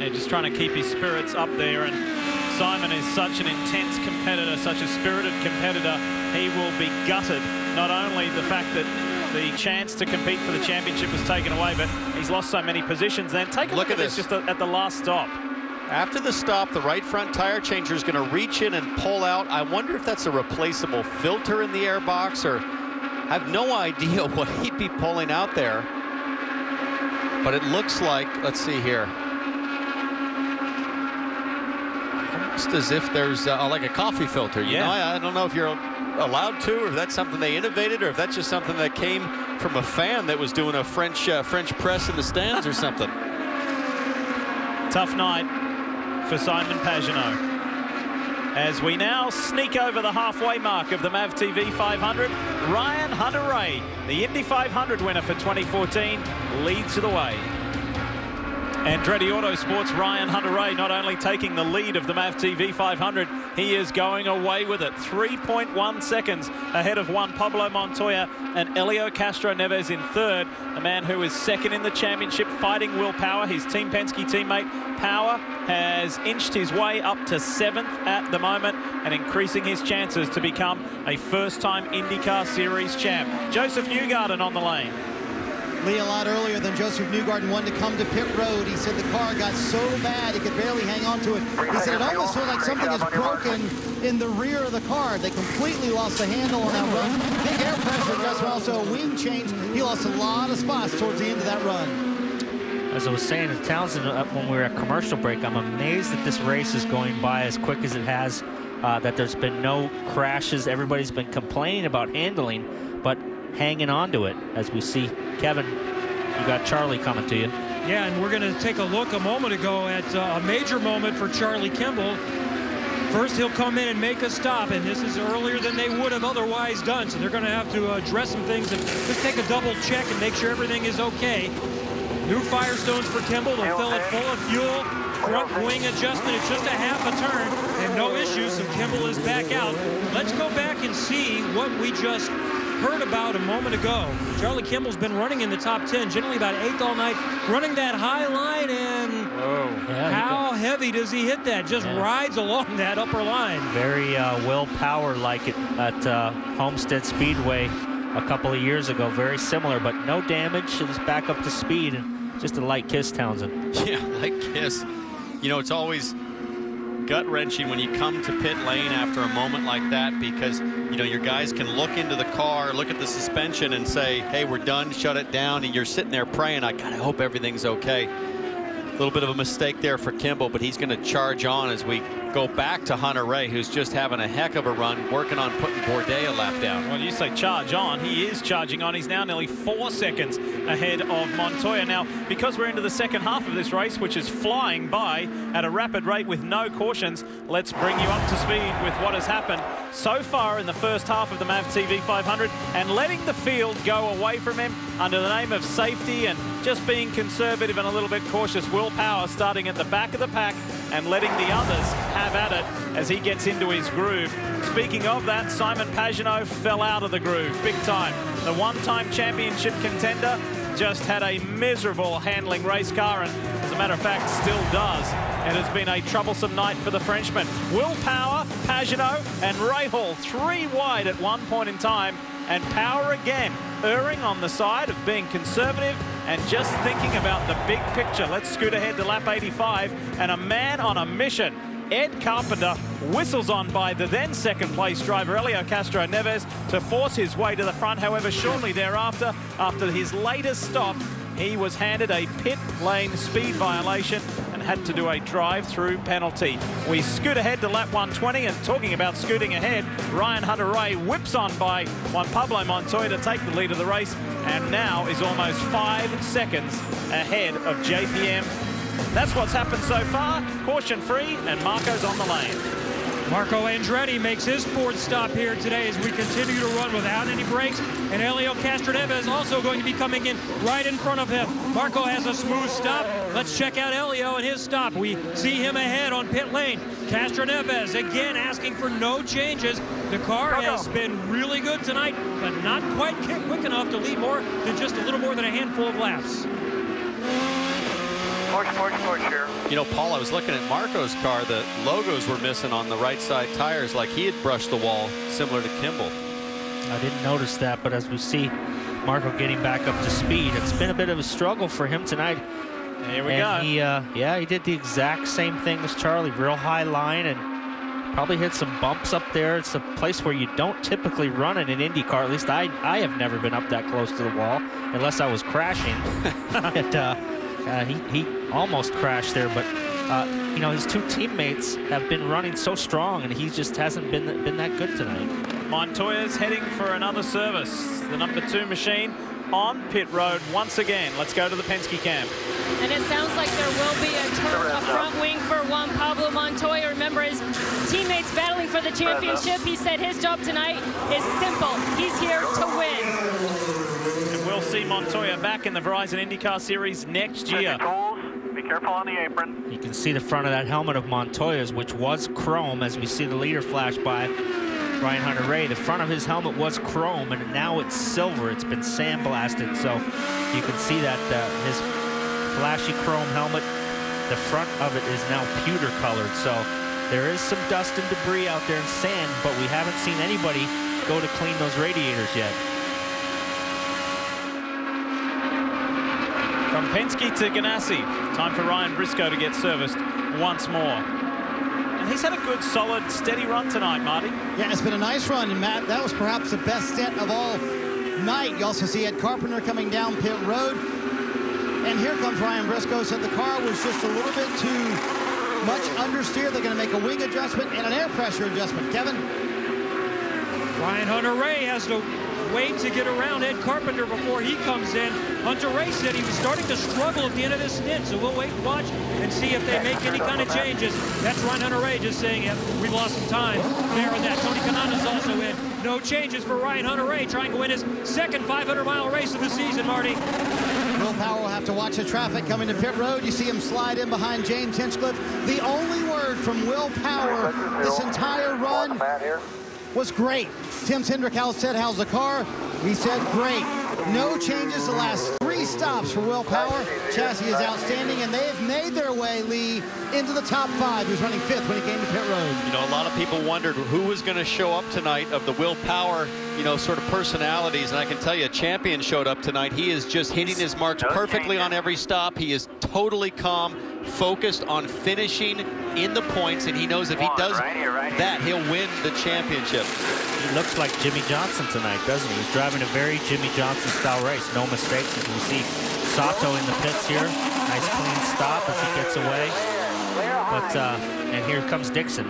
Yeah, just trying to keep his spirits up there, and Simon is such an intense competitor, such a spirited competitor. He will be gutted, not only the fact that the chance to compete for the championship was taken away, but he's lost so many positions. Then take a look at this just at the last stop. After the stop, the right front tire changer is going to reach in and pull out. I wonder if that's a replaceable filter in the air box, or I have no idea what he'd be pulling out there. But it looks like, let's see here, almost as if there's like a coffee filter. You know, I don't know if you're allowed to, or if that's something they innovated, or if that's just something that came from a fan that was doing a French press in the stands or something. Tough night for Simon Pagenaud. As we now sneak over the halfway mark of the MAVTV 500, Ryan Hunter-Reay, the Indy 500 winner for 2014, leads the way. Andretti Autosports' Ryan Hunter-Reay not only taking the lead of the MAVTV 500, he is going away with it. 3.1 seconds ahead of Juan Pablo Montoya and Helio Castro-Neves in third. The man who is second in the championship, fighting Will Power, his Team Penske teammate. Power has inched his way up to 7th at the moment and increasing his chances to become a first-time IndyCar Series champ. Joseph Newgarden on the lane. Lee, a lot earlier than Joseph Newgarden wanted to come to pit road. He said the car got so bad he could barely hang on to it. He said it almost feels like something is broken in the rear of the car. They completely lost the handle on that run. Big air pressure adjustment, also a wing change. He lost a lot of spots towards the end of that run. As I was saying to Townsend when we were at commercial break, I'm amazed that this race is going by as quick as it has, that there's been no crashes. Everybody's been complaining about handling, but hanging on to it. As we see, Kevin, you got Charlie coming to you. Yeah, and we're going to take a look a moment ago at a major moment for Charlie Kimball. First, he'll come in and make a stop, and this is earlier than they would have otherwise done, so they're going to have to address some things and just take a double check and make sure everything is okay. New Firestones for Kimball. They'll fill it full of fuel. Front wing adjustment. It's just a half a turn and no issues, so Kimball is back out. Let's go back and see what we just heard about a moment ago. Charlie Kimball's been running in the top 10, generally about 8th all night, running that high line, and how heavy does he hit that? Just rides along that upper line. Very Will Power like it at Homestead Speedway a couple of years ago. Very similar, but no damage. It's back up to speed, and just a light kiss, Townsend. Yeah, light kiss. You know, it's always gut-wrenching when you come to pit lane after a moment like that, because you know your guys can look into the car, look at the suspension and say, hey, we're done, shut it down, and you're sitting there praying, I gotta hope everything's okay. A little bit of a mistake there for Kimball, but he's going to charge on as we go back to Hunter-Reay, who's just having a heck of a run, working on putting Bourdais a lap down. Well, you say charge on. He is charging on. He's now nearly 4 seconds ahead of Montoya. Now, because we're into the second half of this race, which is flying by at a rapid rate with no cautions, let's bring you up to speed with what has happened so far in the first half of the MAVTV 500, and letting the field go away from him under the name of safety and just being conservative and a little bit cautious. Will Power starting at the back of the pack and letting the others have at it as he gets into his groove. Speaking of that, Simon Pagenaud fell out of the groove big time. The one-time championship contender just had a miserable handling race car, and as a matter of fact still does. It has been a troublesome night for the Frenchman. Will Power, Pagenaud and Rahal 3 wide at one point in time, and Power again erring on the side of being conservative and just thinking about the big picture. Let's scoot ahead to lap 85, and a man on a mission. Ed Carpenter whistles on by the then second place driver Helio Castro-Neves to force his way to the front. However, shortly thereafter, after his latest stop, he was handed a pit lane speed violation and had to do a drive-through penalty. We scoot ahead to lap 120, and talking about scooting ahead, Ryan Hunter-Reay whips on by Juan Pablo Montoya to take the lead of the race, and now is almost 5 seconds ahead of JPM. That's what's happened so far. Caution free, and Marco's on the lane. Marco Andretti makes his fourth stop here today as we continue to run without any brakes. And Helio Castro-Neves is also going to be coming in right in front of him. Marco has a smooth stop. Let's check out Helio and his stop. We see him ahead on pit lane. Castro-Neves again asking for no changes. The car has been really good tonight, but not quite quick enough to lead more than just a little more than a handful of laps. Push here. You know, Paul, I was looking at Marco's car. The logos were missing on the right side tires, like he had brushed the wall, similar to Kimball. I didn't notice that, but as we see Marco getting back up to speed, it's been a bit of a struggle for him tonight. Here we go. He did the exact same thing as Charlie. Real high line, and probably hit some bumps up there. It's a place where you don't typically run in an IndyCar. At least I have never been up that close to the wall, unless I was crashing. He almost crashed there, but you know, his two teammates have been running so strong, and he just hasn't been that good tonight. Montoya's heading for another service. The number 2 machine on pit road once again. Let's go to the Penske camp. And it sounds like there will be a front wing for Juan Pablo Montoya. Remember, his teammates battling for the championship. He said his job tonight is simple. He's here to win. And we'll see Montoya back in the Verizon IndyCar Series next year. Be careful on the apron. You can see the front of that helmet of Montoya's, which was chrome, as we see the leader flash by Ryan Hunter-Reay. The front of his helmet was chrome, and now it's silver. It's been sandblasted, so you can see that his flashy chrome helmet, the front of it is now pewter colored. So there is some dust and debris out there and sand, but we haven't seen anybody go to clean those radiators yet. From Penske to Ganassi, time for Ryan Briscoe to get serviced once more. And he's had a good, solid, steady run tonight, Marty. Yeah, it's been a nice run, and Matt, that was perhaps the best stint of all night. You also see Ed Carpenter coming down pit road. And here comes Ryan Briscoe. Said the car was just a little bit too much understeer. They're going to make a wing adjustment and an air pressure adjustment. Kevin? Ryan Hunter-Reay has to wait to get around Ed Carpenter before he comes in. Hunter-Reay said he was starting to struggle at the end of this stint, so we'll wait and watch and see if they make any kind of changes. That's Ryan Hunter-Reay just saying, yeah, we lost some time there and that. Tony Kanana's also in. No changes for Ryan Hunter-Reay, trying to win his second 500-mile race of the season, Marty. Will Power will have to watch the traffic coming to pit road. You see him slide in behind James Hinchcliffe. The only word from Will Power this entire run was great. Tim Cindric said, how's the car? He said, great. No changes the last 3 stops for Will Power. Chassis is outstanding, and they've made their way, Lee, into the top 5. He was running 5th when he came to pit road. You know, a lot of people wondered who was going to show up tonight of the Will Power, you know, sort of personalities, and I can tell you a champion showed up tonight. He is just hitting his marks perfectly on every stop. He is totally calm, focused on finishing in the points, and he knows if he does that, he'll win the championship. He looks like Jimmy Johnson tonight, doesn't he? He's driving a very Jimmy Johnson-style race. No mistakes. As we see Sato in the pits here. Nice clean stop as he gets away. But, and here comes Dixon.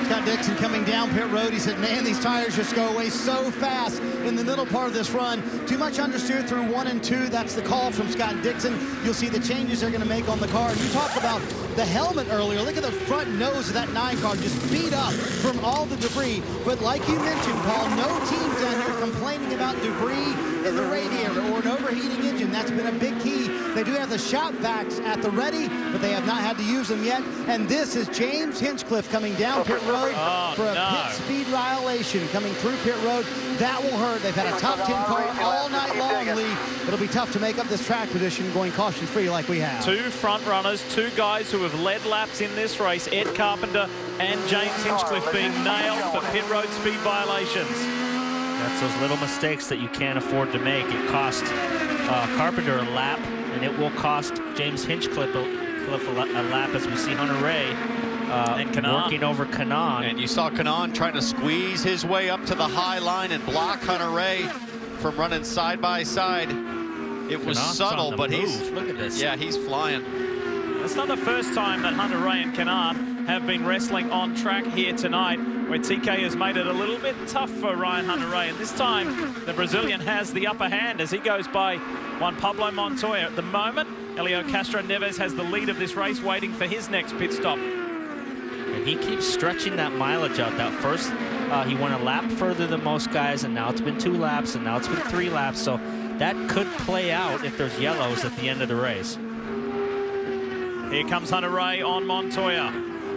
Scott Dixon coming down pit road. He said, man, these tires just go away so fast in the middle part of this run. Too much understeer through 1 and 2. That's the call from Scott Dixon. You'll see the changes they're going to make on the car. You talked about the helmet earlier. Look at the front nose of that 9 car just beat up from all the debris. But like you mentioned, Paul, no teams down here complaining about debris in the radiator or an overheating engine. That's been a big key. They do have the shop vacs at the ready, but they have not had to use them yet. And this is James Hinchcliffe coming down pit road for a pit speed violation coming through pit road. That will hurt. They've had a top 10 car all night long, Lee. It'll be tough to make up this track position going caution-free like we have. 2 front runners, 2 guys who have led laps in this race, Ed Carpenter and James Hinchcliffe, being nailed for pit road speed violations. That's those little mistakes that you can't afford to make. It cost Carpenter a lap, and it will cost James Hinchcliffe a lap, as we see Hunter Ray and Kanaan working over Kanaan. And you saw Kanaan trying to squeeze his way up to the high line and block Hunter Ray from running side by side. It was subtle, but look at this. Yeah, he's flying. It's not the first time that Hunter Ray and Kanaan have been wrestling on track here tonight, where TK has made it a little bit tough for Ryan Hunter-Reay. And this time, the Brazilian has the upper hand as he goes by Juan Pablo Montoya. At the moment, Helio Castro-Neves has the lead of this race, waiting for his next pit stop. And he keeps stretching that mileage out. That first, he went a lap further than most guys, and now it's been 2 laps, and now it's been 3 laps. So that could play out if there's yellows at the end of the race. Here comes Hunter Ray on Montoya.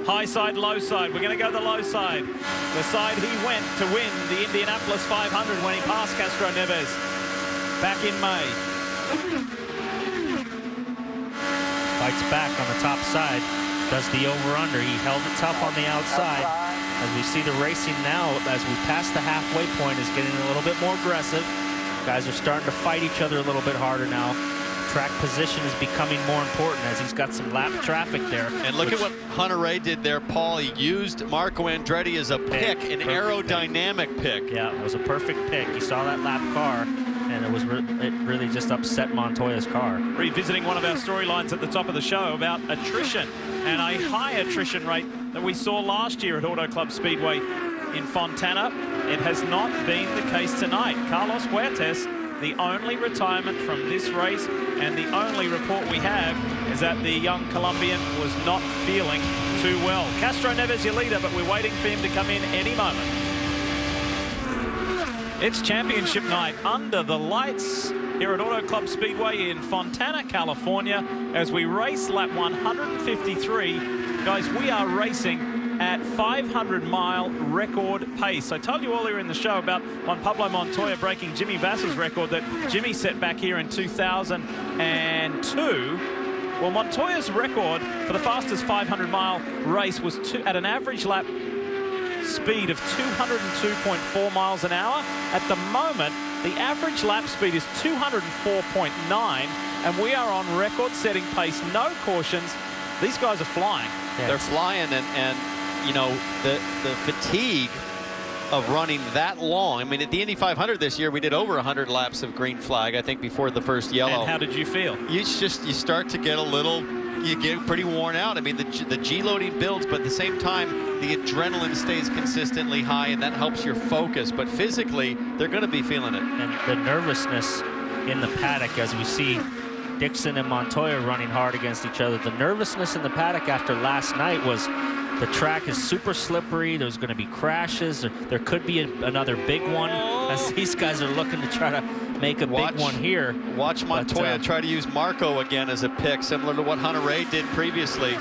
High side, low side. We're going to go the low side. The side he went to win the Indianapolis 500 when he passed Castro-Neves back in May. Fights back on the top side. Does the over-under. He held it tough on the outside. As we see the racing now, as we pass the halfway point, is getting a little bit more aggressive. Guys are starting to fight each other a little bit harder now. Track position is becoming more important as he's got some lap traffic there. And look at what Hunter Ray did there, Paul. He used Marco Andretti as a pick, an aerodynamic pick. Yeah, it was a perfect pick. You saw that lap car, and it really just upset Montoya's car. Revisiting one of our storylines at the top of the show about attrition, and a high attrition rate that we saw last year at Auto Club Speedway in Fontana. It has not been the case tonight. Carlos Huertas, the only retirement from this race, and the only report we have is that the young Colombian was not feeling too well. Castro-Neves, your leader, but we're waiting for him to come in any moment. It's championship night under the lights here at Auto Club Speedway in Fontana, California, as we race lap 153. Guys, we are racing at 500-mile record pace. I told you earlier in the show about Juan Pablo Montoya breaking Jimmy Vassar's record that Jimmy set back here in 2002. Well, Montoya's record for the fastest 500-mile race was at an average lap speed of 202.4 miles an hour. At the moment, the average lap speed is 204.9, and we are on record-setting pace, no cautions. These guys are flying. Yeah. They're flying, and you know, the fatigue of running that long. I mean, at the Indy 500 this year, we did over 100 laps of green flag, I think, before the first yellow. And how did you feel? You start to get a little, you get pretty worn out. I mean, the G loading builds, but at the same time, the adrenaline stays consistently high, and that helps your focus. But physically, they're going to be feeling it. And the nervousness in the paddock, as we see Dixon and Montoya running hard against each other. The nervousness in the paddock after last night was the track is super slippery. There's going to be crashes. There could be another big one, as these guys are looking to try to make a big one here. Watch Montoya try to use Marco again as a pick, similar to what Hunter Ray did previously.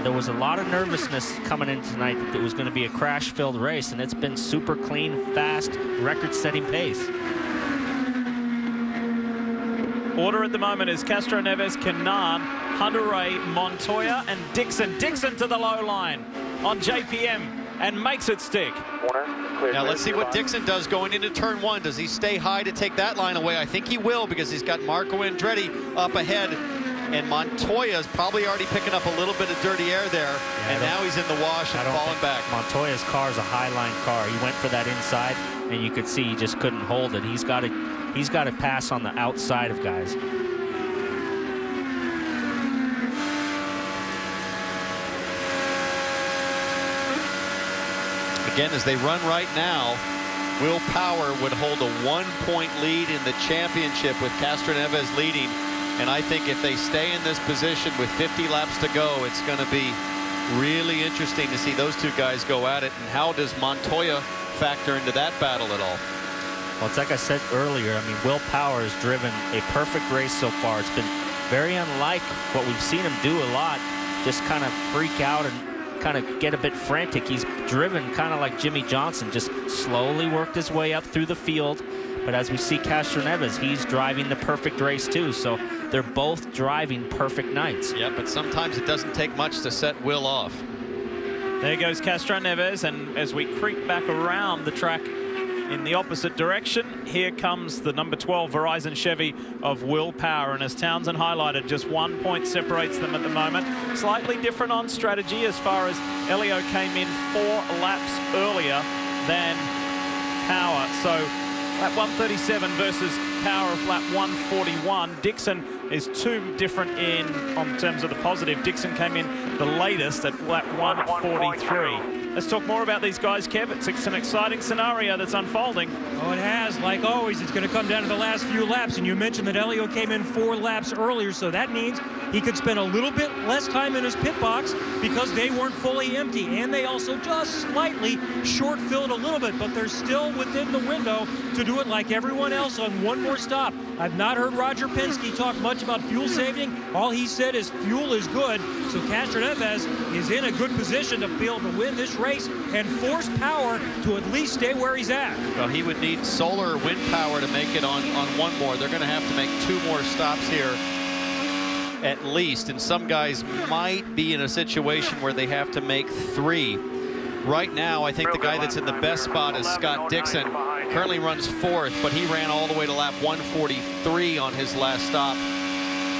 There was a lot of nervousness coming in tonight that it was going to be a crash-filled race, and it's been super clean, fast, record-setting pace. Order at the moment is Castro-Neves, Kanaan, Hunter Ray, Montoya, and Dixon. Dixon to the low line on JPM and makes it stick. Now let's see what Dixon does going into turn 1. Does he stay high to take that line away? I think he will, because he's got Marco Andretti up ahead, and Montoya's probably already picking up a little bit of dirty air there, and now he's in the wash and falling back. Montoya's car is a high-line car. He went for that inside, and you could see he just couldn't hold it. He's got to pass on the outside of guys. Again, as they run right now, Will Power would hold a 1-point lead in the championship with Castro-Neves leading. And I think if they stay in this position with 50 laps to go, it's going to be really interesting to see those two guys go at it. And how does Montoya factor into that battle at all? Well, it's like I said earlier. I mean, Will Power has driven a perfect race so far. It's been very unlike what we've seen him do a lot, just kind of freak out and kind of get a bit frantic. He's driven kind of like Jimmy Johnson, just slowly worked his way up through the field. But as we see Castro-Neves, he's driving the perfect race too. So they're both driving perfect nights. Yeah, but sometimes it doesn't take much to set Will off. There goes Castro-Neves, and as we creep back around the track in the opposite direction. Here comes the number 12 Verizon Chevy of Will Power, and as Townsend highlighted, just 1 point separates them at the moment. Slightly different on strategy as far as Elio came in 4 laps earlier than Power. So lap 137 versus Power of lap 141. Dixon is 2 different on terms of the positive. Dixon came in the latest at lap 143. Let's talk more about these guys, Kev. It's an exciting scenario that's unfolding. Oh, it has. Like always, it's going to come down to the last few laps. And you mentioned that Elio came in 4 laps earlier, so that means he could spend a little bit less time in his pit box because they weren't fully empty. And they also just slightly short-filled a little bit, but they're still within the window to do it like everyone else on one more stop. I've not heard Roger Penske talk much about fuel saving. All he said is fuel is good. So Castroneves is in a good position to be able to win this race and force Power to at least stay where he's at. Well, he would need solar wind power to make it on one more. They're going to have to make 2 more stops here at least, and some guys might be in a situation where they have to make 3. Right now, I think the guy that's in the best spot is Scott Dixon. Currently runs 4th, but he ran all the way to lap 143 on his last stop.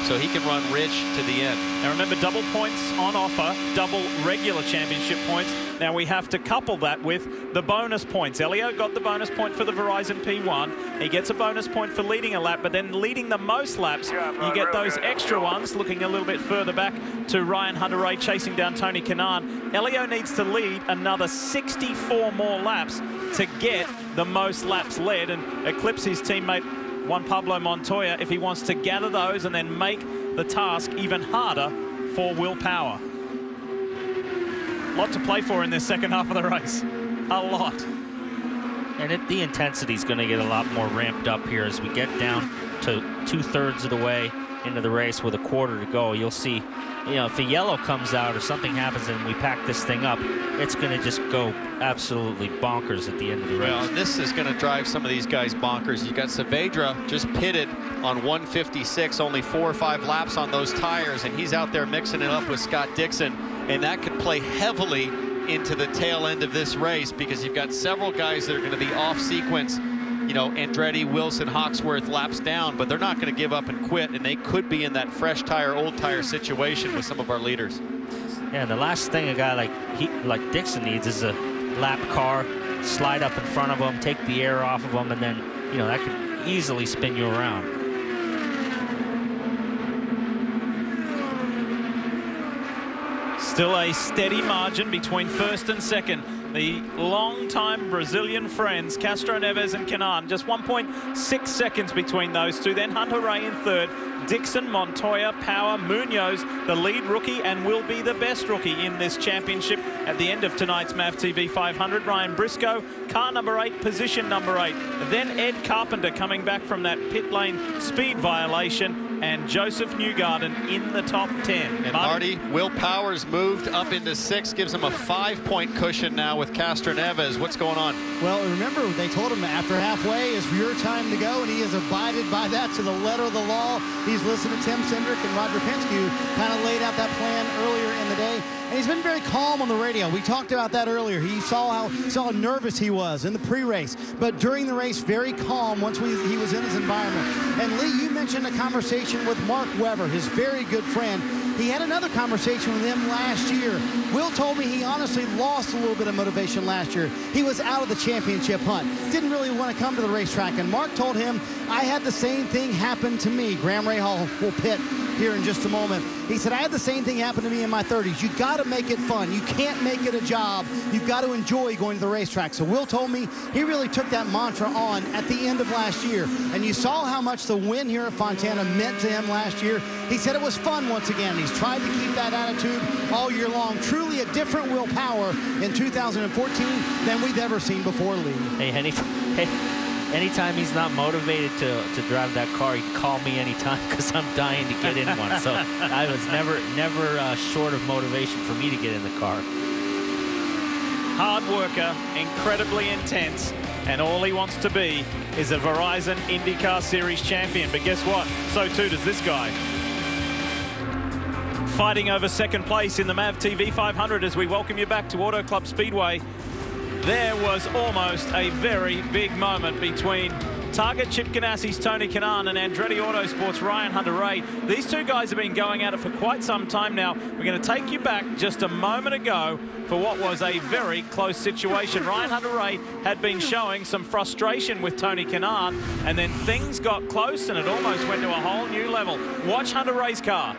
So he can run rich to the end. Now remember, double points on offer, double regular championship points. Now we have to couple that with the bonus points. Elio got the bonus point for the Verizon P1. He gets a bonus point for leading a lap, but then leading the most laps, you get those extra ones. Looking a little bit further back to Ryan Hunter-Reay chasing down Tony Kanaan. Elio needs to lead another 64 more laps to get the most laps led and eclipse his teammate Juan Pablo Montoya if he wants to gather those and then make the task even harder for Will Power. A lot to play for in this second half of the race. A lot. And the intensity is going to get a lot more ramped up here as we get down to 2/3 of the way into the race with a quarter to go. You'll see, you know, if a yellow comes out or something happens and we pack this thing up, it's going to just go absolutely bonkers at the end of the race. Well, this is going to drive some of these guys bonkers. You got Saavedra just pitted on 156, only 4 or 5 laps on those tires, and he's out there mixing it up with Scott Dixon, and that could play heavily into the tail end of this race because you've got several guys that are going to be off sequence. You know, Andretti, Wilson, Hawksworth laps down, but they're not going to give up and quit, and they could be in that fresh tire, old tire situation with some of our leaders. Yeah, the last thing a guy like Dixon needs is a lap car, slide up in front of him, take the air off of him, and then, you know, that could easily spin you around. Still a steady margin between first and second. The long-time Brazilian friends, Castroneves and Kanaan, just 1.6 seconds between those two. Then Hunter-Reay in third, Dixon, Montoya, Power, Munoz, the lead rookie and will be the best rookie in this championship at the end of tonight's MAVTV 500. Ryan Briscoe, car number 8, position number 8. Then Ed Carpenter coming back from that pit lane speed violation, and Joseph Newgarden in the top 10. And Marty, Will Powers moved up into 6, gives him a 5-point cushion now with Castroneves. What's going on? Well, remember, they told him after halfway is your time to go, and he has abided by that to the letter of the law. He's listened to Tim Cindric and Roger Penske, who kind of laid out that plan earlier in the day. And he's been very calm on the radio. We talked about that earlier. He saw how nervous he was in the pre-race, but during the race, very calm once he was in his environment. And Lee, you mentioned a conversation with Mark Webber, his very good friend. He had another conversation with him last year. Will told me he honestly lost a little bit of motivation last year. He was out of the championship hunt. Didn't really want to come to the racetrack. And Mark told him, I had the same thing happen to me. Graham Rahal will pit here in just a moment. He said, I had the same thing happen to me in my 30s. You got to make it fun. You can't make it a job. You've got to enjoy going to the racetrack. So Will told me he really took that mantra on at the end of last year. And you saw how much the win here at Fontana meant to him last year. He said it was fun once again. He's tried to keep that attitude all year long. Truly a different Will Power in 2014 than we've ever seen before, Lee. Hey, anytime he's not motivated to drive that car, he can call me anytime because I'm dying to get in one. So I was never short of motivation for me to get in the car. Hard worker, incredibly intense, and all he wants to be is a Verizon IndyCar Series champion. But guess what? So too does this guy. Fighting over second place in the MAVTV 500 as we welcome you back to Auto Club Speedway. There was almost a very big moment between Target Chip Ganassi's Tony Kanaan and Andretti Autosport's Ryan Hunter-Reay. These two guys have been going at it for quite some time now. We're going to take you back just a moment ago for what was a very close situation. Ryan Hunter-Reay had been showing some frustration with Tony Kanaan, and then things got close and it almost went to a whole new level. Watch Hunter-Reay's car.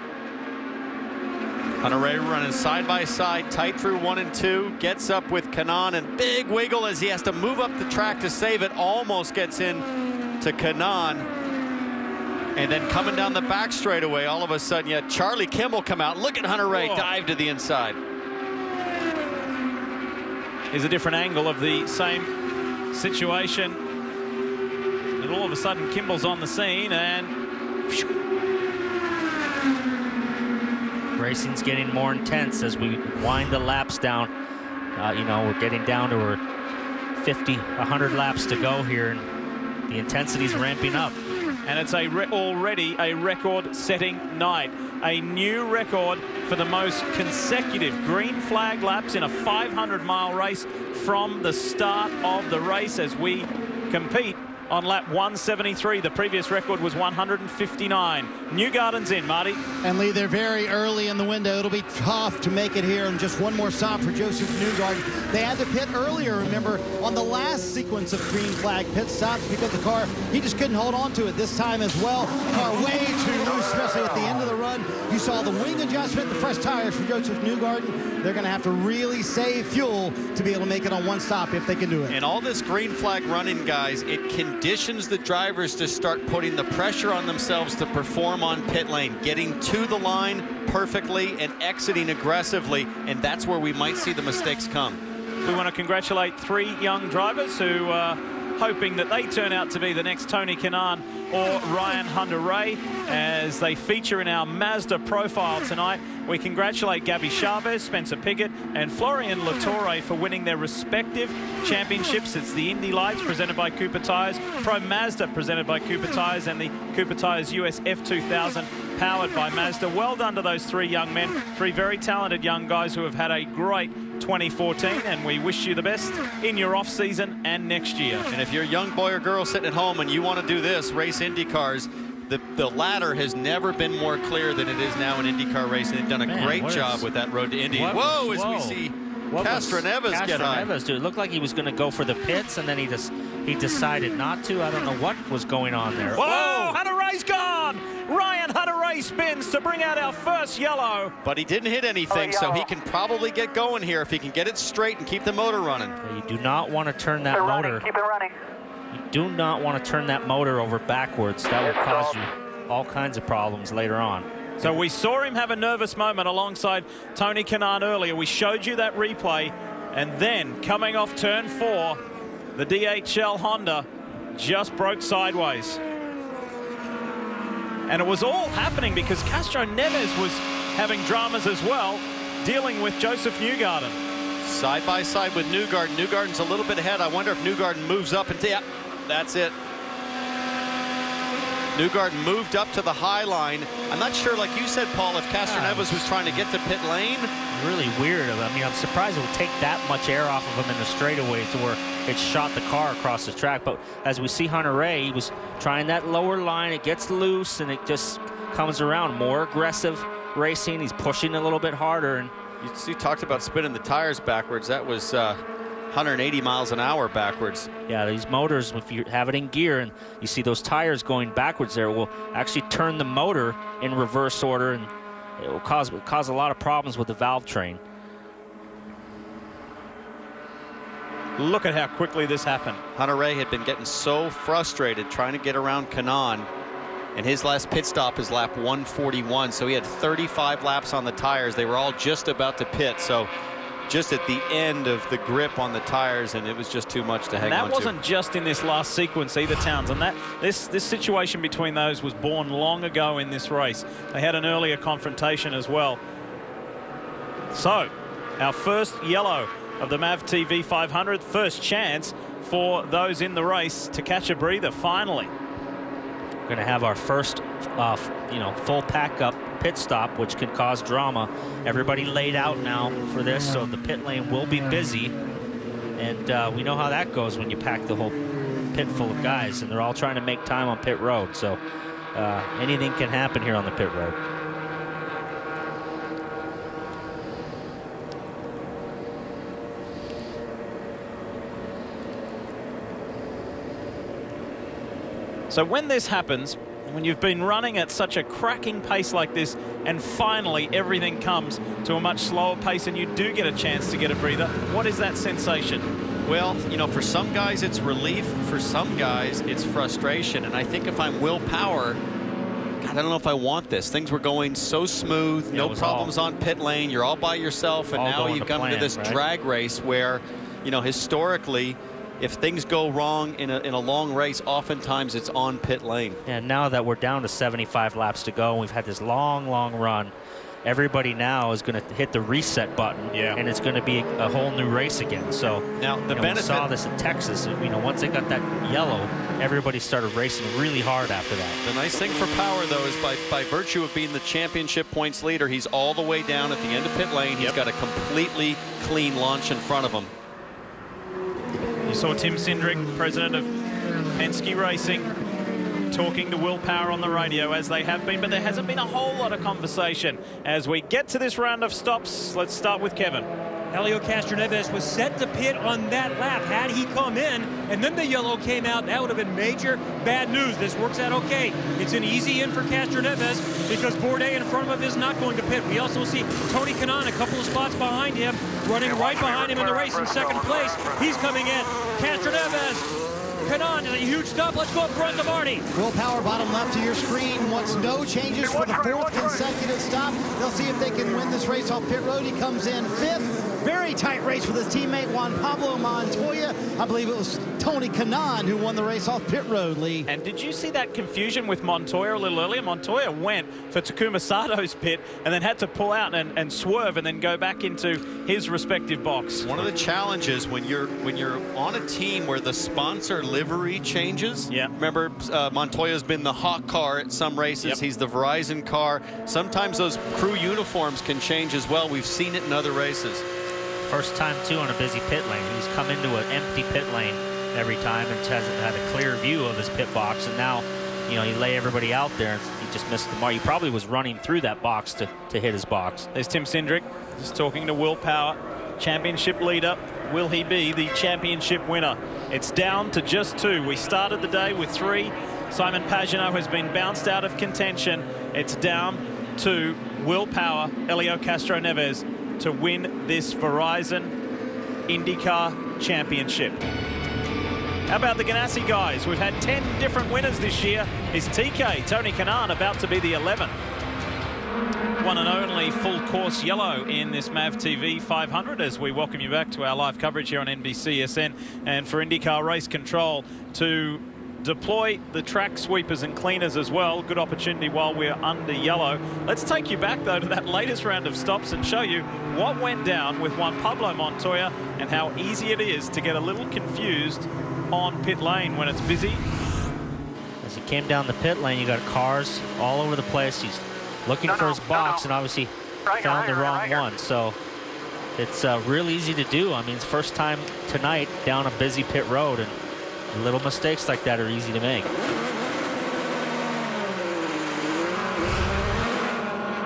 Hunter-Reay running side by side, tight through 1 and 2, gets up with Kanaan, and big wiggle as he has to move up the track to save it, almost gets in to Kanaan. And then coming down the back straightaway, all of a sudden, you had Charlie Kimball come out. Look at Hunter-Reay dive to the inside. Here's a different angle of the same situation. And all of a sudden, Kimball's on the scene, and racing's getting more intense as we wind the laps down. You know, we're getting down to 50, 100 laps to go here, and the intensity's ramping up. And it's already a record-setting night. A new record for the most consecutive green flag laps in a 500-mile race from the start of the race as we compete on lap 173. The previous record was 159. Newgarden's in, Marty. And Lee, they're very early in the window. It'll be tough to make it here. And just one more stop for Joseph Newgarden. They had to pit earlier, remember, on the last sequence of green flag pit stops because the car, he just couldn't hold on to it this time as well. Car way too loose, especially at the end of the run. You saw the wing adjustment, the fresh tires for Joseph Newgarden. They're going to have to really save fuel to be able to make it on one stop if they can do it. And all this green flag running, guys, it conditions the drivers to start putting the pressure on themselves to perform on pit lane, getting to the line perfectly and exiting aggressively, and that's where we might see the mistakes come. We want to congratulate 3 young drivers who are hoping that they turn out to be the next Tony Kanaan or Ryan Hunter-Reay as they feature in our Mazda profile tonight. We congratulate Gabby Chavez, Spencer Piggott, and Florian Latore for winning their respective championships. It's the Indy Lights presented by Cooper Tires, Pro Mazda presented by Cooper Tires, and the Cooper Tires US F2000 powered by Mazda. Well done to those 3 young men, 3 very talented young guys who have had a great 2014, and we wish you the best in your off season and next year. And if you're a young boy or girl sitting at home and you want to do this, race Indy cars, the ladder has never been more clear than it is now in IndyCar racing. They've done a great job with that road to Indy. Whoa, as we see Castroneves get high. Castroneves, dude, it looked like he was going to go for the pits, and then he decided not to. I don't know what was going on there. Whoa! Hunter-Reay's gone! Ryan Hunter-Reay spins to bring out our first yellow. But he didn't hit anything, so he can probably get going here if he can get it straight and keep the motor running. You do not want to turn that motor. Keep it running. You do not want to turn that motor over backwards. That will cause you all kinds of problems later on. So we saw him have a nervous moment alongside Tony Kanaan earlier. We showed you that replay. And then coming off turn 4, the DHL Honda just broke sideways. And it was all happening because Castroneves was having dramas as well, dealing with Joseph Newgarden. Side by side with Newgarden. Newgarden's a little bit ahead. I wonder if Newgarden moves up and yeah, that's it. Newgarden moved up to the high line. I'm not sure, like you said, Paul, if Castroneves was trying to get to pit lane. Really weird. I mean, I'm surprised it would take that much air off of him in the straightaway to where it shot the car across the track. But as we see Hunter-Reay, he was trying that lower line. It gets loose and it just comes around. More aggressive racing. He's pushing a little bit harder. And you talked about spinning the tires backwards. That was 180 miles an hour backwards. Yeah, these motors, if you have it in gear and you see those tires going backwards there, will actually turn the motor in reverse order, and it will cause a lot of problems with the valve train. Look at how quickly this happened. Hunter-Reay had been getting so frustrated trying to get around Kanaan, and his last pit stop is lap 141, so he had 35 laps on the tires. They were all just about to pit, so just at the end of the grip on the tires, and it was just too much to hang on to. That wasn't just in this last sequence either, Townsend. This situation between those was born long ago in this race. They had an earlier confrontation as well. So, our first yellow of the MAVTV 500, first chance for those in the race to catch a breather finally. We're going to have our first, full pack-up pit stop, which can cause drama. Everybody laid out now for this, so the pit lane will be busy. And we know how that goes when you pack the whole pit full of guys, and they're all trying to make time on pit road. So anything can happen here on the pit road. So when this happens, when you've been running at such a cracking pace like this, and finally everything comes to a much slower pace and you do get a chance to get a breather, what is that sensation? Well, you know, for some guys it's relief, for some guys it's frustration. And I think if I'm Will Power, God, I don't know if I want this. Things were going so smooth, no problems on pit lane, you're all by yourself, and now you come into this drag race where, you know, historically, if things go wrong in a long race, oftentimes it's on pit lane. And now that we're down to 75 laps to go, and we've had this long run, everybody now is going to hit the reset button, and it's going to be a whole new race again. So now the benefit, we saw this in Texas. You know, once they got that yellow, everybody started racing really hard after that. The nice thing for Power, though, is by virtue of being the championship points leader, he's all the way down at the end of pit lane. He's got a completely clean launch in front of him. You saw Tim Cindric, president of Penske Racing, talking to Will Power on the radio, as they have been, but there hasn't been a whole lot of conversation. As we get to this round of stops, let's start with Kevin. Helio Castroneves was set to pit on that lap. Had he come in and then the yellow came out, that would have been major bad news. This works out okay. It's an easy in for Castroneves because Bourdais in front of him is not going to pit. We also see Tony Kanaan a couple of spots behind him, running right behind him in the race in second place. He's coming in. Castroneves. Kanaan is a huge stop. Let's go up front to Marty. Will Power, bottom left of your screen, wants no changes for the fourth consecutive stop. They'll see if they can win this race off pit road. He comes in fifth. Very tight race with his teammate Juan Pablo Montoya. I believe it was Tony Kanaan who won the race off pit road, Lee. And did you see that confusion with Montoya a little earlier? Montoya went for Takuma Sato's pit and then had to pull out and swerve and then go back into his respective box. One of the challenges when you're on a team where the sponsor livery changes. Remember, Montoya's been the Hawk car at some races. He's the Verizon car. Sometimes those crew uniforms can change as well. We've seen it in other races. First time, too, on a busy pit lane. He's come into an empty pit lane every time and has had a clear view of his pit box. And now, you know, you lay everybody out there and he just missed the mark. He probably was running through that box to hit his box. There's Tim Cindric just talking to Will Power, championship leader. Will he be the championship winner? It's down to just 2. We started the day with 3. Simon Pagenaud has been bounced out of contention. It's down to Will Power, Helio Castroneves, to win this Verizon IndyCar Championship. How about the Ganassi guys? We've had 10 different winners this year. Is TK, Tony Kanaan, about to be the 11th? One and only full course yellow in this MAVTV 500 as we welcome you back to our live coverage here on NBCSN. And for IndyCar Race Control to deploy the track sweepers and cleaners as well. Good opportunity while we're under yellow. Let's take you back, though, to that latest round of stops and show you what went down with Juan Pablo Montoya and how easy it is to get a little confused on pit lane when it's busy. As he came down the pit lane, you got cars all over the place. He's looking for his box and obviously found the wrong one. So it's real easy to do. I mean, it's first time tonight down a busy pit road, and little mistakes like that are easy to make.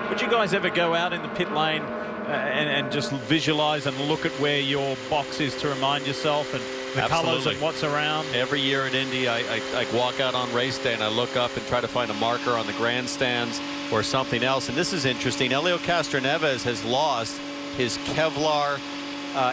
Would you guys ever go out in the pit lane and just visualize and look at where your box is to remind yourself and the colors and what's around? Every year at Indy, I walk out on race day and I look up and try to find a marker on the grandstands or something else. And this is interesting. Helio Castroneves has lost his Kevlar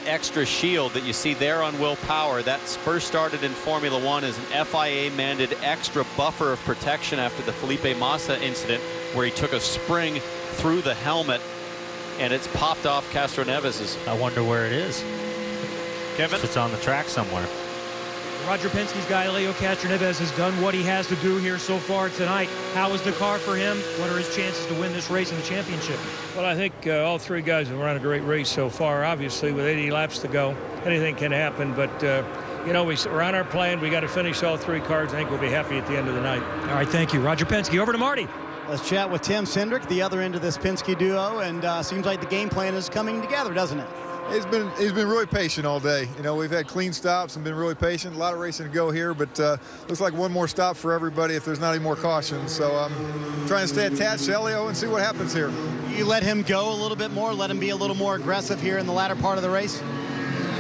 extra shield that you see there on Will Power. That's first started in Formula One as an FIA-mandated extra buffer of protection after the Felipe Massa incident, where he took a spring through the helmet and it's popped off Castroneves's. I wonder where it is. Kevin? It's on the track somewhere. Roger Penske's guy, Helio Castroneves, has done what he has to do here so far tonight. How is the car for him? What are his chances to win this race in the championship? Well, I think all 3 guys have run a great race so far. Obviously, with 80 laps to go, anything can happen. But, you know, we're on our plan. We got to finish all 3 cars. I think we'll be happy at the end of the night. All right, thank you. Roger Penske. Over to Marty. Let's chat with Tim Cindric, the other end of this Penske duo, and seems like the game plan is coming together, doesn't it? He's been really patient all day. You know, we've had clean stops and been really patient. A lot of racing to go here, but looks like one more stop for everybody if there's not any more cautions. So I'm trying to stay attached to Elio and see what happens here. You let him go a little bit more, let him be a little more aggressive here in the latter part of the race?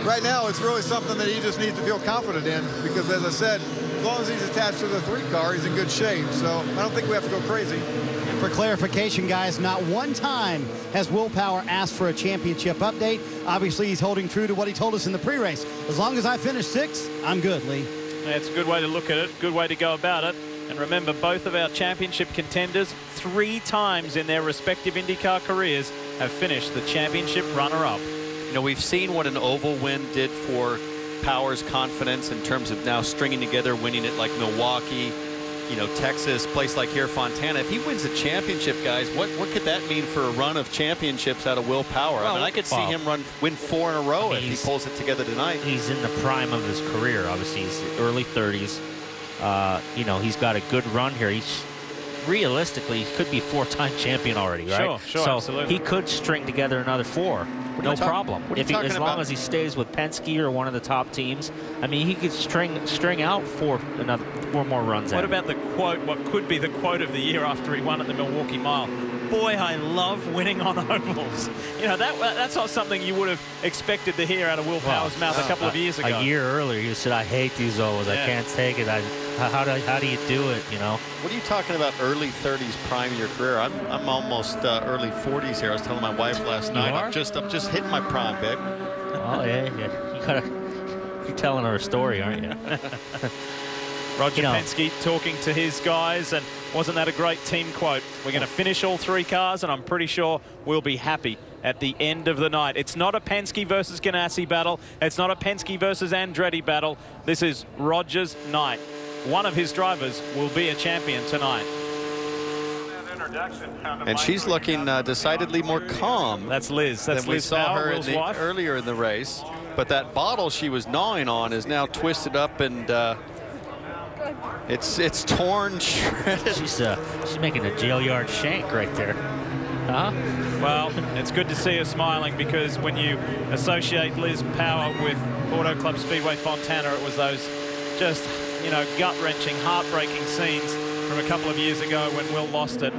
Right now, it's really something that he just needs to feel confident in because, as I said, as long as he's attached to the 3 car, he's in good shape. So I don't think we have to go crazy. And for clarification, guys, not one time has Will Power asked for a championship update. Obviously, he's holding true to what he told us in the pre-race. As long as I finish 6th, I'm good, Lee. It's a good way to look at it, good way to go about it. And remember, both of our championship contenders 3 times in their respective IndyCar careers have finished the championship runner-up. You know, we've seen what an oval win did for Power's confidence in terms of now stringing together, winning it like Milwaukee, you know, Texas, place like here, Fontana. If he wins a championship, guys, what could that mean for a run of championships out of Will Power? Well, I mean, I could see him win 4 in a row if he pulls it together tonight. He's in the prime of his career, obviously. He's early 30s. You know, he's got a good run here. He's realistically, he could be 4-time champion already, right? Sure, so absolutely. He could string together another 4. No problem. As long as he stays with Penske or one of the top teams, I mean, he could string out 4 more runs. What about the quote? What could be the quote of the year after he won at the Milwaukee Mile? Boy, I love winning on ovals. You know, that's not something you would have expected to hear out of Will Power's mouth a couple of years ago. A year earlier, he said, "I hate these ovals. I can't take it. How do you do it?" You know. What are you talking about? Early 30s, prime of your career. I'm almost early 40s here. I was telling my wife last night. I'm just hitting my prime, babe. Oh yeah. You're telling her a story, aren't you? Roger Penske talking to his guys, and wasn't that a great team quote? We're going to finish all 3 cars, and I'm pretty sure we'll be happy at the end of the night. It's not a Penske versus Ganassi battle. It's not a Penske versus Andretti battle. This is Roger's night. One of his drivers will be a champion tonight. And she's looking decidedly more calm. That's Liz. That's than we saw her earlier in the race. But that bottle she was gnawing on is now twisted up, and it's torn. She's making a jail yard shank right there. Huh? Well, it's good to see her smiling, because when you associate Liz Power with Auto Club Speedway Fontana, it was those just, you know, gut-wrenching, heartbreaking scenes from a couple of years ago when Will lost it.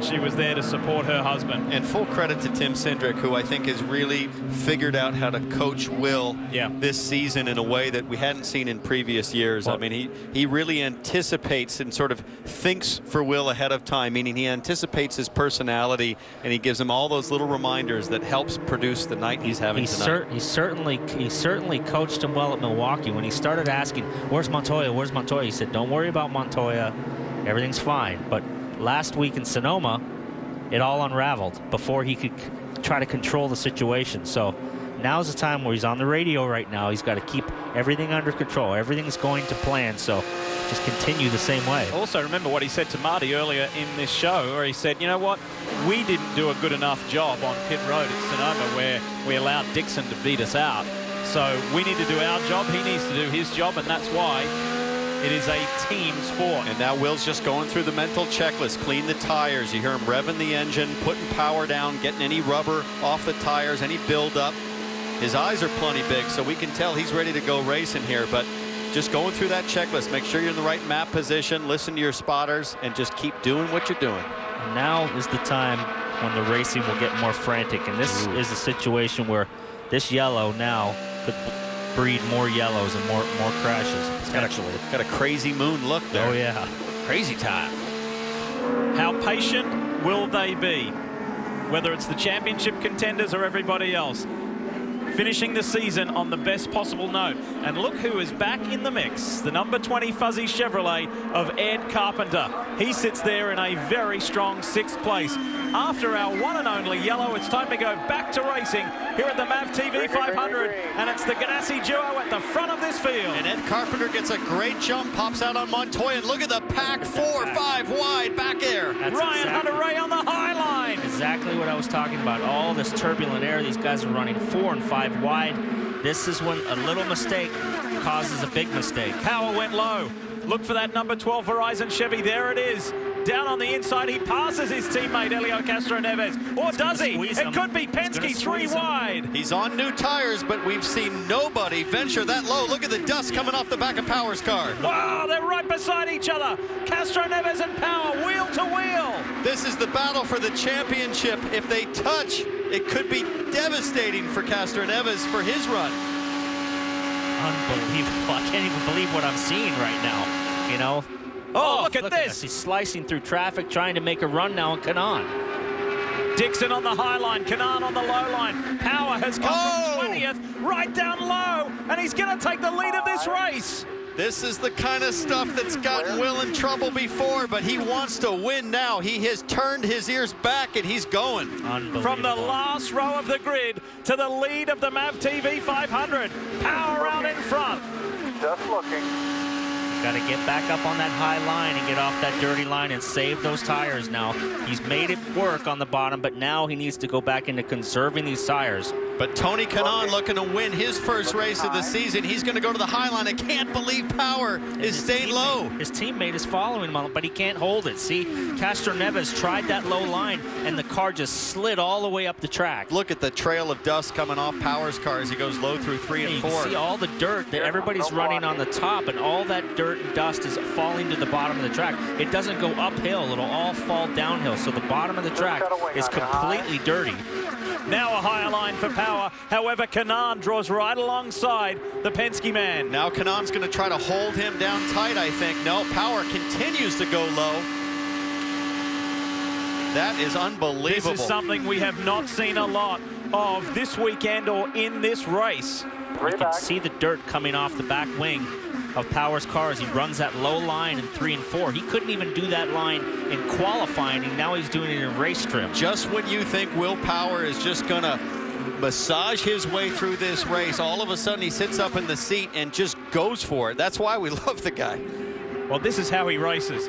She was there to support her husband. And full credit to Tim Cindric, who I think has really figured out how to coach Will this season in a way that we hadn't seen in previous years. I mean, he really anticipates and sort of thinks for Will ahead of time, meaning he anticipates his personality, and he gives him all those little reminders that helps produce the night he's having tonight. He certainly coached him well at Milwaukee. When he started asking, "Where's Montoya? Where's Montoya?" He said, "Don't worry about Montoya. Everything's fine." But last week in Sonoma, it all unraveled before he could try to control the situation. So now's the time where he's on the radio right now. He's got to keep everything under control. Everything's going to plan. So just continue the same way. Also, remember what he said to Marty earlier in this show, where he said, you know what, we didn't do a good enough job on pit road at Sonoma where we allowed Dixon to beat us out. So we need to do our job. He needs to do his job, and that's why it is a team sport. And now Will's just going through the mental checklist. Clean the tires. You hear him revving the engine, putting power down, getting any rubber off the tires, any buildup. His eyes are plenty big, so we can tell he's ready to go racing here. But just going through that checklist, make sure you're in the right map position, listen to your spotters, and just keep doing what you're doing. And now is the time when the racing will get more frantic. And this is a situation where this yellow now could breed more yellows and more crashes. Got a crazy moon look there. Oh yeah, crazy time. How patient will they be? Whether it's the championship contenders or everybody else, finishing the season on the best possible note. And look who is back in the mix, the number 20 fuzzy Chevrolet of Ed Carpenter. He sits there in a very strong 6th place. After our one and only yellow, it's time to go back to racing here at the MAVTV 500, and it's the Ganassi duo at the front of this field. And Ed Carpenter gets a great jump, pops out on Montoya, and look at the pack 4-5 wide back there. Ryan Hunter-Reay on the high line. Exactly what I was talking about. All this turbulent air, these guys are running 4 and 5 wide. This is when a little mistake causes a big mistake. Power went low. Look for that number 12 Verizon Chevy. There it is. down on the inside. He passes his teammate Helio Castroneves. Or does he? It could be Penske 3 wide. He's on new tires, but we've seen nobody venture that low. Look at the dust coming off the back of Power's car. Wow, they're right beside each other. Castroneves and Power, wheel to wheel. This is the battle for the championship. If they touch, it could be devastating for Castroneves for his run. Unbelievable. I can't even believe what I'm seeing right now, you know. Oh, look at this. He's slicing through traffic, trying to make a run now on Kanaan. Dixon on the high line, Kanaan on the low line. Power has come from 20th, right down low, and he's going to take the lead of this race. This is the kind of stuff that's gotten Will in trouble before, but he wants to win now. He has turned his ears back, and he's going. From the last row of the grid to the lead of the MAVTV 500. Power out in front. Just looking. Got to get back up on that high line and get off that dirty line and save those tires now. He's made it work on the bottom, but now he needs to go back into conserving these tires. But Tony Kanaan looking to win his first race of the season. He's going to go to the high line. I can't believe Power is staying low. His teammate is following him, but he can't hold it. See, Castroneves tried that low line, and the car just slid all the way up the track. Look at the trail of dust coming off Power's car as he goes low through 3 and 4. You can see all the dirt. Everybody's running on the top, and all that dirt and dust is falling to the bottom of the track. It doesn't go uphill. It'll all fall downhill. So the bottom of the track is completely dirty. Now a higher line for Power. However, Kanaan draws right alongside the Penske man. Now Kanaan's going to try to hold him down tight, I think. No, Power continues to go low. That is unbelievable. This is something we have not seen a lot of this weekend or in this race. You can see the dirt coming off the back wing of Power's car as he runs that low line in 3 and 4. He couldn't even do that line in qualifying, and now he's doing it in race trim. Just when you think Will Power is just going to massage his way through this race, all of a sudden he sits up in the seat and just goes for it. That's why we love the guy. Well, this is how he races.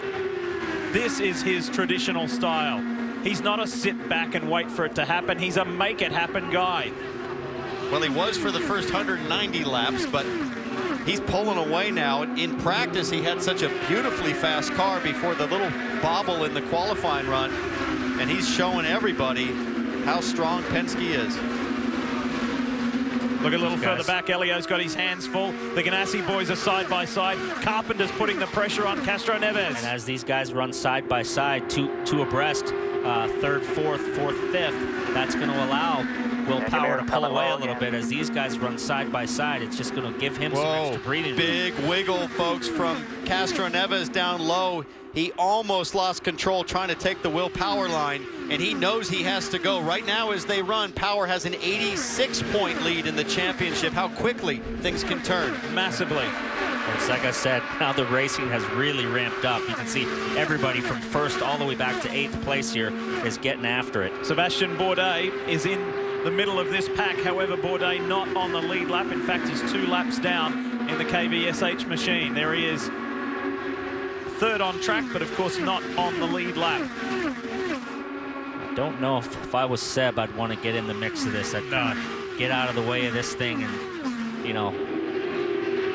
This is his traditional style. He's not a sit back and wait for it to happen. He's a make it happen guy. Well, he was for the first 190 laps, but he's pulling away now. In practice, he had such a beautifully fast car before the little bobble in the qualifying run, and he's showing everybody how strong Penske is. Look a little further back. Helio's got his hands full. The Ganassi boys are side by side. Carpenter's putting the pressure on Castroneves. And as these guys run side by side, two abreast, third, fourth, fifth, that's going to allow Will Power to pull away a little bit. As these guys run side by side, it's just going to give him some extra breathing room. Big wiggle, folks, from Castroneves down low. He almost lost control trying to take the Will Power line, and he knows he has to go. Right now as they run, Power has an 86-point lead in the championship. How quickly things can turn. Massively. It's like I said, now the racing has really ramped up. You can see everybody from first all the way back to 8th place here is getting after it. Sebastian Bourdais is in the middle of this pack. However, Bourdais not on the lead lap. In fact, he's 2 laps down in the KVSH machine. There he is, third on track, but of course not on the lead lap. I don't know if I was Seb, I'd want to get in the mix of this. I'd get out of the way of this thing, and you know,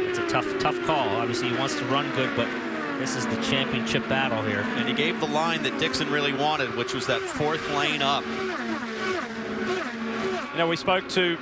it's a tough call. Obviously, he wants to run good, but this is the championship battle here. And he gave the line that Dixon really wanted, which was that 4th lane up. You know, we spoke to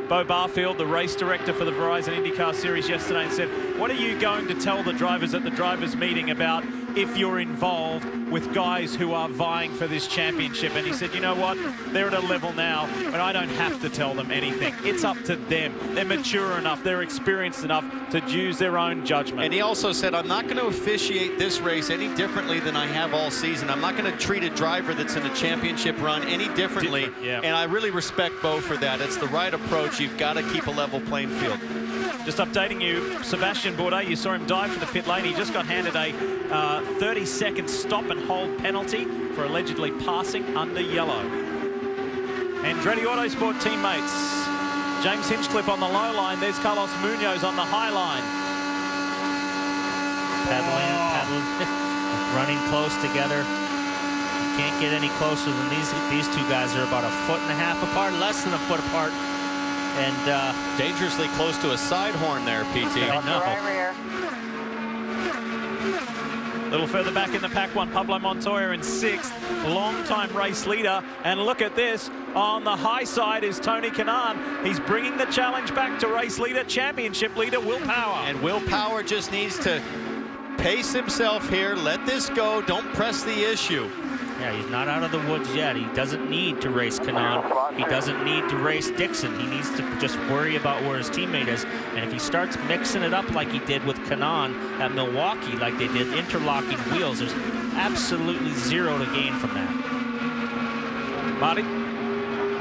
Bo Barfield, the race director for the Verizon IndyCar Series yesterday, and said, what are you going to tell the drivers at the drivers' meeting about if you're involved with guys who are vying for this championship? And he said, you know what? They're at a level now, but I don't have to tell them anything. It's up to them. They're mature enough, they're experienced enough to use their own judgment. And he also said, I'm not going to officiate this race any differently than I have all season. I'm not going to treat a driver that's in a championship run any differently. And I really respect Bo for that. It's the right approach. You've got to keep a level playing field. Just updating you, Sebastian Bourdais, you saw him dive for the pit lane. He just got handed a 30-second stop and hold penalty for allegedly passing under yellow. Andretti Autosport teammates, James Hinchcliffe on the low line. There's Carlos Munoz on the high line. Pedaling, running close together. You can't get any closer than these two guys. Are about 1.5 feet apart, less than a foot apart. And dangerously close to a side horn there, PT. I know. A little further back in the pack, one Pablo Montoya in 6th, long-time race leader. And look at this, on the high side is Tony Kanaan. He's bringing the challenge back to race leader, championship leader, Will Power. And Will Power just needs to pace himself here, let this go, don't press the issue. Yeah, he's not out of the woods yet. He doesn't need to race Kanaan. He doesn't need to race Dixon. He needs to just worry about where his teammate is. And if he starts mixing it up like he did with Kanaan at Milwaukee, like they did interlocking wheels, there's absolutely zero to gain from that. Marty?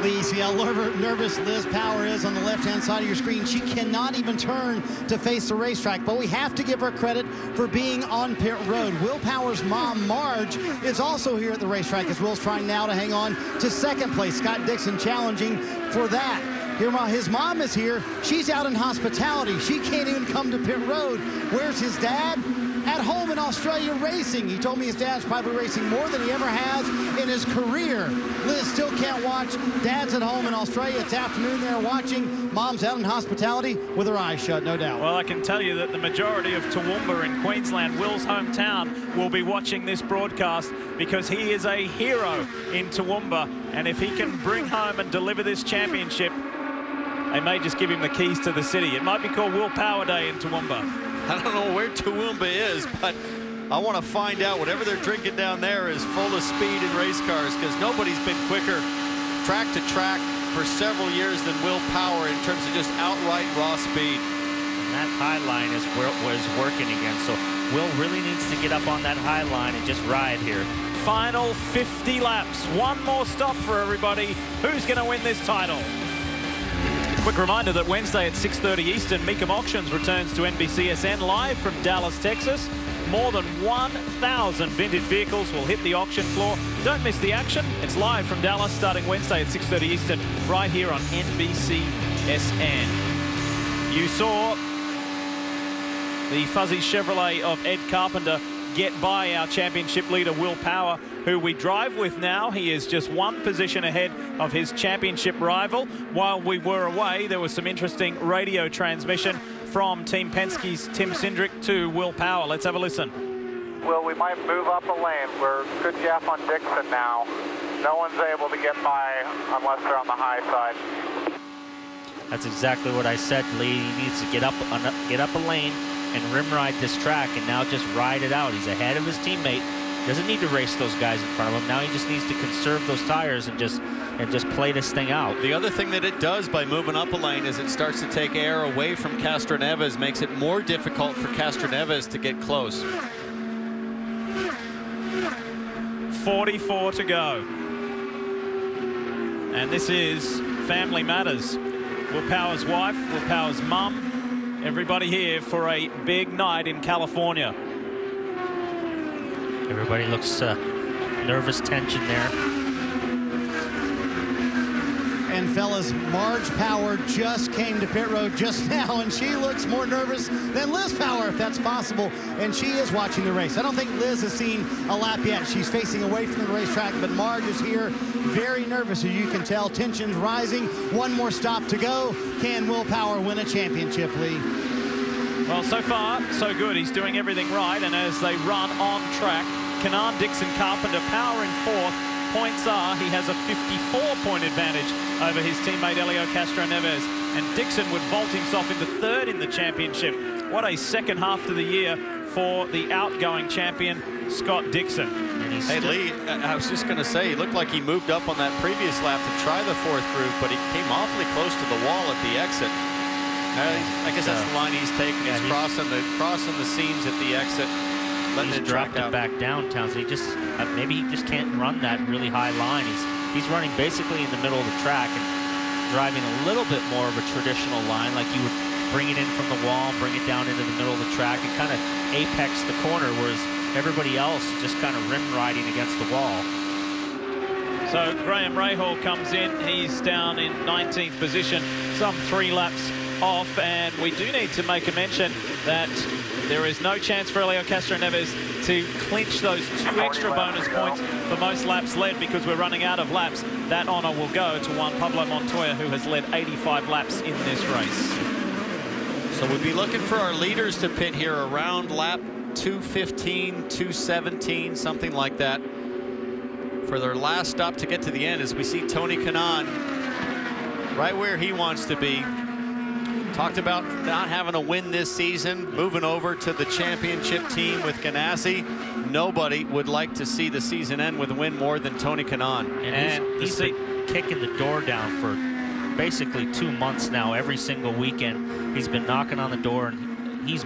Lee, see how nervous Liz Power is on the left-hand side of your screen. She cannot even turn to face the racetrack, but we have to give her credit for being on pit road. Will Power's mom, Marge, is also here at the racetrack as Will's trying now to hang on to 2nd place. Scott Dixon challenging for that. Here, his mom is here. She's out in hospitality. She can't even come to pit road. Where's his dad? At home in Australia racing. He told me his dad's probably racing more than he ever has in his career. Liz still can't watch. Dad's at home in Australia. It's afternoon there watching. Mom's out in hospitality with her eyes shut, no doubt. Well, I can tell you that the majority of Toowoomba in Queensland, Will's hometown, will be watching this broadcast because he is a hero in Toowoomba. And if he can bring home and deliver this championship, they may just give him the keys to the city. It might be called Will Power Day in Toowoomba. I don't know where Toowoomba is, but I want to find out. Whatever they're drinking down there is full of speed in race cars, because nobody's been quicker track to track for several years than Will Power in terms of just outright raw speed. And that high line is where it was working again, so Will really needs to get up on that high line and just ride here. Final 50 laps. One more stop for everybody. Who's going to win this title? Quick reminder that Wednesday at 6:30 Eastern, Mecum Auctions returns to NBCSN live from Dallas, Texas. More than 1,000 vintage vehicles will hit the auction floor. Don't miss the action. It's live from Dallas starting Wednesday at 6:30 Eastern right here on NBCSN. You saw the fuzzy Chevrolet of Ed Carpenter get by our championship leader, Will Power, who we drive with now. He is just one position ahead of his championship rival. While we were away, there was some interesting radio transmission from Team Penske's Tim Cindric to Will Power. Let's have a listen. Well, we might move up a lane. We're good gap on Dixon now. No one's able to get by unless they're on the high side. That's exactly what I said, Lee. He needs to get up a lane and rim ride this track and now just ride it out. He's ahead of his teammate. Doesn't need to race those guys in front of him. Now he just needs to conserve those tires and just play this thing out. The other thing that it does by moving up a lane is it starts to take air away from Castroneves, makes it more difficult for Castroneves to get close. 44 to go. And this is Family Matters. Will Power's wife, Will Power's mum, everybody here for a big night in California. Everybody looks nervous tension there. And fellas, Marge Power just came to pit road just now, and she looks more nervous than Liz Power, if that's possible. And she is watching the race. I don't think Liz has seen a lap yet. She's facing away from the racetrack, but Marge is here, very nervous, as you can tell. Tensions rising. One more stop to go. Can Will Power win a championship, Lee? Well, so far, so good. He's doing everything right, and as they run on track, Kanaan, Dixon, Carpenter, Power in 4th. Points are he has a 54-point advantage over his teammate Helio Castroneves, and Dixon would vault himself into 3rd in the championship. What a second half to the year for the outgoing champion, Scott Dixon. Hey, Lee, I was just going to say, he looked like he moved up on that previous lap to try the 4th group, but he came awfully close to the wall at the exit. I guess that's the line he's taking. He's crossing the seams at the exit. He's dropped it back down, Townsend. He just maybe he just can't run that really high line. He's running basically in the middle of the track and driving a little bit more of a traditional line, like you would bring it in from the wall and bring it down into the middle of the track and kind of apex the corner, whereas everybody else is just kind of rim riding against the wall. So Graham Rahal comes in. He's down in 19th position, some 3 laps off, and we do need to make a mention that there is no chance for Helio Castroneves to clinch those 2 extra bonus points for most laps led, because we're running out of laps. That honor will go to one Pablo Montoya, who has led 85 laps in this race. So we'll be looking for our leaders to pit here around lap 2:15, 2:17, something like that, for their last stop to get to the end, as we see Tony Kanaan right where he wants to be. Talked about not having a win this season, moving over to the championship team with Ganassi. Nobody would like to see the season end with a win more than Tony Kanaan. And he's been kicking the door down for basically 2 months now. Every single weekend he's been knocking on the door, and he's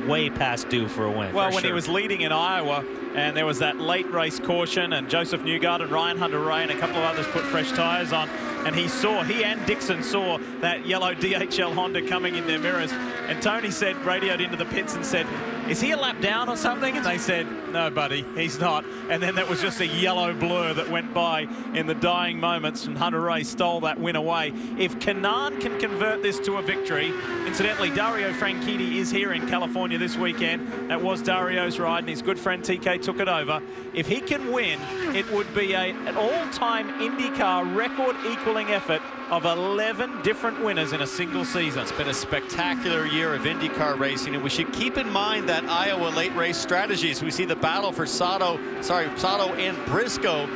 way past due for a win. Well, when he was leading in Iowa, and there was that late race caution, and Joseph Newgarden and Ryan Hunter-Reay and a couple of others put fresh tyres on, and he and Dixon saw that yellow DHL Honda coming in their mirrors, and Tony said, radioed into the pits and said, "Is he a lap down or something?" And they said, "No, buddy, he's not." And then that was just a yellow blur that went by in the dying moments, and Hunter-Reay stole that win away. If Kanaan can convert this to a victory, incidentally, Dario Franchitti is here in California this weekend. That was Dario's ride, and his good friend TK took it over. If he can win, it would be an all-time IndyCar record-equaling effort of 11 different winners in a single season. It's been a spectacular year of IndyCar racing, and we should keep in mind that Iowa late race strategies. We see the battle for Sato and Briscoe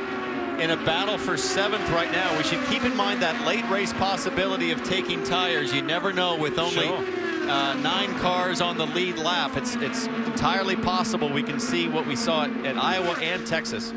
in a battle for 7th right now. We should keep in mind that late race possibility of taking tires. You never know with only 9 cars on the lead lap. It's entirely possible we can see what we saw at Iowa and Texas.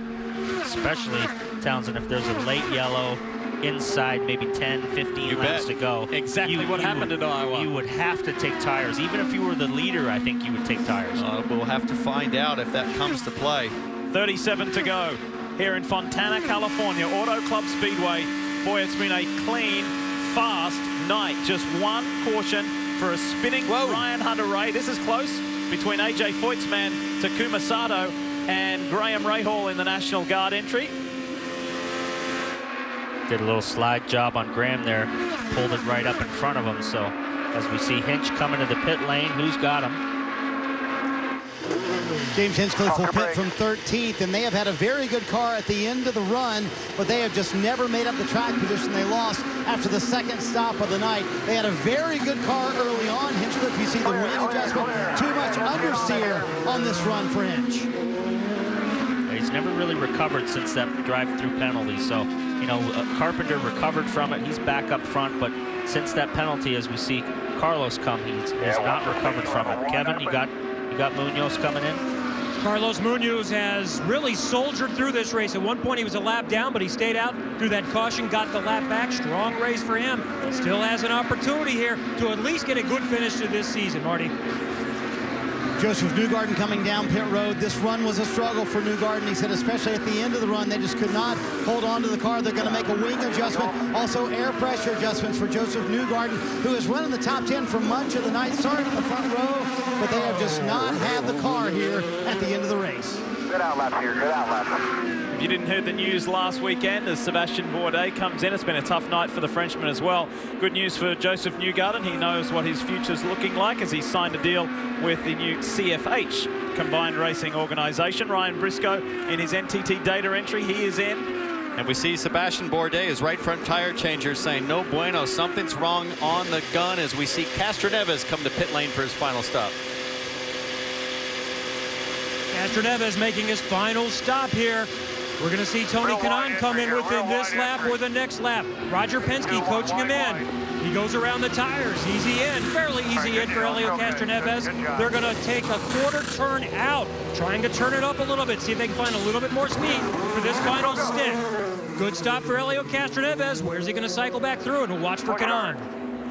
Especially, Townsend, if there's a late yellow inside maybe 10, 15 laps to go. Exactly what happened at Iowa. You would have to take tires. Even if you were the leader, I think you would take tires. We'll have to find out if that comes to play. 37 to go here in Fontana, California, Auto Club Speedway. Boy, it's been a clean, fast night. Just one caution for a spinning Ryan Hunter-Reay. This is close between AJ Foyt's man Takuma Sato and Graham Rahal in the National Guard entry. Did a little slide job on Graham there, pulled it right up in front of him. So as we see Hinch coming to the pit lane, who's got him? James Hinchcliffe will pit from 13th, and they have had a very good car at the end of the run, but they have just never made up the track position they lost after the second stop of the night. They had a very good car early on. Hinchcliffe, you see the wing adjustment, too much understeer on this run for Hinch. He's never really recovered since that drive-through penalty. So, you know, Carpenter recovered from it. He's back up front, but since that penalty, as we see Carlos come, he has not recovered from it. Kevin, you got Munoz coming in? Carlos Munoz has really soldiered through this race. At one point, he was a lap down, but he stayed out through that caution, got the lap back. Strong race for him. Still has an opportunity here to at least get a good finish to this season, Marty. Joseph Newgarden coming down pit road. This run was a struggle for Newgarden. He said especially at the end of the run, they just could not hold on to the car. They're going to make a wing adjustment. Also air pressure adjustments for Joseph Newgarden, who has run in the top 10 for much of the night, starting in the front row, but they have just not had the car here at the end of the race. Good outlap here, good outlap. If you didn't hear the news last weekend, as Sebastian Bourdais comes in, it's been a tough night for the Frenchman as well. Good news for Joseph Newgarden. He knows what his future's looking like as he's signed a deal with the new CFH Combined Racing Organization. Ryan Briscoe in his NTT data entry, he is in. And we see Sebastian Bourdais, his right front tire changer, saying no bueno, something's wrong on the gun, as we see Castroneves come to pit lane for his final stop. Castroneves making his final stop here. We're going to see Tony Kanaan come in within this lap or the next lap. Roger Penske coaching him in. He goes around the tires. Easy in, fairly easy in for Elio Castroneves. They're going to take a quarter turn out, trying to turn it up a little bit, see if they can find a little bit more speed for this final stint. Good stop for Elio Castroneves. Where's he going to cycle back through? And we'll watch for Kanaan.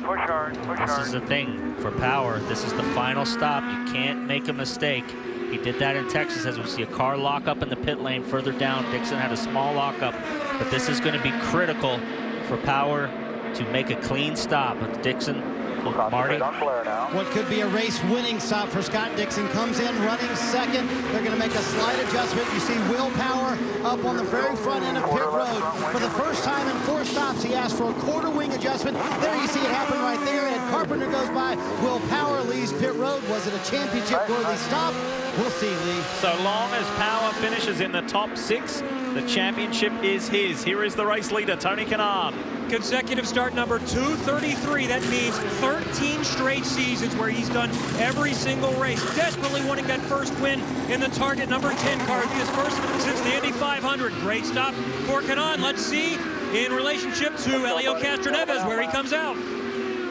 Push hard, push hard. This is the thing for Power. This is the final stop. You can't make a mistake. He did that in Texas, as we see a car lock up in the pit lane further down. Dixon had a small lockup, but this is going to be critical for Power to make a clean stop. But Dixon, Marty. What could be a race-winning stop for Scott Dixon comes in running second. They're going to make a slight adjustment. You see Will Power up on the very front end of pit road. For the first time in 4 stops, he asked for a quarter wing adjustment. There you see it happen right there. And Carpenter goes by. Will Power leaves pit road. Was it a championship-worthy stop? We'll see, Lee. So long as Power finishes in the top 6, The championship is his. Here is the race leader, Tony Kanaan. Consecutive start number 233. That means 13 straight seasons where he's done every single race, desperately wanting that first win in the target number 10 car. His first since the Indy 500. Great stop for Kanaan. Let's see in relationship to Helio Castroneves where he comes out.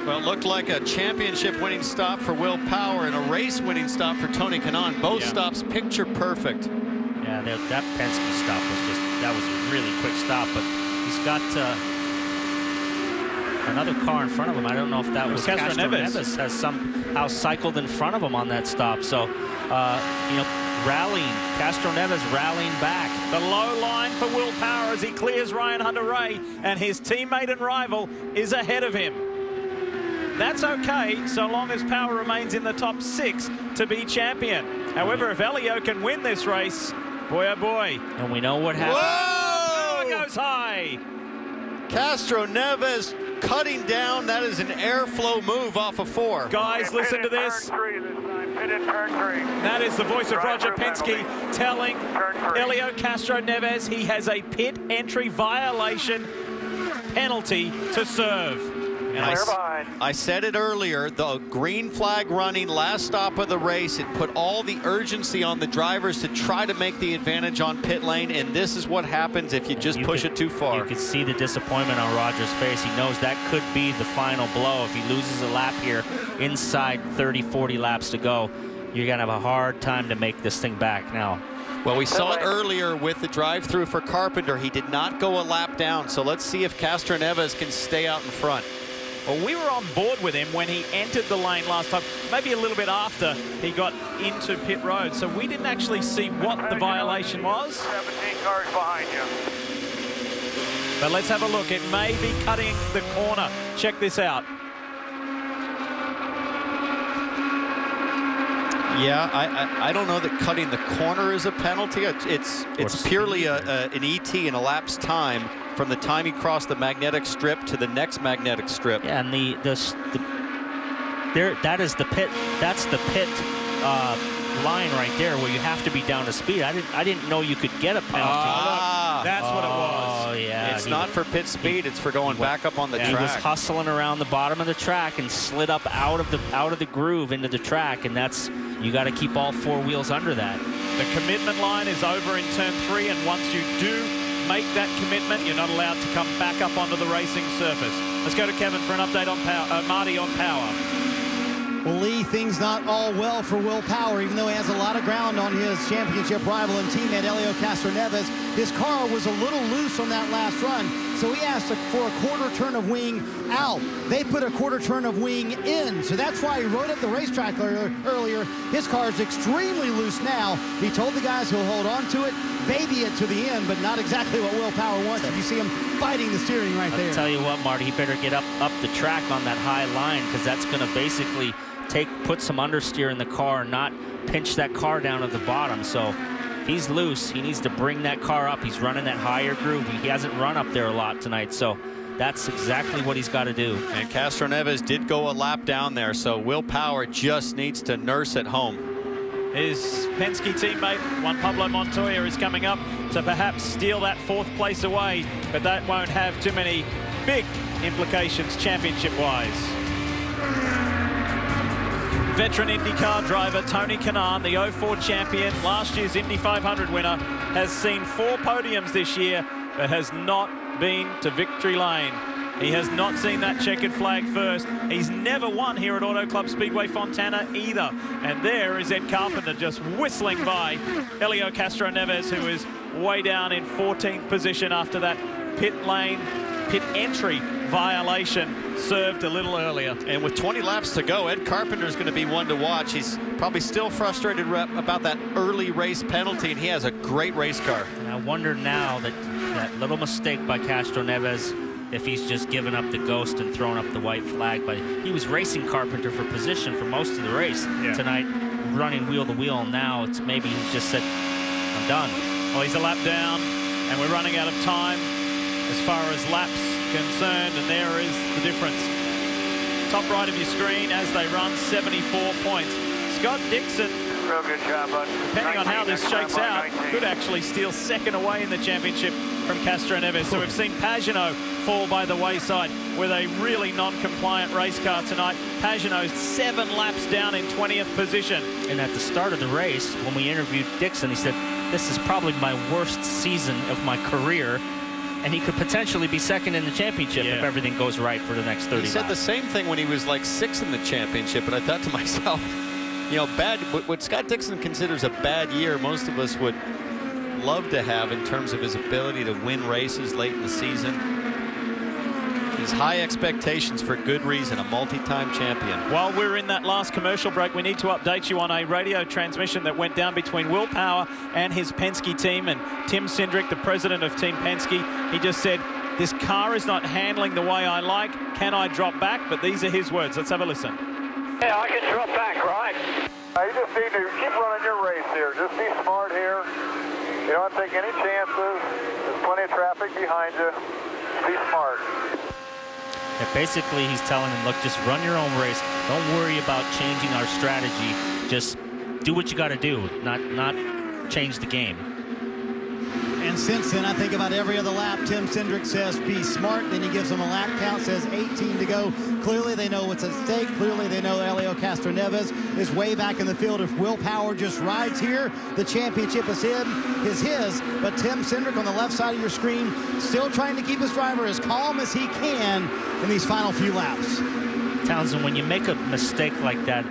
Well, it looked like a championship winning stop for Will Power and a race winning stop for Tony Kanaan. Both stops picture perfect. Yeah, that Penske stop was that was a really quick stop, but he's got another car in front of him. I don't know if that was Castroneves has somehow cycled in front of him on that stop. So, you know, Castroneves rallying back. The low line for Will Power as he clears Ryan Hunter-Reay, and his teammate and rival is ahead of him. That's okay, so long as Power remains in the top 6 to be champion. However, if Helio can win this race, boy, oh boy. And we know what happened. Whoa! Power goes high. Castroneves cutting down. That is an airflow move off of 4. Guys, listen to this. That is the voice of Roger Penske telling Helio Castroneves he has a pit entry violation penalty to serve. And I said it earlier, the green flag running, last stop of the race, it put all the urgency on the drivers to try to make the advantage on pit lane, and this is what happens if you just push it too far. You could see the disappointment on Roger's face. He knows that could be the final blow. If he loses a lap here inside 30, 40 laps to go, you're going to have a hard time to make this thing back now. Well, we saw it earlier with the drive-through for Carpenter. He did not go a lap down, so let's see if Castroneves can stay out in front. Well, we were on board with him when he entered the lane last time, maybe a little bit after he got into pit road. So we didn't actually see what the violation was. 17 cars behind you. But let's have a look. It may be cutting the corner. Check this out. Yeah, I don't know that cutting the corner is a penalty. It's purely an ET in a lapse time from the time he crossed the magnetic strip to the next magnetic strip. Yeah, and that is the pit. That's the pit line right there where you have to be down to speed. I didn't know you could get a penalty. That's what it was. Oh yeah, it's not for pit speed. It's for going back up on the track. He was hustling around the bottom of the track and slid up out of the groove into the track, and that's, you got to keep all 4 wheels under that. The commitment line is over in turn 3, and once you do make that commitment, you're not allowed to come back up onto the racing surface. Let's go to Kevin for an update on Marty on Power. Well, Lee, things not all well for Will Power, even though he has a lot of ground on his championship rival and teammate Helio Castroneves. His car was a little loose on that last run, so he asked for a quarter turn of wing out. They put a quarter turn of wing in, so that's why he rode up the racetrack earlier. His car is extremely loose now. He told the guys he'll hold on to it, baby it to the end, but not exactly what Will Power wants. If you see him fighting the steering right there. I'll tell you what, Marty, he better get up the track on that high line, because that's going to basically put some understeer in the car and not pinch that car down at the bottom. So if he's loose, he needs to bring that car up. He's running that higher groove. He hasn't run up there a lot tonight, so that's exactly what he's got to do. And Castroneves did go a lap down there, so Will Power just needs to nurse at home. His Penske teammate, Juan Pablo Montoya, is coming up to perhaps steal that 4th place away, but that won't have too many big implications championship-wise. Veteran IndyCar driver Tony Kanaan, the 04 champion, last year's Indy 500 winner, has seen 4 podiums this year, but has not been to victory lane. He has not seen that checkered flag first. He's never won here at Auto Club Speedway Fontana either. And there is Ed Carpenter just whistling by Helio Castroneves, who is way down in 14th position after that pit entry violation served a little earlier. And with 20 laps to go, Ed Carpenter is going to be one to watch. He's probably still frustrated about that early race penalty, and he has a great race car. And I wonder now that little mistake by Castroneves, if he's just given up the ghost and thrown up the white flag. But he was racing Carpenter for position for most of the race tonight, running wheel to wheel. Now it's maybe he's just said, I'm done. Well, he's a lap down, and we're running out of time as far as laps concerned, and there is the difference. Top right of your screen as they run, 74 points. Scott Dixon Real good job, bud. Depending on how this shakes out, could actually steal second away in the championship from Castroneves. So we've seen Pagenaud fall by the wayside with a really non-compliant race car tonight. Pagenaud's 7 laps down in 20th position. And at the start of the race, when we interviewed Dixon, he said, this is probably my worst season of my career. And he could potentially be second in the championship if everything goes right for the next 30 He said laps. the same thing when he was like 6th in the championship, and I thought to myself, you know, what Scott Dixon considers a bad year, most of us would love to have in terms of his ability to win races late in the season. He's high expectations for good reason, a multi-time champion. While we're in that last commercial break, we need to update you on a radio transmission that went down between Will Power and his Penske team. And Tim Cindric, the president of Team Penske, he just said, this car is not handling the way I like. Can I drop back? But these are his words. Let's have a listen. Yeah, I can drop back, right? You just need to keep running your race here. Just be smart here. You don't take any chances. There's plenty of traffic behind you. Be smart. Yeah, basically, he's telling them, look, just run your own race. Don't worry about changing our strategy. Just do what you got to do, not change the game. And since then, I think about every other lap, Tim Cindric says, be smart. Then he gives them a lap count, says 18 to go. Clearly, they know what's at stake. Clearly, they know Helio Castroneves is way back in the field. If Will Power just rides here, the championship is his. But Tim Cindric on the left side of your screen, still trying to keep his driver as calm as he can in these final few laps. Townsend, when you make a mistake like that,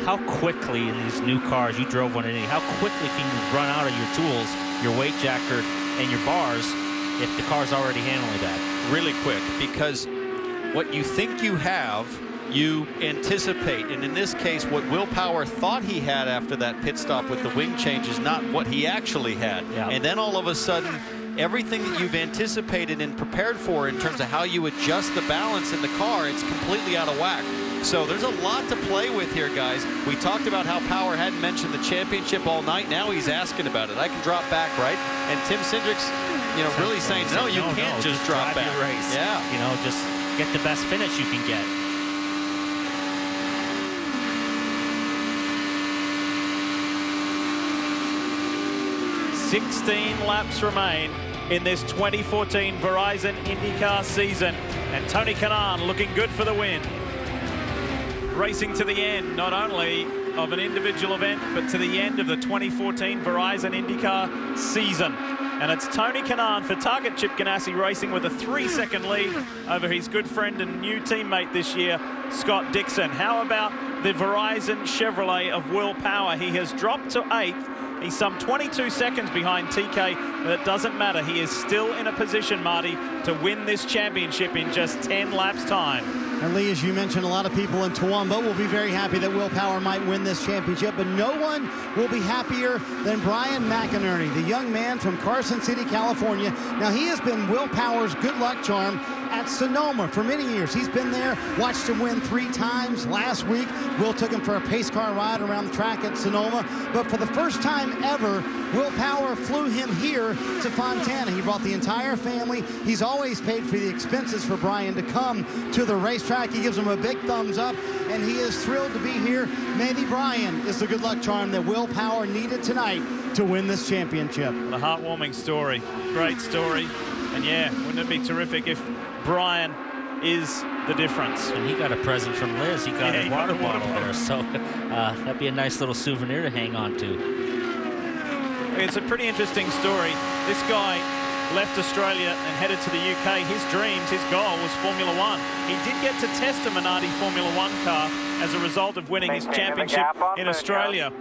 how quickly in these new cars, you drove one in, how quickly can you run out of your tools, your weight jacker, and your bars if the car's already handling that? Really quick, because what you think you have, you anticipate. And in this case, what Will Power thought he had after that pit stop with the wing change is not what he actually had. Yeah. And then all of a sudden, everything that you've anticipated and prepared for in terms of how you adjust the balance in the car, it's completely out of whack. So there's a lot to play with here, guys. We talked about how Power hadn't mentioned the championship all night. Now he's asking about it. I can drop back, right? And Tim Cindric's, you know, really saying, no, you can't just drop back. Your race. Yeah. You know, just get the best finish you can get. $16 laps remain in this 2014 Verizon IndyCar season. And Tony Kanaan looking good for the win. Racing to the end, not only of an individual event, but to the end of the 2014 Verizon IndyCar season. And it's Tony Kanaan for Target Chip Ganassi Racing with a 3-second lead over his good friend and new teammate this year, Scott Dixon. How about the Verizon Chevrolet of Will Power? He has dropped to 8th. He's some 22 seconds behind TK, but it doesn't matter. He is still in a position, Marty, to win this championship in just 10 laps time. And Lee, as you mentioned, a lot of people in Toowoomba will be very happy that Will Power might win this championship, but no one will be happier than Brian McInerney, the young man from Carson City, California. Now, he has been Will Power's good luck charm at Sonoma for many years. He's been there, watched him win 3 times. Last week, Will took him for a pace car ride around the track at Sonoma, but for the first time ever, Will Power flew him here to Fontana. He brought the entire family. He's always paid for the expenses for Brian to come to the racetrack. He gives him a big thumbs up, and he is thrilled to be here. Maybe Brian is the good luck charm that Will Power needed tonight to win this championship. A heartwarming story, great story. And yeah, wouldn't it be terrific if Brian is the difference? And he got a present from Liz. He got a water bottle there, so that'd be a nice little souvenir to hang on to. It's a pretty interesting story. This guy left Australia and headed to the UK. His dreams, his goal was Formula One. He did get to test a Minardi Formula One car as a result of winning his championship in Australia.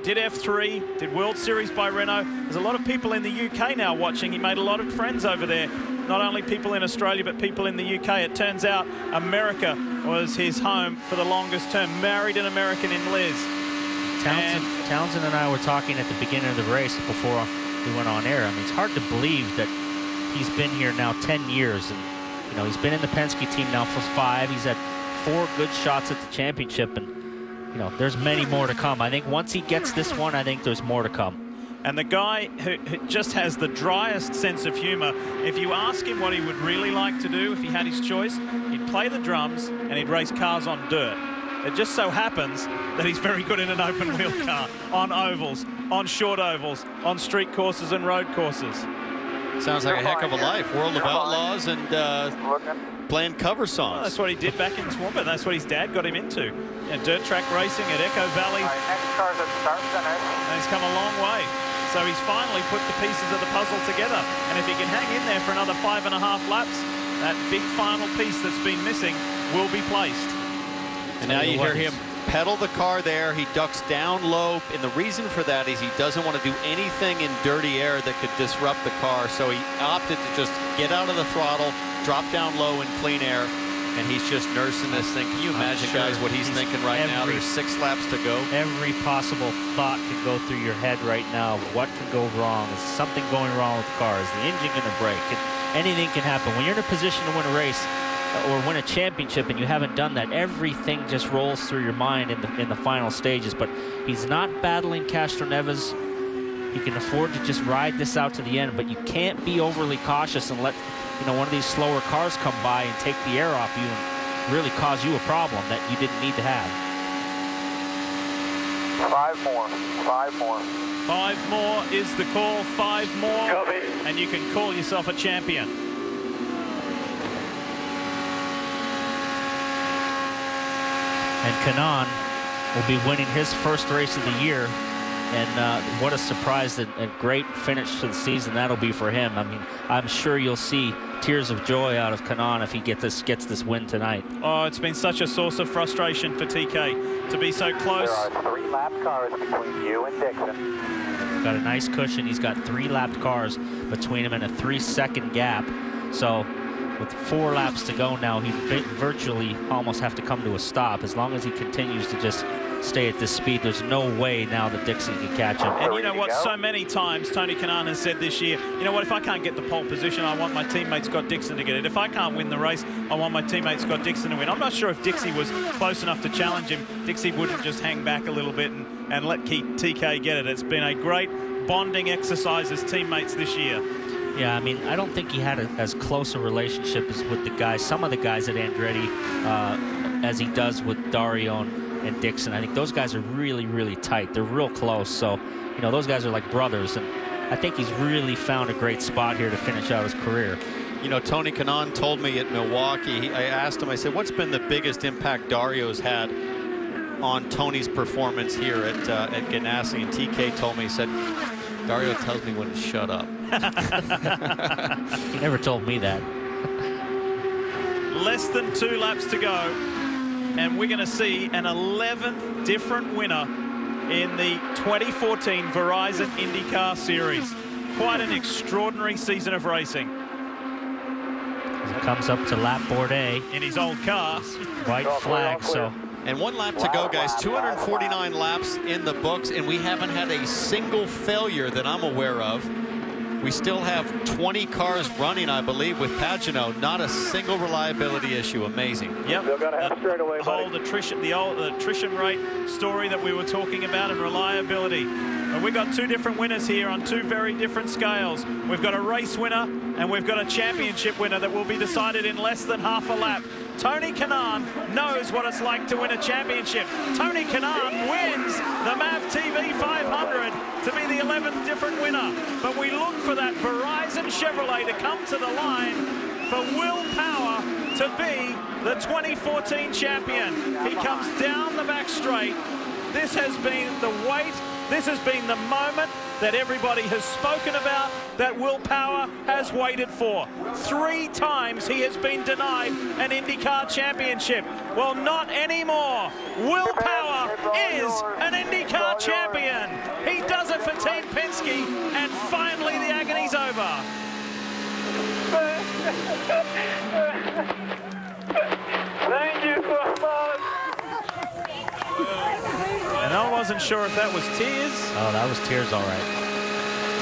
Did F3, did World Series by Renault. There's a lot of people in the UK now watching. He made a lot of friends over there. Not only people in Australia, but people in the UK. It turns out America was his home for the longest term. Married an American in Liz. Townsend and I were talking at the beginning of the race before we went on air. I mean, it's hard to believe that he's been here now 10 years. And, you know, he's been in the Penske team now for 5. He's had 4 good shots at the championship. And, you know, there's many more to come. I think once he gets this one, I think there's more to come. And the guy who just has the driest sense of humor, if you ask him what he would really like to do if he had his choice, he'd play the drums and he'd race cars on dirt. It just so happens that he's very good in an open wheel car, on ovals, on short ovals, on street courses and road courses. Sounds like a heck of a life. World of Outlaws and playing cover songs. Well, that's what he did back in Swampert. That's what his dad got him into. Dirt track racing at Echo Valley. Next car's at start center. And he's come a long way. So he's finally put the pieces of the puzzle together. And if he can hang in there for another 5.5 laps, that big final piece that's been missing will be placed. And now you hear him pedal the car there. He ducks down low, and the reason for that is he doesn't want to do anything in dirty air that could disrupt the car. So he opted to just get out of the throttle, drop down low in clean air, and he's just nursing this thing. Can you imagine, guys, what he's thinking right now? There's 6 laps to go. Every possible thought could go through your head right now. What could go wrong? Is something going wrong with the car? Is the engine going to break? Anything can happen. When you're in a position to win a race or win a championship and you haven't done that, everything just rolls through your mind in the final stages. But he's not battling Castro Neves. He can afford to just ride this out to the end, but you can't be overly cautious and let one of these slower cars come by and take the air off you and really cause you a problem that you didn't need to have. 5 more. 5 more. 5 more is the call. 5 more. Copy. And you can call yourself a champion. And Kanaan will be winning his first race of the year. And what a surprise and great finish to the season that'll be for him. I mean, I'm sure you'll see tears of joy out of Kanaan if he gets this win tonight. Oh, it's been such a source of frustration for TK to be so close. There are 3 lap cars between you and Dixon. Got a nice cushion. He's got 3 lapped cars between him and a 3-second gap. So with 4 laps to go now, he virtually almost have to come to a stop. As long as he continues to just stay at this speed, there's no way now that Dixon can catch him. And you know what, so many times Tony Kanaan has said this year, you know what, if I can't get the pole position, I want my teammate Scott Dixon to get it. If I can't win the race, I want my teammate Scott Dixon to win. I'm not sure if Dixie was close enough to challenge him. Dixie wouldn't just hang back a little bit and let TK get it. It's been a great bonding exercise as teammates this year. Yeah, I mean, I don't think he had as close a relationship as with the guys, some of the guys at Andretti, as he does with Dario and Dixon. I think those guys are really, really tight. They're real close. So, those guys are like brothers. And I think he's really found a great spot here to finish out his career. Tony Kanaan told me at Milwaukee, I asked him, I said, what's been the biggest impact Dario's had on Tony's performance here at Ganassi? And TK told me, he said, Dario tells me when to shut up. He never told me that. Less than 2 laps to go, and we're going to see an 11th different winner in the 2014 Verizon IndyCar Series. Quite an extraordinary season of racing. As it comes up to lap board A. In his old car. White flag, so. And 1 lap to go, guys. 249 laps in the books, and we haven't had a single failure that I'm aware of. We still have 20 cars running, I believe, with Pagano. Not a single reliability issue. Amazing. Yep. They're going to have straightaway, buddy. The old attrition rate story that we were talking about and reliability. And we've got 2 different winners here on 2 very different scales. We've got a race winner and we've got a championship winner that will be decided in less than half a lap. Tony Kanaan knows what it's like to win a championship. Tony Kanaan wins the MAVTV 500 to be the 11th different winner. But we look for that Verizon Chevrolet to come to the line for Will Power to be the 2014 champion. He comes down the back straight. This has been the wait. This has been the moment that everybody has spoken about, that Will Power has waited for. 3 times he has been denied an IndyCar championship. Well, not anymore. Will Power is an IndyCar champion. He does it for Team Penske, and finally the agony's over. Thank you so much. And I wasn't sure if that was tears. Oh, that was tears, all right.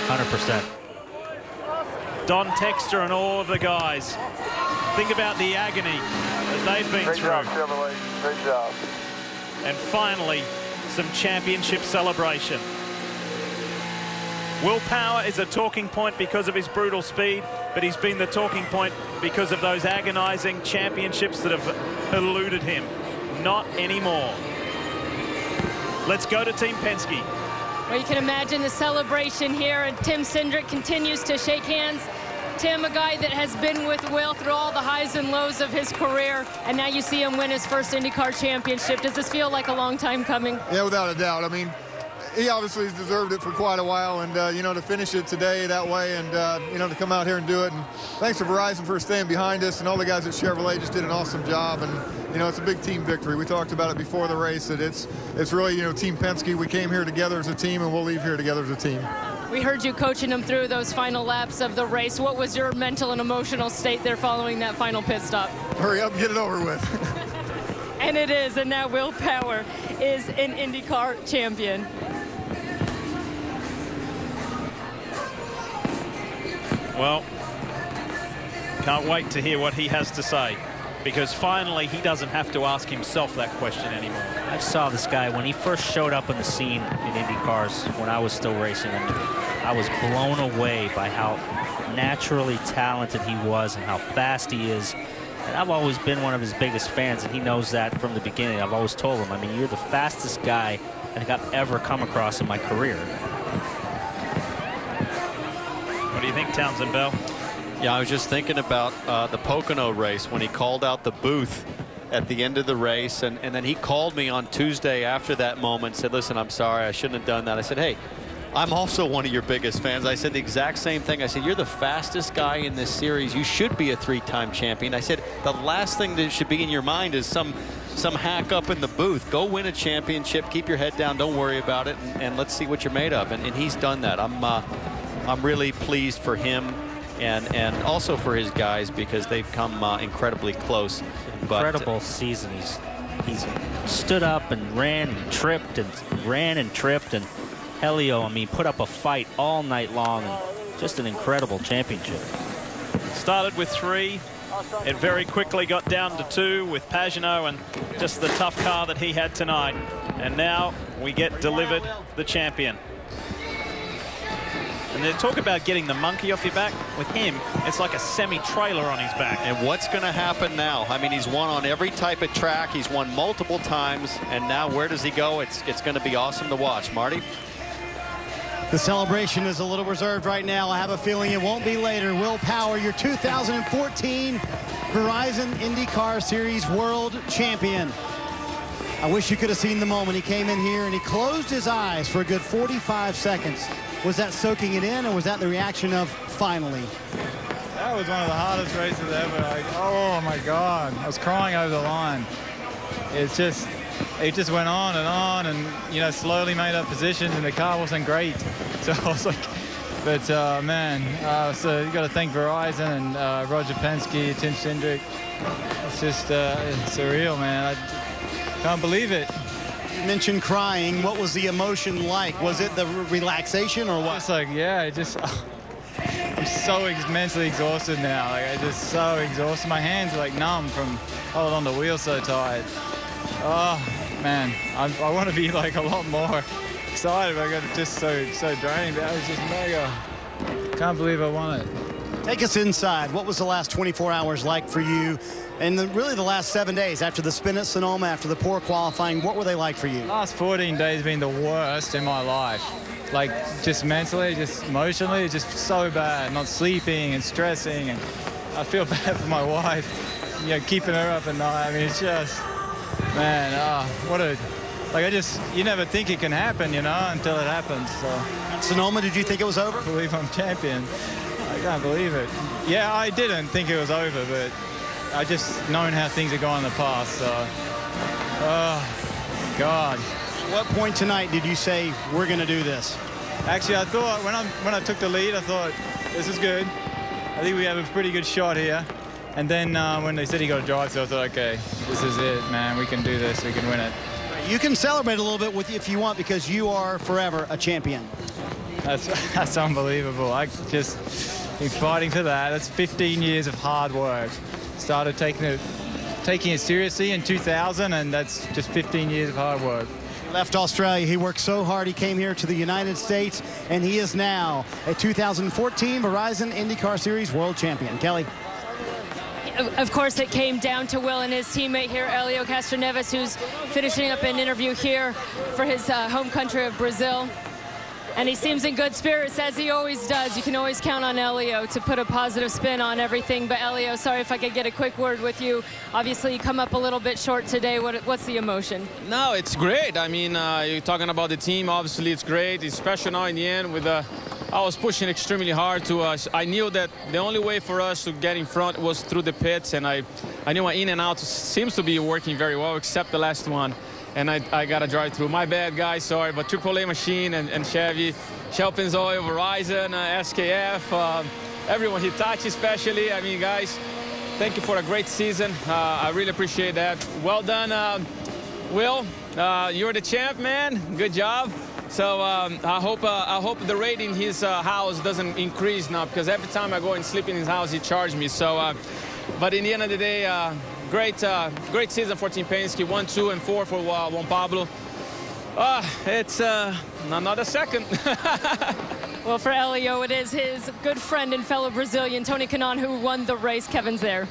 100%. Don Texter and all of the guys. Think about the agony that they've been through. Great job, Chevrolet. Great job. And finally, some championship celebration. Will Power is a talking point because of his brutal speed, but he's been the talking point because of those agonizing championships that have eluded him. not anymore. Let's go to Team Penske. Well, you can imagine the celebration here, and Tim Cindric continues to shake hands. Tim, a guy that has been with Will through all the highs and lows of his career, and now you see him win his first IndyCar championship. Does this feel like a long time coming? Yeah, without a doubt. I mean, he obviously has deserved it for quite a while, and you know, to finish it today that way, and you know, to come out here and do it. And thanks to Verizon for staying behind us, and all the guys at Chevrolet just did an awesome job. And you know, it's a big team victory. We talked about it before the race, that it's really, you know, Team Penske. We came here together as a team, and we'll leave here together as a team. We heard you coaching him through those final laps of the race. What was your mental and emotional state there following that final pit stop? Hurry up and get it over with. And it is, and now Will Power is an IndyCar champion. Well, can't wait to hear what he has to say, because finally he doesn't have to ask himself that question anymore. I saw this guy when he first showed up on the scene in IndyCars when I was still racing, and I was blown away by how naturally talented he was and how fast he is. And I've always been one of his biggest fans, and he knows that from the beginning. I've always told him, I mean, you're the fastest guy I think I've ever come across in my career. What do you think, Townsend Bell? Yeah, I was just thinking about the Pocono race when he called out the booth at the end of the race, and then he called me on Tuesday after that moment, said, listen, I'm sorry, I shouldn't have done that. I said, hey, I'm also one of your biggest fans. I said the exact same thing. I said, you're the fastest guy in this series. You should be a 3-time champion. I said, the last thing that should be in your mind is some hack up in the booth. Go win a championship, keep your head down, don't worry about it, and let's see what you're made of. And he's done that. I'm really pleased for him and also for his guys, because they've come incredibly close. Incredible season. He's stood up and ran and tripped and ran and tripped, and Helio, I mean, put up a fight all night long. And just an incredible championship. Started with 3. It very quickly got down to 2 with Pagenaud and just the tough car that he had tonight. And now we get delivered the champion. And they talk about getting the monkey off your back. With him, it's like a semi-trailer on his back. And what's going to happen now? I mean, he's won on every type of track. He's won multiple times. And now where does he go? It's going to be awesome to watch. Marty? The celebration is a little reserved right now. I have a feeling it won't be later. Will Power, your 2014 Verizon IndyCar Series World Champion. I wish you could have seen the moment. He came in here and he closed his eyes for a good 45 seconds. Was that soaking it in, or was that the reaction of finally? That was one of the hardest races ever. Like, oh my God, I was crying over the line. It just went on, and you know, slowly made up positions, and the car wasn't great. So I was like, but man, so you got to thank Verizon and Roger Penske, Tim Cindric. It's just it's surreal, man. I can't believe it. You mentioned crying. What was the emotion like? Was it the relaxation or what? It's like, yeah, I'm so mentally exhausted now. Like, I just so exhausted. My hands are like numb from holding on the wheel so tight. Oh man, I want to be like a lot more excited, but I got just so drained. That was just mega. Can't believe I won it. Take us inside. What was the last 24 hours like for you? And really the last 7 days after the spin at Sonoma, after the poor qualifying, what were they like for you? Last 14 days been the worst in my life. Like, just mentally, just emotionally, just so bad. Not sleeping and stressing, and I feel bad for my wife, you know, keeping her up at night. I mean, it's just, man, you never think it can happen, you know, until it happens. So. At Sonoma, did you think it was over? I believe I'm champion. I can't believe it. Yeah, I didn't think it was over, but I just known how things have gone in the past, so, oh, God. At what point tonight did you say, we're going to do this? Actually, I thought, when I took the lead, I thought, this is good. I think we have a pretty good shot here. And then when they said he got a drive, so I thought, okay, this is it, man. We can do this. We can win it. You can celebrate a little bit with you if you want, because you are forever a champion. That's unbelievable. I just been fighting for that. That's 15 years of hard work. Started taking it seriously in 2000, and that's just 15 years of hard work. He left Australia. He worked so hard. He came here to the United States, and he is now a 2014 Verizon IndyCar Series World Champion. Kelly. Of course, it came down to Will and his teammate here, Helio Castroneves, who's finishing up an interview here for his home country of Brazil. And he seems in good spirits, as he always does. You can always count on Helio to put a positive spin on everything. But Helio, sorry if I could get a quick word with you. Obviously, you come up a little bit short today. What's the emotion? No, it's great. I mean, you're talking about the team. Obviously, it's great. It's special now in the end. I was pushing extremely hard to us. I knew that the only way for us to get in front was through the pits. And I knew my in and out seems to be working very well, except the last one. And I got to drive through. My bad, guys, sorry. But AAA Machine and Chevy, Shell Pennzoil, Verizon, SKF, everyone, Hitachi especially. I mean, guys, thank you for a great season. I really appreciate that. Well done, Will. You're the champ, man. Good job. So I hope the rate in his house doesn't increase now, because every time I go and sleep in his house, he charges me. So, but in the end of the day, great season for Team Penske. 1, 2, and 4 for Juan Pablo. It's another second. Well, for Helio, it is his good friend and fellow Brazilian, Tony Kanaan, who won the race. Kevin's there.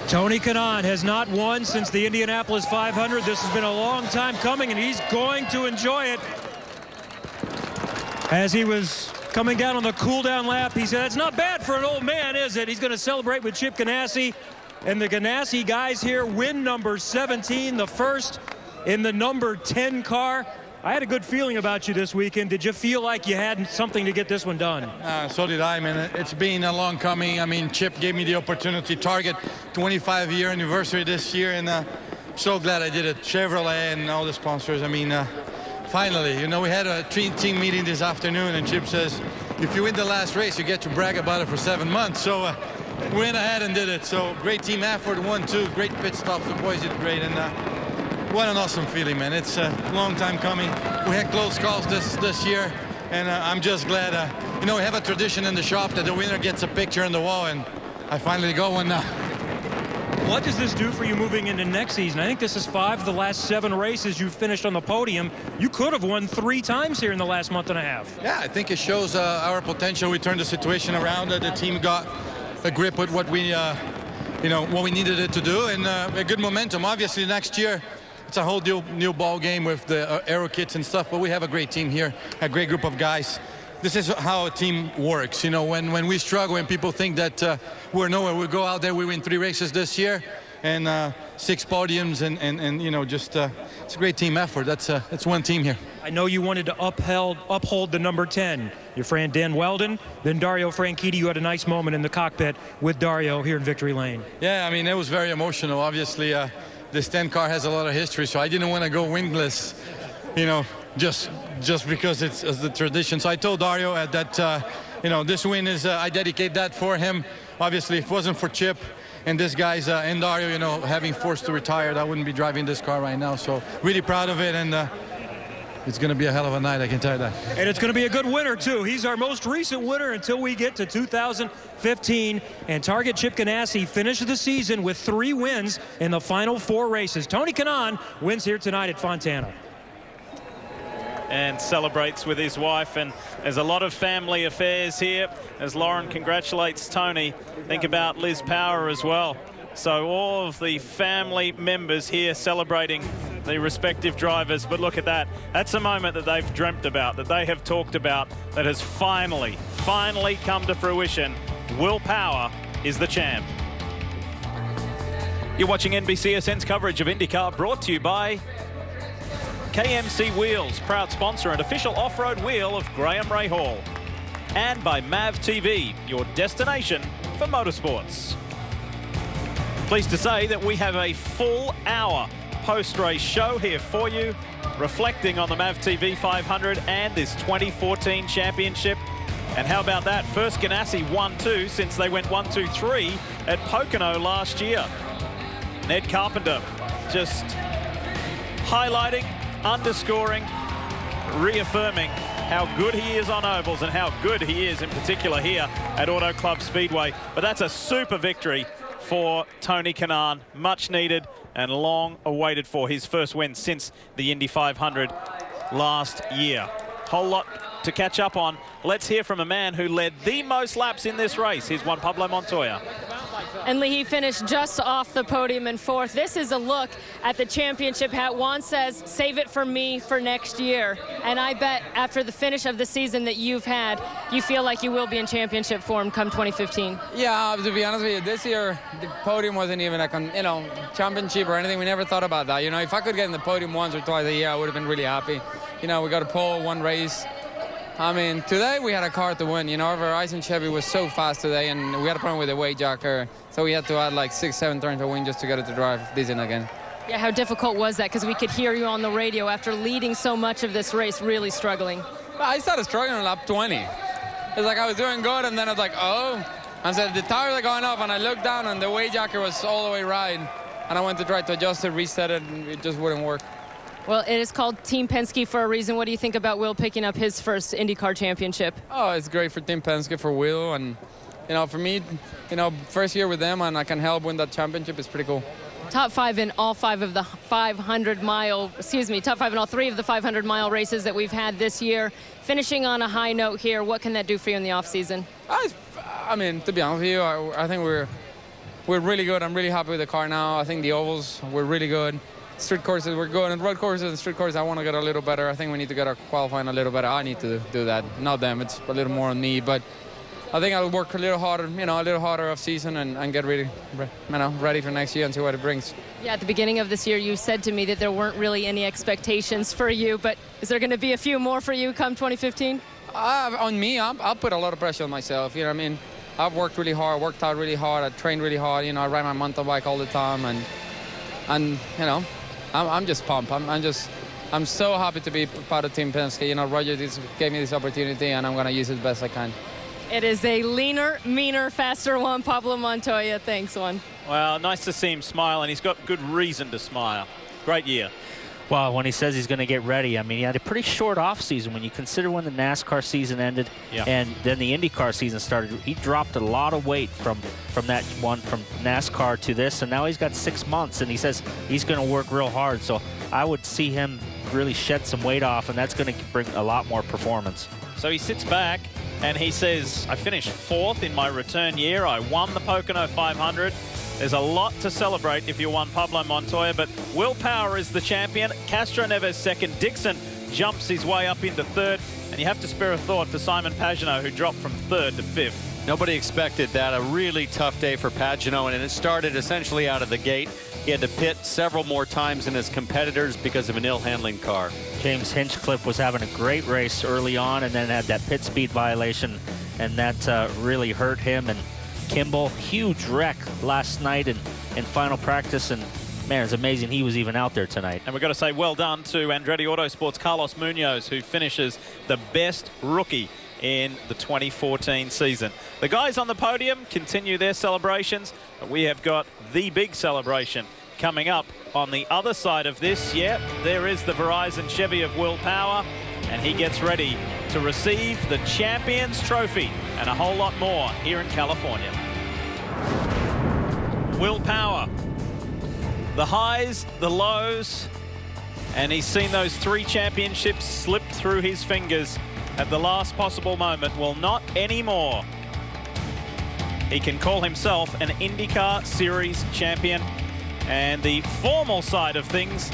Tony Kanaan has not won since the Indianapolis 500. This has been a long time coming, and he's going to enjoy it. As he was coming down on the cool-down lap, he said, it's not bad for an old man, is it? He's going to celebrate with Chip Ganassi. And the Ganassi guys here win number 17, the first in the number 10 car. I had a good feeling about you this weekend. Did you feel like you had something to get this one done? So did I, man. It's been a long coming. I mean, Chip gave me the opportunity. Target 25-year anniversary this year, and I'm so glad I did it. Chevrolet and all the sponsors. I mean, finally, you know, we had a team meeting this afternoon, and Chip says, if you win the last race, you get to brag about it for 7 months. So we went ahead and did it. So great team effort, 1-2, great pit stops. The boys did great, and what an awesome feeling, man. It's a long time coming. We had close calls this year, and I'm just glad. You know, we have a tradition in the shop that the winner gets a picture on the wall, and I finally got one now. What does this do for you moving into next season? I think this is 5 of the last 7 races you've finished on the podium. You could have won 3 times here in the last month and a half. Yeah, I think it shows our potential. We turned the situation around. The team got a grip with what we, you know, what we needed it to do, and a good momentum. Obviously, next year, it's a whole new ball game with the aero kits and stuff, but we have a great team here, a great group of guys. This is how a team works. You know, when we struggle and people think that we're nowhere, we go out there, we win 3 races this year and 6 podiums, and you know, just it's a great team effort. It's one team here. I know you wanted to uphold the number 10. Your friend Dan Weldon, then Dario Franchitti. You had a nice moment in the cockpit with Dario here in Victory Lane. Yeah, I mean, it was very emotional. Obviously, this 10 car has a lot of history, so I didn't want to go winless, you know, just because it's the tradition. So I told Dario that, you know, this win is, I dedicate that for him. Obviously, if it wasn't for Chip and this guy's and Dario, you know, having forced to retire, I wouldn't be driving this car right now. So really proud of it, and it's going to be a hell of a night, I can tell you that. And it's going to be a good winner, too. He's our most recent winner until we get to 2015. And Target Chip Ganassi finished the season with 3 wins in the final 4 races. Tony Kanaan wins here tonight at Fontana. And celebrates with his wife, and there's a lot of family affairs here as Lauren congratulates Tony. Think about Liz Power as well. So all of the family members here celebrating the respective drivers. But look at that. That's a moment that they've dreamt about, that they have talked about, that has finally come to fruition. Will Power is the champ. You're watching NBCSN's coverage of IndyCar, brought to you by KMC Wheels, proud sponsor and official off-road wheel of Graham Rahal. And by MAVTV, your destination for motorsports. Pleased to say that we have a full hour post-race show here for you, reflecting on the MAVTV 500 and this 2014 championship. And how about that? First Ganassi 1-2 since they went 1-2-3 at Pocono last year. Ned Carpenter just highlighting, underscoring, reaffirming how good he is on ovals and how good he is in particular here at Auto Club Speedway. But that's a super victory for Tony Kanaan, much needed and long awaited for his first win since the Indy 500 last year. Whole lot to catch up on. Let's hear from a man who led the most laps in this race. Here's Juan Pablo Montoya. And Lee, he finished just off the podium in 4th. This is a look at the championship hat. Juan says, save it for me for next year. And I bet after the finish of the season that you've had, you feel like you will be in championship form come 2015. Yeah, to be honest with you, this year the podium wasn't even a championship or anything. We never thought about that. If I could get in the podium once or twice a year, I would have been really happy. We got a pole, one race. I mean, today we had a car to win. Our Verizon Chevy was so fast today, and we had a problem with the weight jacker, so we had to add like 6-7 turns to win just to get it to drive decent again. Yeah, how difficult was that? Because we could hear you on the radio after leading so much of this race, really struggling. I started struggling on lap 20. It's like I was doing good, and then I was like, oh. And so the tires are going off, and I looked down, and the weight jacker was all the way right. And I went to try to adjust it, reset it, and it just wouldn't work. Well, it is called Team Penske for a reason. What do you think about Will picking up his first IndyCar championship? Oh, it's great for Team Penske, for Will, and for me, first year with them, and I can help win that championship. It's pretty cool. Top 5 in all 5 of the 500-mile, top 5 in all 3 of the 500-mile races that we've had this year. Finishing on a high note here, what can that do for you in the off-season? I mean, to be honest with you, I think we're really good. I'm really happy with the car now. I think the ovals were really good. Street courses were good, and road courses and street courses I want to get a little better. I think we need to get our qualifying a little better. I need to do that, not them. It's a little more on me, but I think I'll work a little harder off season and get ready for next year and see what it brings. Yeah, at the beginning of this year, you said to me that there weren't really any expectations for you, but is there going to be a few more for you come 2015? On me, I'll put a lot of pressure on myself. What I mean? I've worked really hard, worked out really hard, I trained really hard. I ride my mountain bike all the time, and I'm just pumped. I'm so happy to be part of Team Penske. Roger gave me this opportunity, and I'm going to use it the best I can. It is a leaner, meaner, faster Juan Pablo Montoya. Thanks, Juan. Well, nice to see him smile, and he's got good reason to smile. Great year. Well, when he says he's going to get ready, I mean, he had a pretty short off-season when you consider when the NASCAR season ended and then the IndyCar season started. He dropped a lot of weight from that one, from NASCAR to this, and now he's got 6 months, and he says he's going to work real hard. So I would see him really shed some weight off, and that's going to bring a lot more performance. So he sits back, and he says, I finished 4th in my return year. I won the Pocono 500. There's a lot to celebrate if you're Juan Pablo Montoya, but Will Power is the champion. Castro Neves second. Dixon jumps his way up into 3rd, and you have to spare a thought for Simon Pagenaud, who dropped from 3rd to 5th. Nobody expected that. A really tough day for Pagenaud, and it started essentially out of the gate. He had to pit several more times than his competitors because of an ill-handling car. James Hinchcliffe was having a great race early on and then had that pit speed violation, and that really hurt him. And Kimball, huge wreck last night in final practice, and man, it's amazing he was even out there tonight. And we've got to say well done to Andretti Autosport's Carlos Munoz, who finishes the best rookie in the 2014 season. The guys on the podium continue their celebrations, but we have got the big celebration coming up on the other side of this. Yeah, there is the Verizon Chevy of Will Power, and he gets ready to receive the Champions Trophy and a whole lot more here in California. Will Power, the highs, the lows, and he's seen those 3 championships slip through his fingers at the last possible moment. Well, not anymore. He can call himself an IndyCar Series champion, and the formal side of things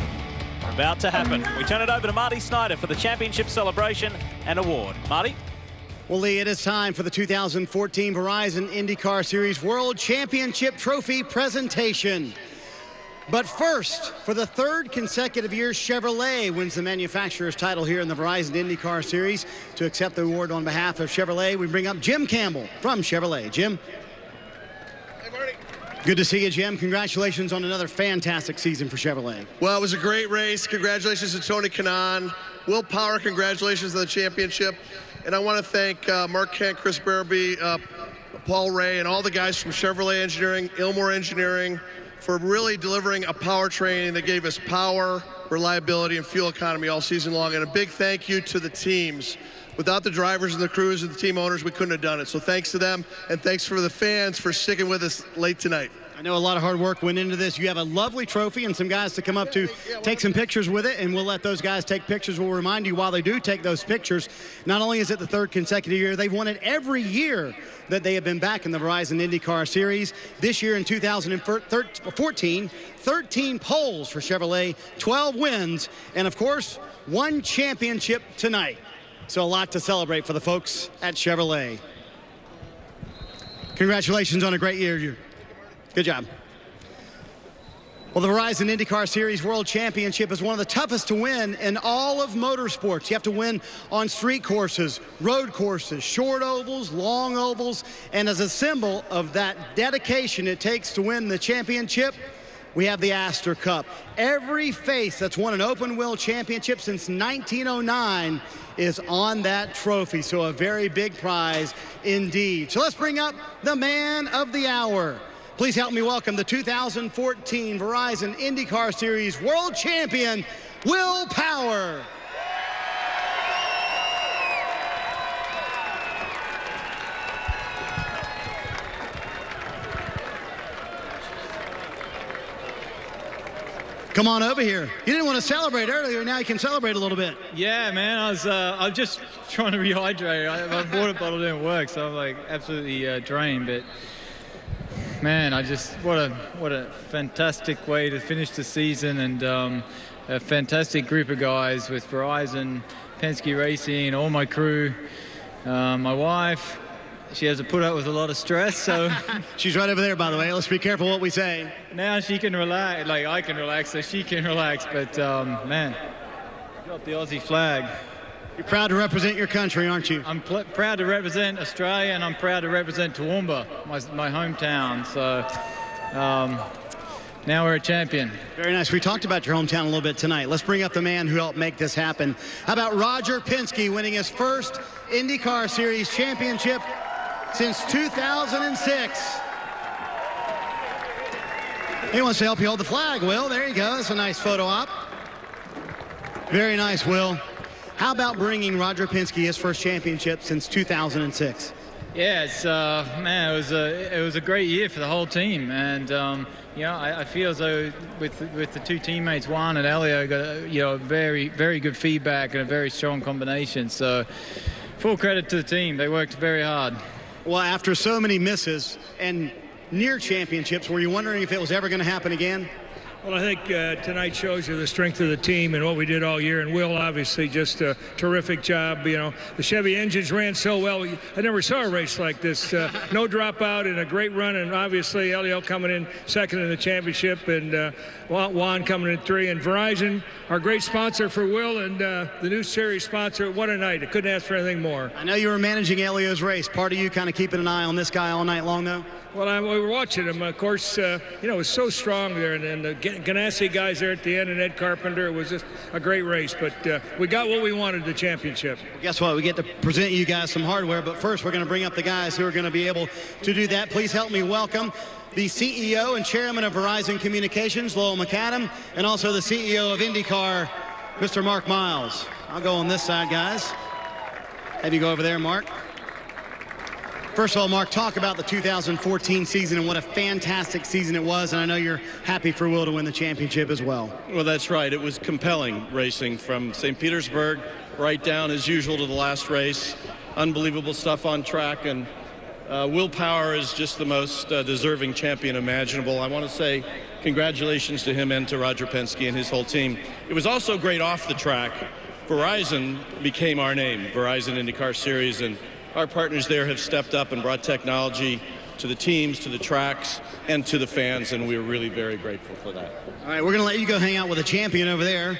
are about to happen. We turn it over to Marty Snyder for the championship celebration and award. Marty? Well, Lee, it is time for the 2014 Verizon IndyCar Series World Championship Trophy presentation. But first, for the 3rd consecutive year, Chevrolet wins the manufacturer's title here in the Verizon IndyCar Series. To accept the award on behalf of Chevrolet, we bring up Jim Campbell from Chevrolet. Jim? Hey, Marty. Good to see you, Jim. Congratulations on another fantastic season for Chevrolet. Well, it was a great race. Congratulations to Tony Kanaan. Will Power, congratulations on the championship. And I want to thank Mark Kent, Chris Barabee, Paul Ray, and all the guys from Chevrolet Engineering, Ilmor Engineering, for really delivering a powertrain that gave us power, reliability, and fuel economy all season long. And a big thank you to the teams. Without the drivers and the crews and the team owners, we couldn't have done it. So thanks to them, and thanks for the fans for sticking with us late tonight. I know a lot of hard work went into this. You have a lovely trophy and some guys to come up to take some pictures with it, and we'll let those guys take pictures. We'll remind you while they do take those pictures, not only is it the 3rd consecutive year, they've won it every year that they have been back in the Verizon IndyCar Series. This year in 2014, 13 poles for Chevrolet, 12 wins, and of course, 1 championship tonight. So a lot to celebrate for the folks at Chevrolet. Congratulations on a great year. Good job. Well, the Verizon IndyCar Series World Championship is one of the toughest to win in all of motorsports. You have to win on street courses, road courses, short ovals, long ovals, and as a symbol of that dedication it takes to win the championship, we have the Astor Cup. Every face that's won an open wheel championship since 1909 is on that trophy, so a very big prize indeed. So let's bring up the man of the hour. Please help me welcome the 2014 Verizon IndyCar Series World Champion, Will Power. Come on over here. You didn't want to celebrate earlier, now you can celebrate a little bit. Yeah, man, I'm just trying to rehydrate. My water bottle didn't work, so I'm like absolutely drained, but man, what a fantastic way to finish the season, and a fantastic group of guys with Verizon, Penske Racing, all my crew, my wife. She has to put up with a lot of stress, so she's right over there, by the way. Let's be careful what we say. Now she can relax, like I can relax, so she can relax. But man, got the Aussie flag. You're proud to represent your country, aren't you? I'm proud to represent Australia, and I'm proud to represent Toowoomba, my hometown. So now we're a champion. Very nice. We talked about your hometown a little bit tonight. Let's bring up the man who helped make this happen. How about Roger Penske winning his first IndyCar Series championship since 2006? He wants to help you hold the flag, Will. There you go. That's a nice photo op. Very nice, Will. How about bringing Roger Penske his first championship since 2006? Yeah, it's man, it was a great year for the whole team, and you know, I feel as though with the 2 teammates, Juan and Elio, got very good feedback and a very strong combination. So full credit to the team. They worked very hard. Well, after so many misses and near championships, were you wondering if it was ever going to happen again? Well, I think tonight shows you the strength of the team and what we did all year. And Will, obviously, just a terrific job. You know, the Chevy engines ran so well. I never saw a race like this. No dropout and a great run. And obviously, Elio coming in second in the championship, and Juan coming in 3. And Verizon, our great sponsor for Will, and the new series sponsor. What a night. I couldn't ask for anything more. I know you were managing Elio's race. Part of you kind of keeping an eye on this guy all night long, though? Well, we were watching him. Of course, you know, it was so strong there. And the Ganassi guys there at the end, and Ed Carpenter. It was just a great race. But we got what we wanted, the championship. Well, guess what? We get to present you guys some hardware. But first, we're going to bring up the guys who are going to be able to do that. Please help me welcome the CEO and chairman of Verizon Communications, Lowell McAdam, and also the CEO of IndyCar, Mr. Mark Miles. I'll go on this side, guys. Have you go over there, Mark. First of all, Mark, talk about the 2014 season and what a fantastic season it was, and I know you're happy for Will to win the championship as well. Well, that's right. It was compelling racing from St. Petersburg right down, as usual, to the last race. Unbelievable stuff on track, and Will Power is just the most deserving champion imaginable. I want to say congratulations to him and to Roger Penske and his whole team. It was also great off the track. Verizon became our name, Verizon IndyCar Series, and our partners there have stepped up and brought technology to the teams, to the tracks, and to the fans, and we're really very grateful for that. All right, we're going to let you go hang out with the champion over there.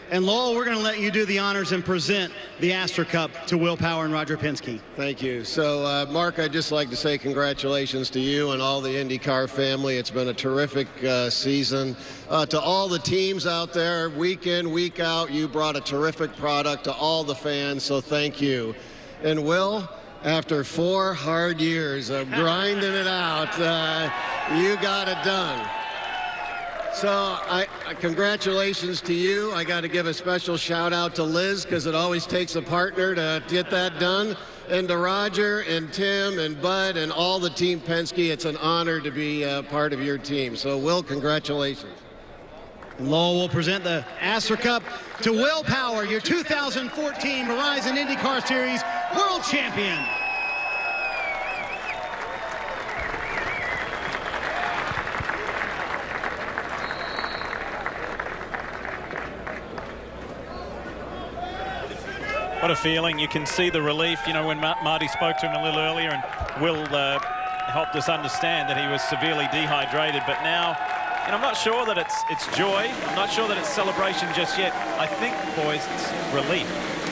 And Lowell, we're going to let you do the honors and present the Astor Cup to Will Power and Roger Penske. Thank you. So, Mark, I'd just like to say congratulations to you and all the IndyCar family. It's been a terrific season. To all the teams out there, week in, week out, you brought a terrific product to all the fans, so thank you. And Will, after 4 hard years of grinding it out, you got it done. So congratulations to you. I got to give a special shout out to Liz, because it always takes a partner to get that done. And to Roger and Tim and Bud and all the Team Penske, it's an honor to be part of your team. So, Will, congratulations. And Lowell will present the Astor Cup to Will Power, your 2014 Verizon IndyCar Series World Champion. What a feeling. You can see the relief, you know, when Marty spoke to him a little earlier, and Will helped us understand that he was severely dehydrated. But now, and I'm not sure that it's joy. I'm not sure that it's celebration just yet. I think, boys, it's relief.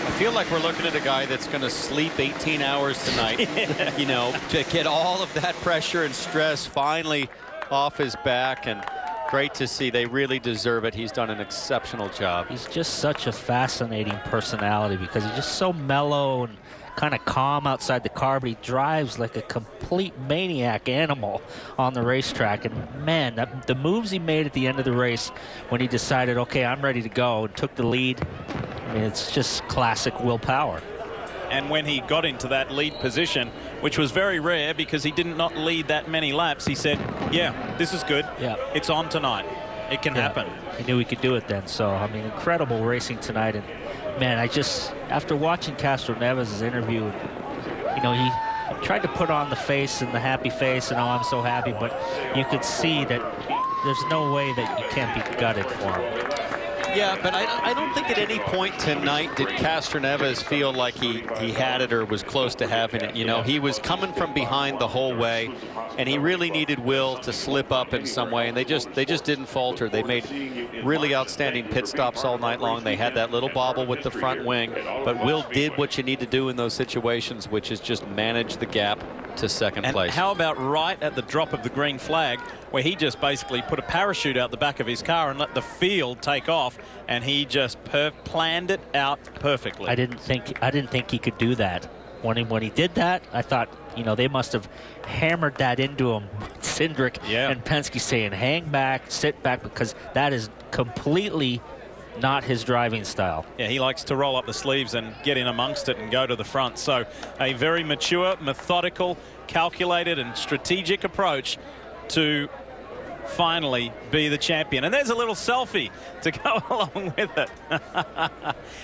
I feel like we're looking at a guy that's going to sleep 18 hours tonight, you know, to get all of that pressure and stress finally off his back. And great to see. They really deserve it. He's done an exceptional job. He's just such a fascinating personality because he's just so mellow and kind of calm outside the car, but he drives like a complete maniac animal on the racetrack. And man, the moves he made at the end of the race when he decided, okay, I'm ready to go, and took the lead, I mean, it's just classic Will Power. And when he got into that lead position, which was very rare because he did not lead that many laps, he said, yeah, this is good. Yeah, it's on tonight. It can happen. He knew he could do it then. So, I mean, incredible racing tonight. And, man, I just, after watching Castro Neves' interview, you know, he tried to put on the face and the happy face and, oh, I'm so happy. But you could see that there's no way that you can't be gutted for him. Yeah, but I don't think at any point tonight did Castro Neves feel like he had it or was close to having it. You know, he was coming from behind the whole way, and he really needed Will to slip up in some way, and they just didn't falter. They made really outstanding pit stops all night long. They had that little bobble with the front wing, but Will did what you need to do in those situations, which is just manage the gap to second place. And how about right at the drop of the green flag, where he just basically put a parachute out the back of his car and let the field take off, and he just planned it out perfectly. I didn't think he could do that. When he did that, I thought, you know, they must have hammered that into him. Cindric and Penske saying, hang back, sit back, because that is completely not his driving style. Yeah, he likes to roll up the sleeves and get in amongst it and go to the front. So a very mature, methodical, calculated and strategic approach to finally be the champion. And there's a little selfie to go along with it.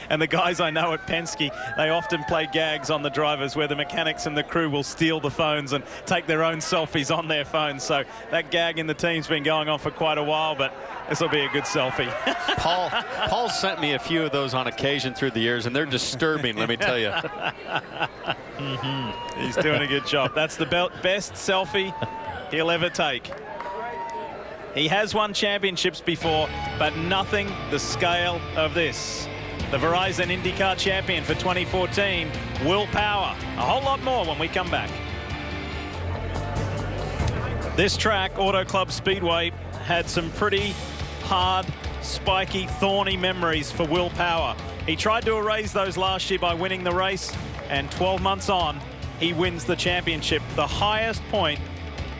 And the guys I know at Penske, they often play gags on the drivers where the mechanics and the crew will steal the phones and take their own selfies on their phones. So that gag in the team's been going on for quite a while, but this will be a good selfie. Paul sent me a few of those on occasion through the years, and they're disturbing, let me tell you. He's doing a good job. That's the best selfie he'll ever take. He has won championships before, but nothing the scale of this. The Verizon IndyCar champion for 2014, Will Power. A whole lot more when we come back. This track, Auto Club Speedway, had some pretty hard, spiky, thorny memories for Will Power. He tried to erase those last year by winning the race, and 12 months on, he wins the championship, the highest point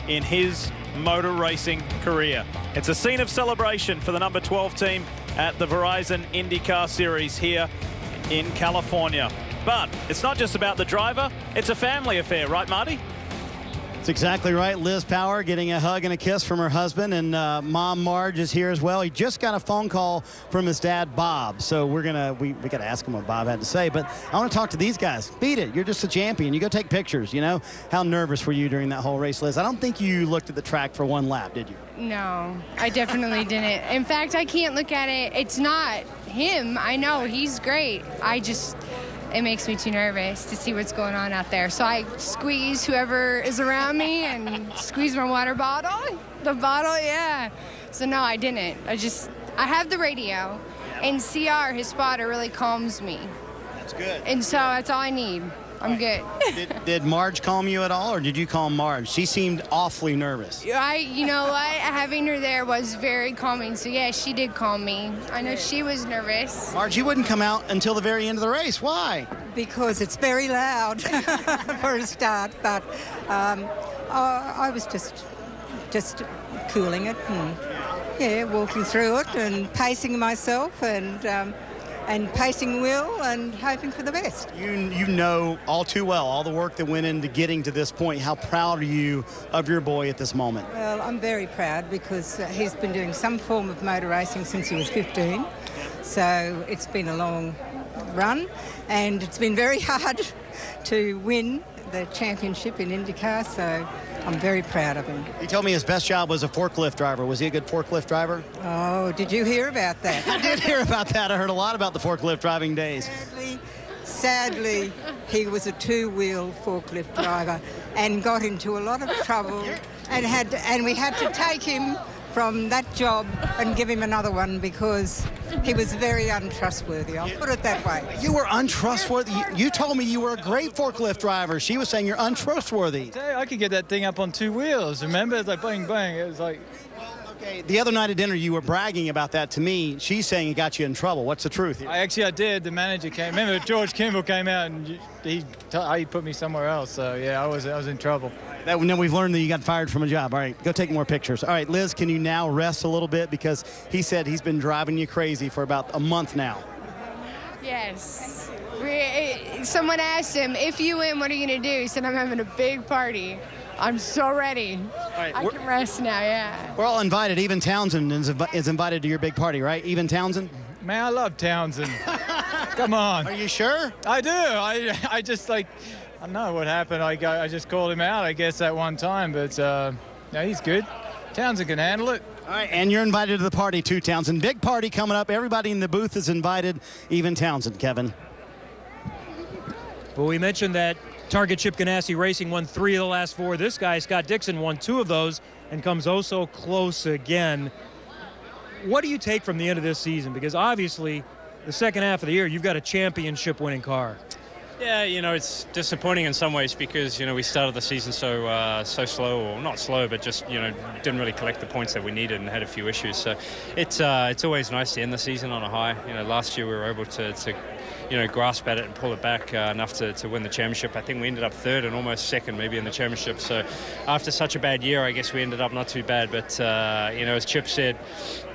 in his motor racing career. It's a scene of celebration for the number 12 team at the Verizon IndyCar Series here in California. But it's not just about the driver, it's a family affair, right, Marty? That's exactly right. Liz Power getting a hug and a kiss from her husband, and Mom Marge is here as well. He just got a phone call from his dad, Bob. So we got to ask him what Bob had to say. But I want to talk to these guys. Beat it. You're just a champion. You go take pictures, you know. How nervous were you during that whole race, Liz? I don't think you looked at the track for one lap, did you? No, I definitely didn't. In fact, I can't look at it. It's not him. I know he's great. It makes me too nervous to see what's going on out there. So I squeeze whoever is around me and squeeze my water bottle. The bottle, yeah. So no, I didn't. I have the radio. And CR, his spotter, really calms me. That's good. And so that's all I need. I'm good. Did Marge calm you at all, or did you calm Marge? She seemed awfully nervous. You know what? Having her there was very calming. So yeah, she did calm me. I know she was nervous. Marge, you wouldn't come out until the very end of the race. Why? Because it's very loud for a start. But I was just cooling it and walking through it and pacing myself and pacing Will and hoping for the best. You know all too well all the work that went into getting to this point. How proud are you of your boy at this moment? Well, I'm very proud because he's been doing some form of motor racing since he was 15. So it's been a long run, and it's been very hard to win the championship in IndyCar, so I'm very proud of him. He told me his best job was a forklift driver. Was he a good forklift driver? Oh, did you hear about that? I did hear about that. I heard a lot about the forklift driving days. Sadly, he was a two-wheel forklift driver and got into a lot of trouble, and we had to take him from that job and give him another one because he was very untrustworthy. I'll put it that way. You were untrustworthy. You told me you were a great forklift driver. She was saying you're untrustworthy. I could get that thing up on 2 wheels. Remember? It's like bang, bang. It was like... Okay, the other night at dinner, you were bragging about that to me. She's saying it got you in trouble. What's the truth here? I did. The manager came. Remember, George Kimball came out and he put me somewhere else. So, yeah, I was in trouble. Now we've learned that you got fired from a job. All right, go take more pictures. All right, Liz, can you now rest a little bit? Because he said he's been driving you crazy for about a month now. Yes. Someone asked him, if you win, what are you going to do? He said, I'm having a big party. I'm so ready. Right, I can rest now, yeah. We're all invited. Even Townsend is invited to your big party, right? Even Townsend? Man, I love Townsend. Come on. Are you sure? I do. I just like... I don't know what happened. I just called him out, I guess, at one time. But, yeah, he's good. Townsend can handle it. All right, and you're invited to the party, too, Townsend. Big party coming up. Everybody in the booth is invited, even Townsend, Kevin. Well, we mentioned that Target Chip Ganassi Racing won 3 of the last 4. This guy, Scott Dixon, won 2 of those and comes oh so close again. What do you take from the end of this season? Because, obviously, the second half of the year, you've got a championship-winning car. Yeah, it's disappointing in some ways because, we started the season so slow, or not slow, but just, didn't really collect the points that we needed and had a few issues. So it's always nice to end the season on a high. Last year we were able to grasp at it and pull it back enough to win the championship. I think we ended up 3rd and almost 2nd maybe in the championship. So after such a bad year, I guess we ended up not too bad. But, as Chip said,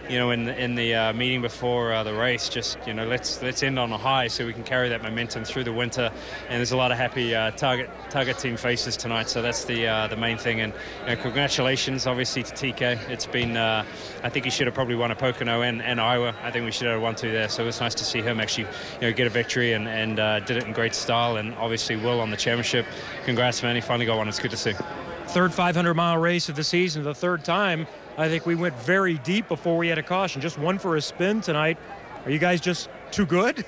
in the meeting before the race, just let's end on a high so we can carry that momentum through the winter. And there's a lot of happy target team faces tonight, so that's the main thing. And congratulations, obviously, to TK. It's been I think he should have probably won at Pocono and Iowa. I think we should have won 2 there. So it was nice to see him actually get a victory and did it in great style. And obviously Will on the championship. Congrats, man! He finally got one. It's good to see. 3rd 500-mile race of the season, the 3rd time. I think we went very deep before we had a caution. Just one for a spin tonight. Are you guys just too good?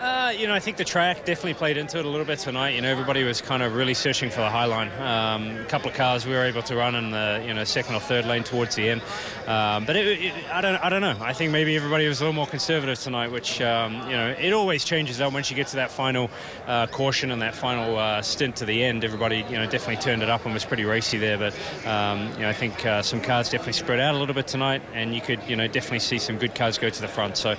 I think the track definitely played into it a little bit tonight. Everybody was kind of really searching for the high line. A couple of cars we were able to run in the 2nd or 3rd lane towards the end. But I don't know. I think maybe everybody was a little more conservative tonight, which it always changes out once you get to that final caution and that final stint to the end. Everybody definitely turned it up and was pretty racy there. But I think some cars definitely spread out a little bit tonight, and you could definitely see some good cars go to the front. So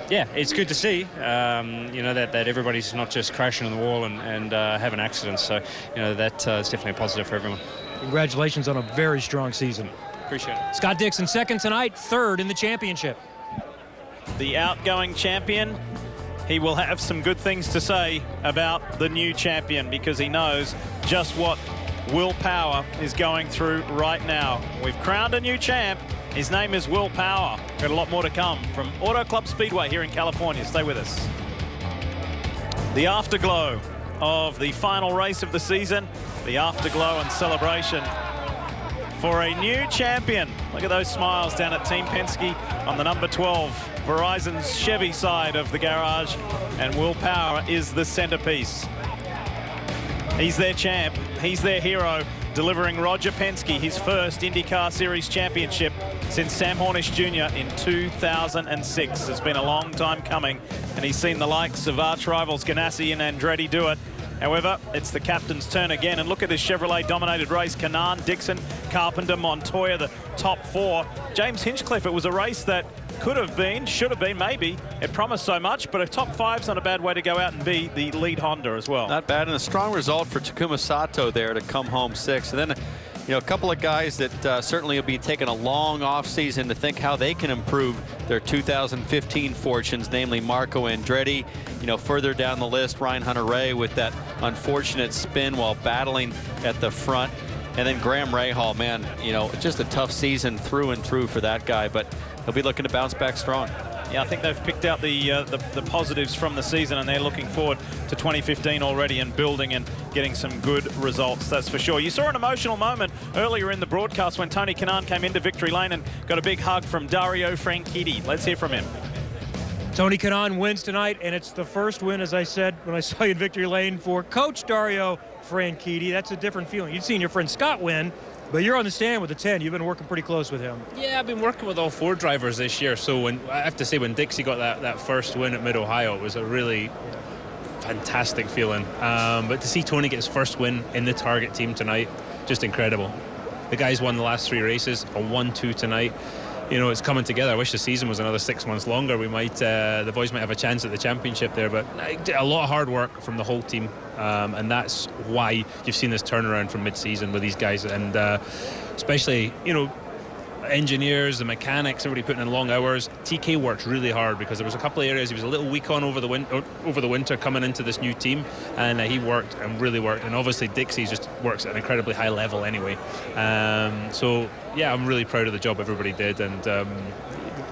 yeah, it's good to see. That everybody's not just crashing on the wall and having accidents. So, that is definitely a positive for everyone. Congratulations on a very strong season. Appreciate it. Scott Dixon, 2nd tonight, 3rd in the championship. The outgoing champion, he will have some good things to say about the new champion because he knows just what Will Power is going through right now. We've crowned a new champ. His name is Will Power. Got a lot more to come from Auto Club Speedway here in California. Stay with us. The afterglow of the final race of the season. The afterglow and celebration for a new champion. Look at those smiles down at Team Penske on the number 12, Verizon's Chevy side of the garage. And Will Power is the centerpiece. He's their champ. He's their hero, delivering Roger Penske his first IndyCar Series championship since Sam Hornish Jr. in 2006. It's been a long time coming, and he's seen the likes of arch rivals Ganassi and Andretti do it. However, it's the captain's turn again, and look at this Chevrolet-dominated race. Kanaan, Dixon, Carpenter, Montoya, the top 4. James Hinchcliffe, it was a race that could have been, should have been, maybe. It promised so much, but a top 5's not a bad way to go out and be the lead Honda as well. Not bad, and a strong result for Takuma Sato there to come home 6th. And then you know, a couple of guys that certainly will be taking a long offseason to think how they can improve their 2015 fortunes, namely Marco Andretti. You know, further down the list, Ryan Hunter-Reay with that unfortunate spin while battling at the front. And then Graham Rahal, man, you know, just a tough season through and through for that guy, but he'll be looking to bounce back strong. Yeah, I think they've picked out the positives from the season, and they're looking forward to 2015 already and building and getting some good results, that's for sure. You saw an emotional moment earlier in the broadcast when Tony Kanaan came into victory lane and got a big hug from Dario Franchitti. Let's hear from him. Tony Kanaan wins tonight, and it's the first win, as I said when I saw you in victory lane, for Coach Dario Franchitti. That's a different feeling. You've seen your friend Scott win, but you're on the stand with the 10. You've been working pretty close with him. Yeah, I've been working with all 4 drivers this year. So when I have to say, when Dixie got that first win at Mid-Ohio, it was a really fantastic feeling. But to see Tony get his first win in the Target team tonight, just incredible. The guy's won the last 3 races, a 1-2 tonight. You know, it's coming together. I wish the season was another 6 months longer. We might, the boys might have a chance at the championship there, but a lot of hard work from the whole team. And that's why you've seen this turnaround from mid-season with these guys, and especially, you know, engineers, the mechanics, everybody putting in long hours. TK worked really hard because there was a couple of areas he was a little weak on over the winter coming into this new team, and he worked and really worked. And obviously Dixie just works at an incredibly high level anyway. So yeah, I'm really proud of the job everybody did, and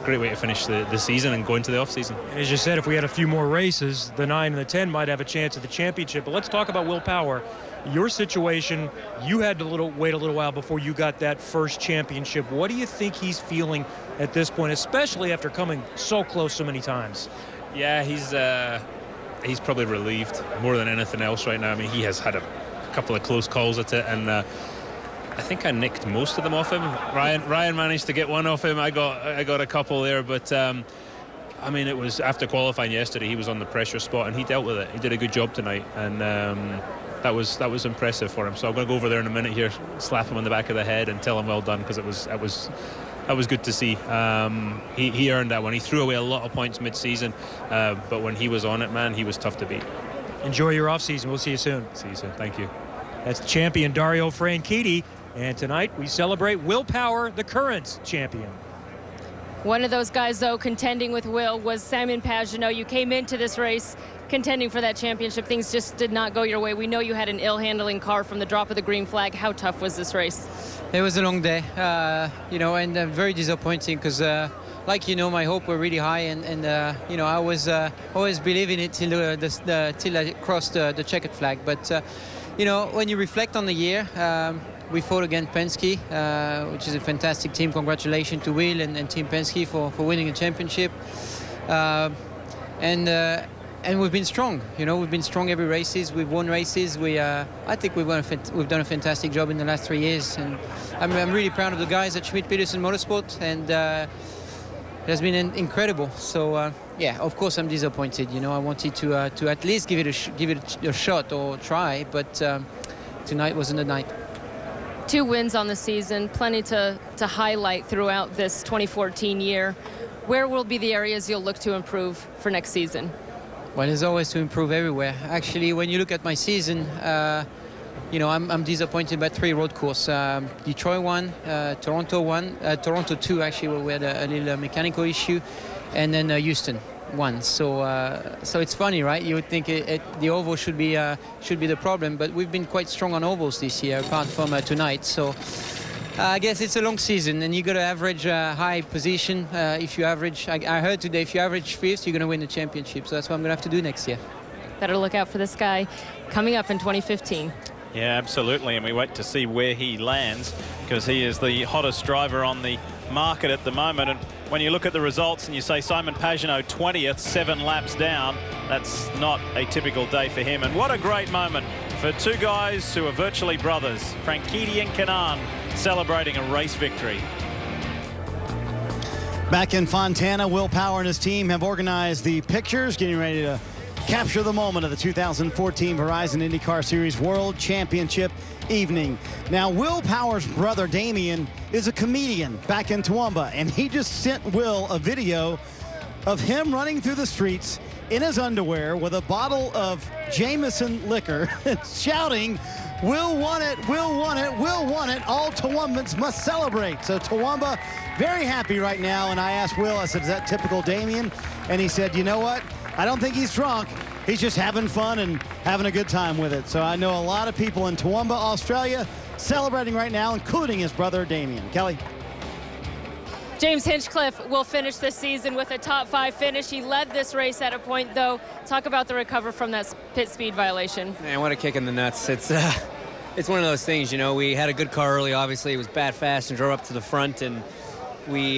great way to finish the season and go into the off season. As you said, if we had a few more races, the 9 and the 10 might have a chance at the championship. But let's talk about Will Power. Your situation, you had to wait a little while before you got that first championship. What do you think he's feeling at this point, especially after coming so close so many times? Yeah, he's probably relieved more than anything else right now. I mean, he has had a couple of close calls at it, and I think I nicked most of them off him. Ryan managed to get one off him. I got a couple there, but I mean, it was after qualifying yesterday, he was on the pressure spot and he dealt with it. He did a good job tonight, and that was impressive for him. So I'm going to go over there in a minute here, slap him on the back of the head and tell him well done, because that was good to see. He earned that one. He threw away a lot of points mid-season, but when he was on it, man, he was tough to beat. Enjoy your off-season. We'll see you soon. See you soon. Thank you. That's the champion Dario Franchitti, and tonight we celebrate Will Power, the current champion. One of those guys, though, contending with Will was Simon Pagenaud. You came into this race contending for that championship. Things just did not go your way. We know you had an ill-handling car from the drop of the green flag. How tough was this race? It was a long day, you know, and very disappointing because, like, you know, my hopes were really high, and you know, I was always believing it till I crossed the checkered flag. But, you know, when you reflect on the year, we fought against Penske, which is a fantastic team. Congratulations to Will and Team Penske for winning a championship. And we've been strong. You know, we've been strong every races. We've won races. I think we've done a fantastic job in the last 3 years. And I'm really proud of the guys at Schmidt-Peterson Motorsport, and it has been incredible. So yeah, of course I'm disappointed. You know, I wanted to at least give it a shot or try, but tonight wasn't the night. 2 wins on the season, plenty to highlight throughout this 2014 year. Where will be the areas you'll look to improve for next season? Well, there's always to improve everywhere. Actually, when you look at my season, you know, I'm disappointed by 3 road courses. Detroit 1, Toronto 1, Toronto 2 actually, where we had a little mechanical issue, and then Houston 1. So it's funny, right? You would think the oval should be the problem, but we've been quite strong on ovals this year, apart from tonight. So I guess it's a long season, and you got to average high position. If you average, I heard today, if you average 5th, you're going to win the championship. So that's what I'm going to have to do next year. Better look out for this guy coming up in 2015. Yeah, absolutely, and we wait to see where he lands, because he is the hottest driver on the market at the moment. And when you look at the results and you say Simon Pagenaud 20th, 7 laps down, that's not a typical day for him. And what a great moment for 2 guys who are virtually brothers, Franchitti and Kanaan, celebrating a race victory. Back in Fontana, Will Power and his team have organized the pictures, getting ready to capture the moment of the 2014 Verizon IndyCar Series World Championship evening. Now, Will Power's brother Damien is a comedian back in Toowoomba, and he just sent Will a video of him running through the streets in his underwear with a bottle of Jameson liquor, shouting, "Will won it, Will won it, Will won it. All Toowombans must celebrate." So Toowoomba very happy right now. And I asked Will, I said, "Is that typical Damien?" And he said, "You know what? I don't think he's drunk. He's just having fun and having a good time with it." So I know a lot of people in Toowoomba, Australia, celebrating right now, including his brother Damien. Kelly. James Hinchcliffe will finish this season with a top 5 finish. He led this race at a point, though. Talk about the recover from that pit speed violation. Man, what a kick in the nuts. It's one of those things, you know. We had a good car early, obviously. It was bat fast and drove up to the front, and we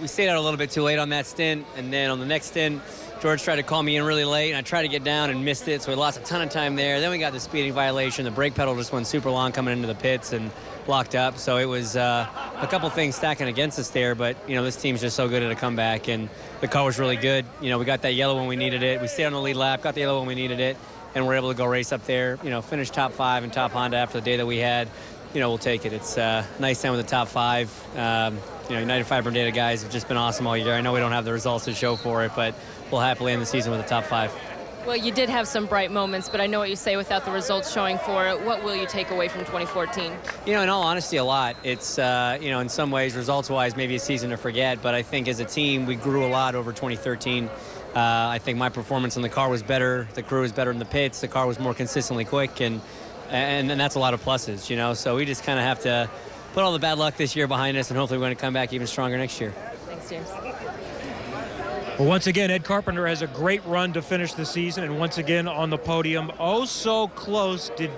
stayed out a little bit too late on that stint. And then on the next stint, George tried to call me in really late, and I tried to get down and missed it, so we lost a ton of time there. Then we got the speeding violation. The brake pedal just went super long coming into the pits and locked up. So it was a couple things stacking against us there, but, you know, this team's just so good at a comeback, and the car was really good. You know, we got that yellow when we needed it. We stayed on the lead lap, got the yellow when we needed it, and we're able to go race up there, you know, finish top 5 and top Honda after the day that we had. You know, we'll take it. It's nice time with the top 5. You know, United Fiber and Data guys have just been awesome all year. I know we don't have the results to show for it, but we'll happily end the season with a top 5. Well, you did have some bright moments, but I know what you say without the results showing for it. What will you take away from 2014? You know, in all honesty, a lot. It's, you know, in some ways, results-wise, maybe a season to forget, but I think as a team, we grew a lot over 2013. I think my performance in the car was better. The crew was better in the pits. The car was more consistently quick, and that's a lot of pluses, you know. So we just kind of have to put all the bad luck this year behind us, and hopefully we're going to come back even stronger next year. Thanks, James. Well, once again, Ed Carpenter has a great run to finish the season, and once again on the podium. Oh, so close. Did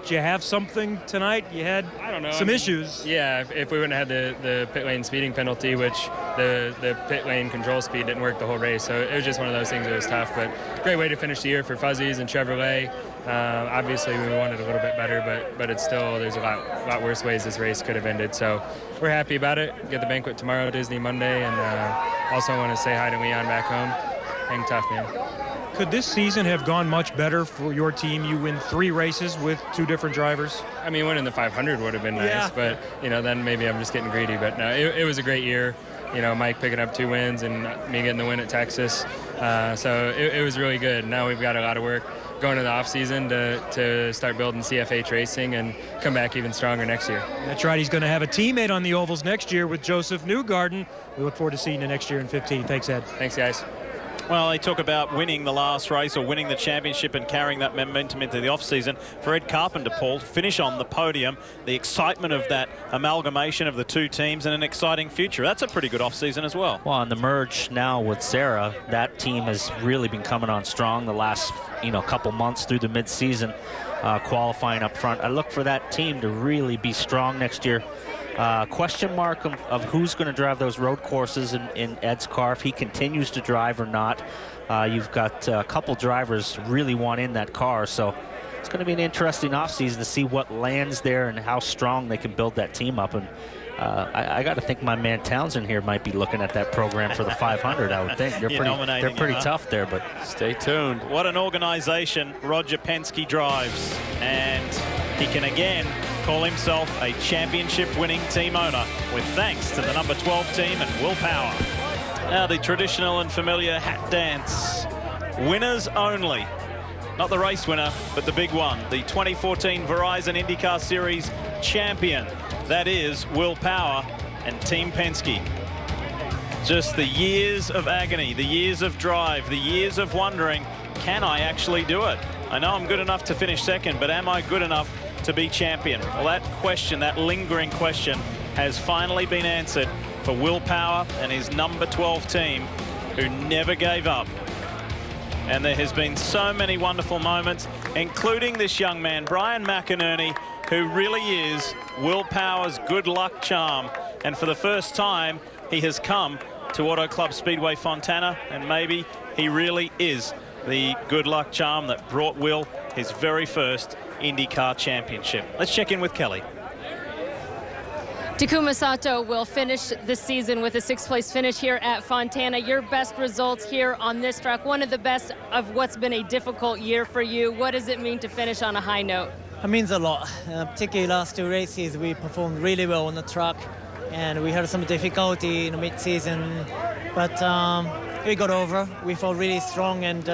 you have something tonight? You had some issues. Yeah, if we wouldn't have had the pit lane speeding penalty, which the pit lane control speed didn't work the whole race, so it was just one of those things that was tough. But great way to finish the year for Fuzzies and Chevrolet. Obviously, we wanted a little bit better, but it's still, there's a lot worse ways this race could have ended. So we're happy about it. Get the banquet tomorrow, Disney Monday, and also want to say hi to Leon back home. Hang tough, man. Could this season have gone much better for your team? You win 3 races with 2 different drivers. I mean, winning the 500 would have been nice, but, you know, then maybe I'm just getting greedy. But no, it was a great year. You know, Mike picking up 2 wins and me getting the win at Texas. So it was really good. Now we've got a lot of work going to the off-season to start building CFH racing and come back even stronger next year. That's right. He's going to have a teammate on the ovals next year with Joseph Newgarden. We look forward to seeing you next year in 15. Thanks, Ed. Thanks, guys. Well, they talk about winning the last race or winning the championship and carrying that momentum into the off-season. For Ed Carpenter, Paul, to finish on the podium, the excitement of that amalgamation of the 2 teams and an exciting future. That's a pretty good off-season as well. Well, and the merge now with Sarah, that team has really been coming on strong the last, you know, couple months through the mid-season, qualifying up front. I look for that team to really be strong next year. Question mark of who's going to drive those road courses in Ed's car, if he continues to drive or not. You've got a couple drivers really want in that car, so it's going to be an interesting offseason to see what lands there and how strong they can build that team up. And I got to think my man Townsend here might be looking at that program for the 500, I would think. They're pretty tough there, but stay tuned. What an organization Roger Penske drives, and he can again call himself a championship-winning team owner with thanks to the number 12 team and Will Power. Now the traditional and familiar hat dance. Winners only. Not the race winner, but the big one. The 2014 Verizon IndyCar Series champion. That is Will Power and Team Penske. Just the years of agony, the years of drive, the years of wondering, can I actually do it? I know I'm good enough to finish second, but am I good enough to be champion? Well, that question, that lingering question, has finally been answered for Will Power and his number 12 team, who never gave up. And there has been so many wonderful moments, including this young man, Brian McInerney, who really is Will Power's good luck charm. And for the first time, he has come to Auto Club Speedway Fontana, and maybe he really is the good luck charm that brought Will his very first IndyCar championship. Let's check in with Kelly. Takuma Sato will finish the season with a 6th place finish here at Fontana. Your best results here on this track, one of the best of what's been a difficult year for you. What does it mean to finish on a high note? It means a lot. Particularly last 2 races, we performed really well on the track, and we had some difficulty in the mid-season. But we got over. We felt really strong, and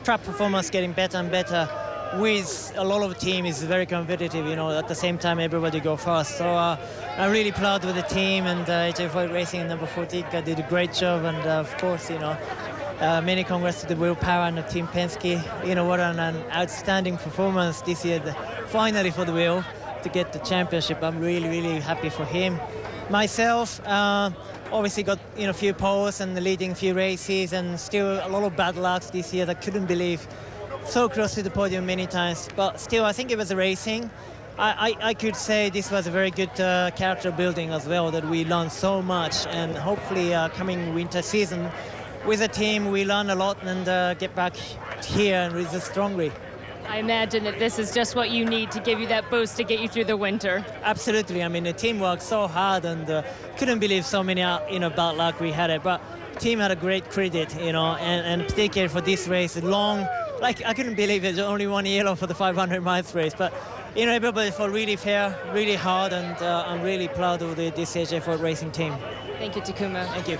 track performance getting better and better. With a lot of the team is very competitive, you know, at the same time everybody go fast. So I'm really proud with the team, and AJ Foyt Racing number 14 did a great job, and of course, you know, many congrats to the Will Power and the Team Penske. You know, what an outstanding performance this year, finally for the Will to get the championship. I'm really, really happy for him. Myself, obviously got, you know, a few poles and leading a few races, and still a lot of bad lucks this year that couldn't believe. So close to the podium many times, but still I think it was a racing. I could say this was a very good character building as well, that we learned so much, and hopefully coming winter season with a team we learn a lot and get back here and resist strongly. I imagine that this is just what you need to give you that boost to get you through the winter. Absolutely. I mean, the team worked so hard, and couldn't believe so many you know, bad luck we had it, but team had a great credit, you know, and particularly for this race, long. Like, I couldn't believe it, only one yellow for the 500 miles race, but, you know, everybody fought really fair, really hard, and I'm really proud of this AJ Foyt Racing team. Thank you, Takuma. Thank you.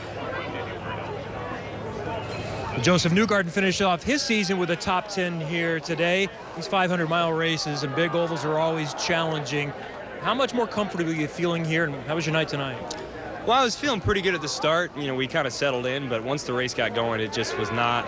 Joseph Newgarden finished off his season with a top 10 here today. These 500-mile races and big ovals are always challenging. How much more comfortable are you feeling here, and how was your night tonight? Well, I was feeling pretty good at the start. You know, we kind of settled in, but once the race got going, it just was not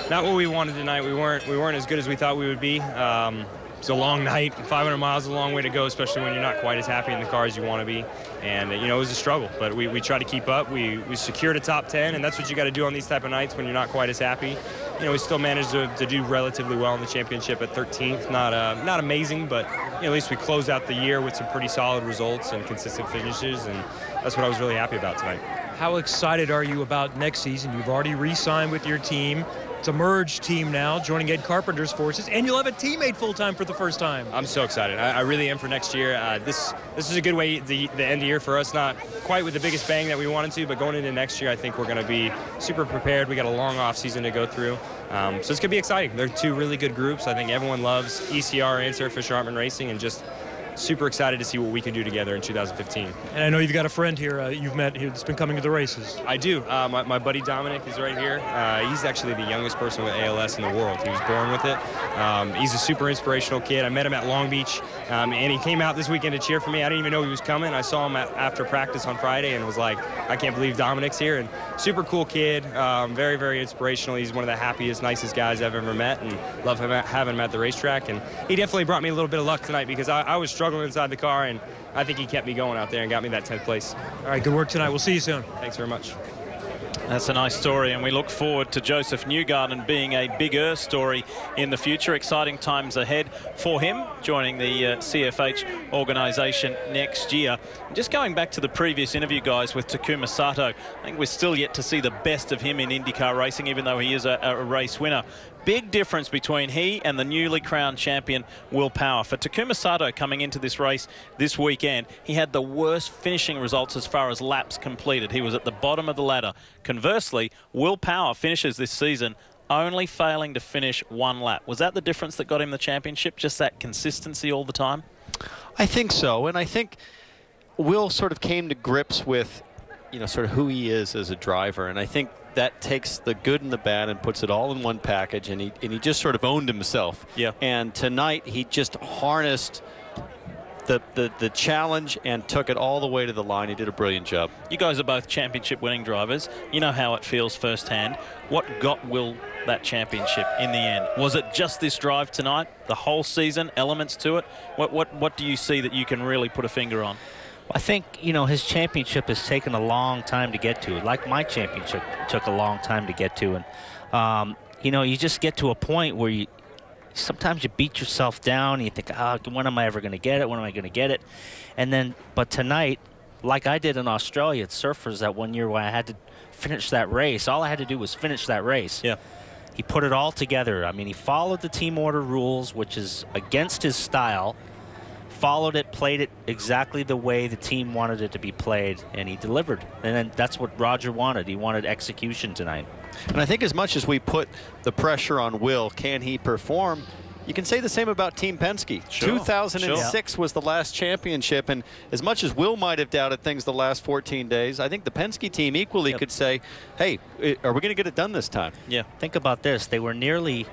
what we wanted tonight. We weren't as good as we thought we would be. It's a long night. 500 miles is a long way to go, especially when you're not quite as happy in the car as you want to be. And, you know, it was a struggle, but we tried to keep up. We secured a top 10, and that's what you got to do on these type of nights when you're not quite as happy. You know, we still managed to do relatively well in the championship at 13th. Not amazing, but, you know, at least we closed out the year with some pretty solid results and consistent finishes, and that's what I was really happy about tonight. How excited are you about next season? You've already re-signed with your team. It's a merged team now, joining Ed Carpenter's forces, and you'll have a teammate full-time for the first time. I'm so excited. I really am for next year. This is a good way, the end of the year for us, not quite with the biggest bang that we wanted to, but going into next year, I think we're going to be super prepared. We got a long off season to go through. So it's going to be exciting. They're two really good groups. I think everyone loves ECR and Sir Fisher Hartman Racing, and just super excited to see what we can do together in 2015. And I know you've got a friend here you've met here that's been coming to the races. I do. My buddy Dominic is right here. He's actually the youngest person with ALS in the world. He was born with it. He's a super inspirational kid. I met him at Long Beach, and he came out this weekend to cheer for me. I didn't even know he was coming. I saw him after practice on Friday and was like, I can't believe Dominic's here. And super cool kid, very, very inspirational. He's one of the happiest, nicest guys I've ever met, and love having him at the racetrack. And he definitely brought me a little bit of luck tonight, because I was struggling inside the car, and I think he kept me going out there and got me that 10th place. All right, good work tonight. We'll see you soon. Thanks very much. That's a nice story, and we look forward to Joseph Newgarden being a bigger story in the future. Exciting times ahead for him, joining the CFH organisation next year. Just going back to the previous interview, guys, with Takuma Sato, I think we're still yet to see the best of him in IndyCar racing, even though he is a race winner. Big difference between he and the newly crowned champion, Will Power. For Takuma Sato coming into this race this weekend, he had the worst finishing results as far as laps completed. He was at the bottom of the ladder. Conversely, Will Power finishes this season only failing to finish one lap. Was that the difference that got him the championship, just that consistency all the time? I think so, and I think Will sort of came to grips with, you know, sort of who he is as a driver, and I think that takes the good and the bad and puts it all in one package, and he just sort of owned himself. Yeah. And tonight he just harnessed the challenge and took it all the way to the line. He did a brilliant job. You guys are both championship winning drivers. You know how it feels firsthand. What got Will that championship in the end? Was it just this drive tonight, the whole season, elements to it? What do you see that you can really put a finger on? I think, you know, his championship has taken a long time to get to. Like my championship took a long time to get to. And, you know, you just get to a point where sometimes you beat yourself down and you think, when am I ever going to get it? When am I going to get it? And then, but tonight, like I did in Australia at Surfers that one year where I had to finish that race, all I had to do was finish that race. Yeah. He put it all together. I mean, he followed the team order rules, which is against his style. Followed it, played it exactly the way the team wanted it to be played, and he delivered. And then that's what Roger wanted. He wanted execution tonight. And I think as much as we put the pressure on Will, can he perform? You can say the same about Team Penske. Sure. 2006 was the last championship, and as much as Will might have doubted things the last 14 days, I think the Penske team equally could say, hey, are we going to get it done this time? Yeah. Think about this. They were nearly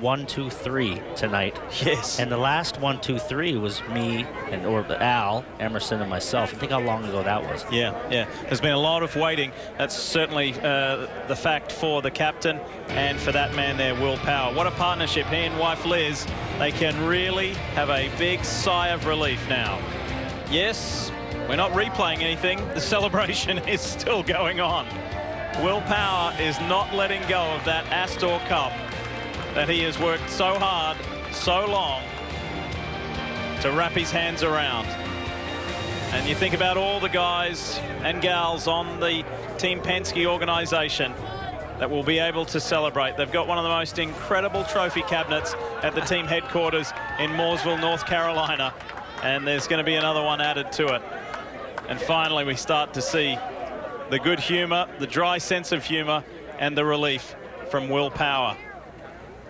1, 2, 3 tonight. Yes. And the last 1, 2, 3 was me or Al, Emerson, and myself. Think how long ago that was. Yeah, yeah. There's been a lot of waiting. That's certainly the fact for the captain and for that man there, Will Power. What a partnership. He and wife Liz, they can really have a big sigh of relief now. Yes, we're not replaying anything. The celebration is still going on. Will Power is not letting go of that Astor Cup that he has worked so hard, so long to wrap his hands around. And you think about all the guys and gals on the Team Penske organization that will be able to celebrate. They've got one of the most incredible trophy cabinets at the team headquarters in Mooresville, North Carolina. And there's going to be another one added to it. And finally, we start to see the good humor, the dry sense of humor, and the relief from Will Power,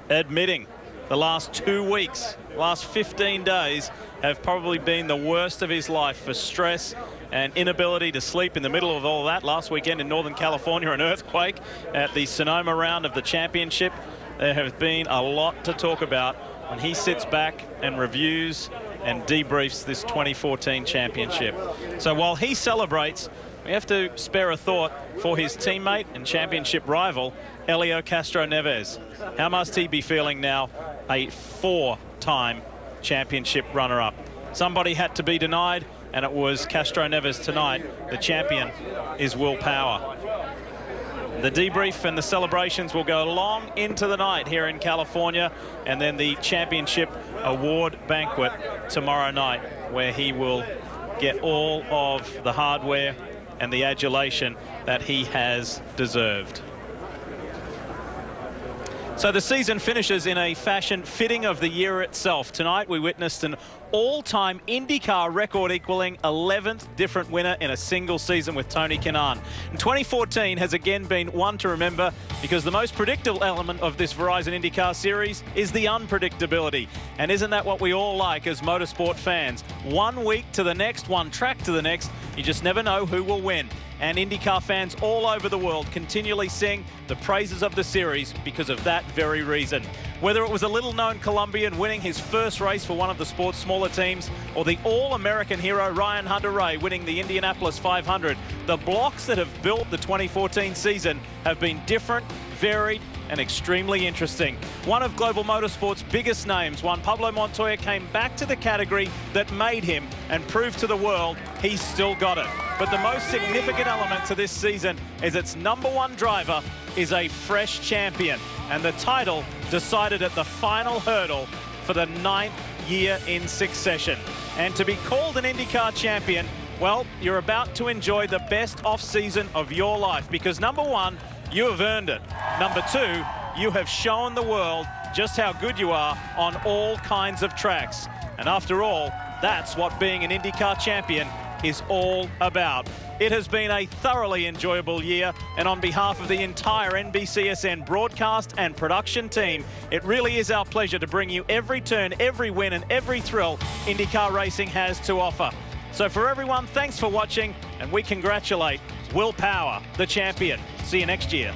admitting the last 2 weeks, last 15 days have probably been the worst of his life for stress and inability to sleep in the middle of all that. Last weekend in Northern California, an earthquake at the Sonoma round of the championship. There has been a lot to talk about when he sits back and reviews and debriefs this 2014 championship. So while he celebrates, we have to spare a thought for his teammate and championship rival, Helio Castroneves. How must he be feeling now, a 4-time championship runner-up? Somebody had to be denied, and it was Castroneves tonight. The champion is Will Power. The debrief and the celebrations will go long into the night here in California, and then the championship award banquet tomorrow night, where he will get all of the hardware and the adulation that he has deserved. So the season finishes in a fashion fitting of the year itself. Tonight we witnessed an all-time IndyCar record equaling 11th different winner in a single season with Tony Kanaan. And 2014 has again been one to remember, because the most predictable element of this Verizon IndyCar series is the unpredictability. And isn't that what we all like as motorsport fans? 1 week to the next, one track to the next, you just never know who will win. And IndyCar fans all over the world continually sing the praises of the series because of that very reason. Whether it was a little-known Colombian winning his first race for one of the sport's smaller teams, or the all-American hero Ryan Hunter-Reay winning the Indianapolis 500, the blocks that have built the 2014 season have been different, varied, and extremely interesting. One of global motorsport's biggest names, Juan Pablo Montoya, came back to the category that made him and proved to the world he's still got it. But the most significant element to this season is its #1 driver is a fresh champion, and the title decided at the final hurdle for the 9th year in succession. And to be called an IndyCar champion, well, you're about to enjoy the best off-season of your life, because #1, you have earned it. #2, you have shown the world just how good you are on all kinds of tracks. And after all, that's what being an IndyCar champion is all about. It has been a thoroughly enjoyable year, and on behalf of the entire NBCSN broadcast and production team, it really is our pleasure to bring you every turn, every win, and every thrill IndyCar racing has to offer. So for everyone, thanks for watching, and we congratulate Will Power, the champion. See you next year.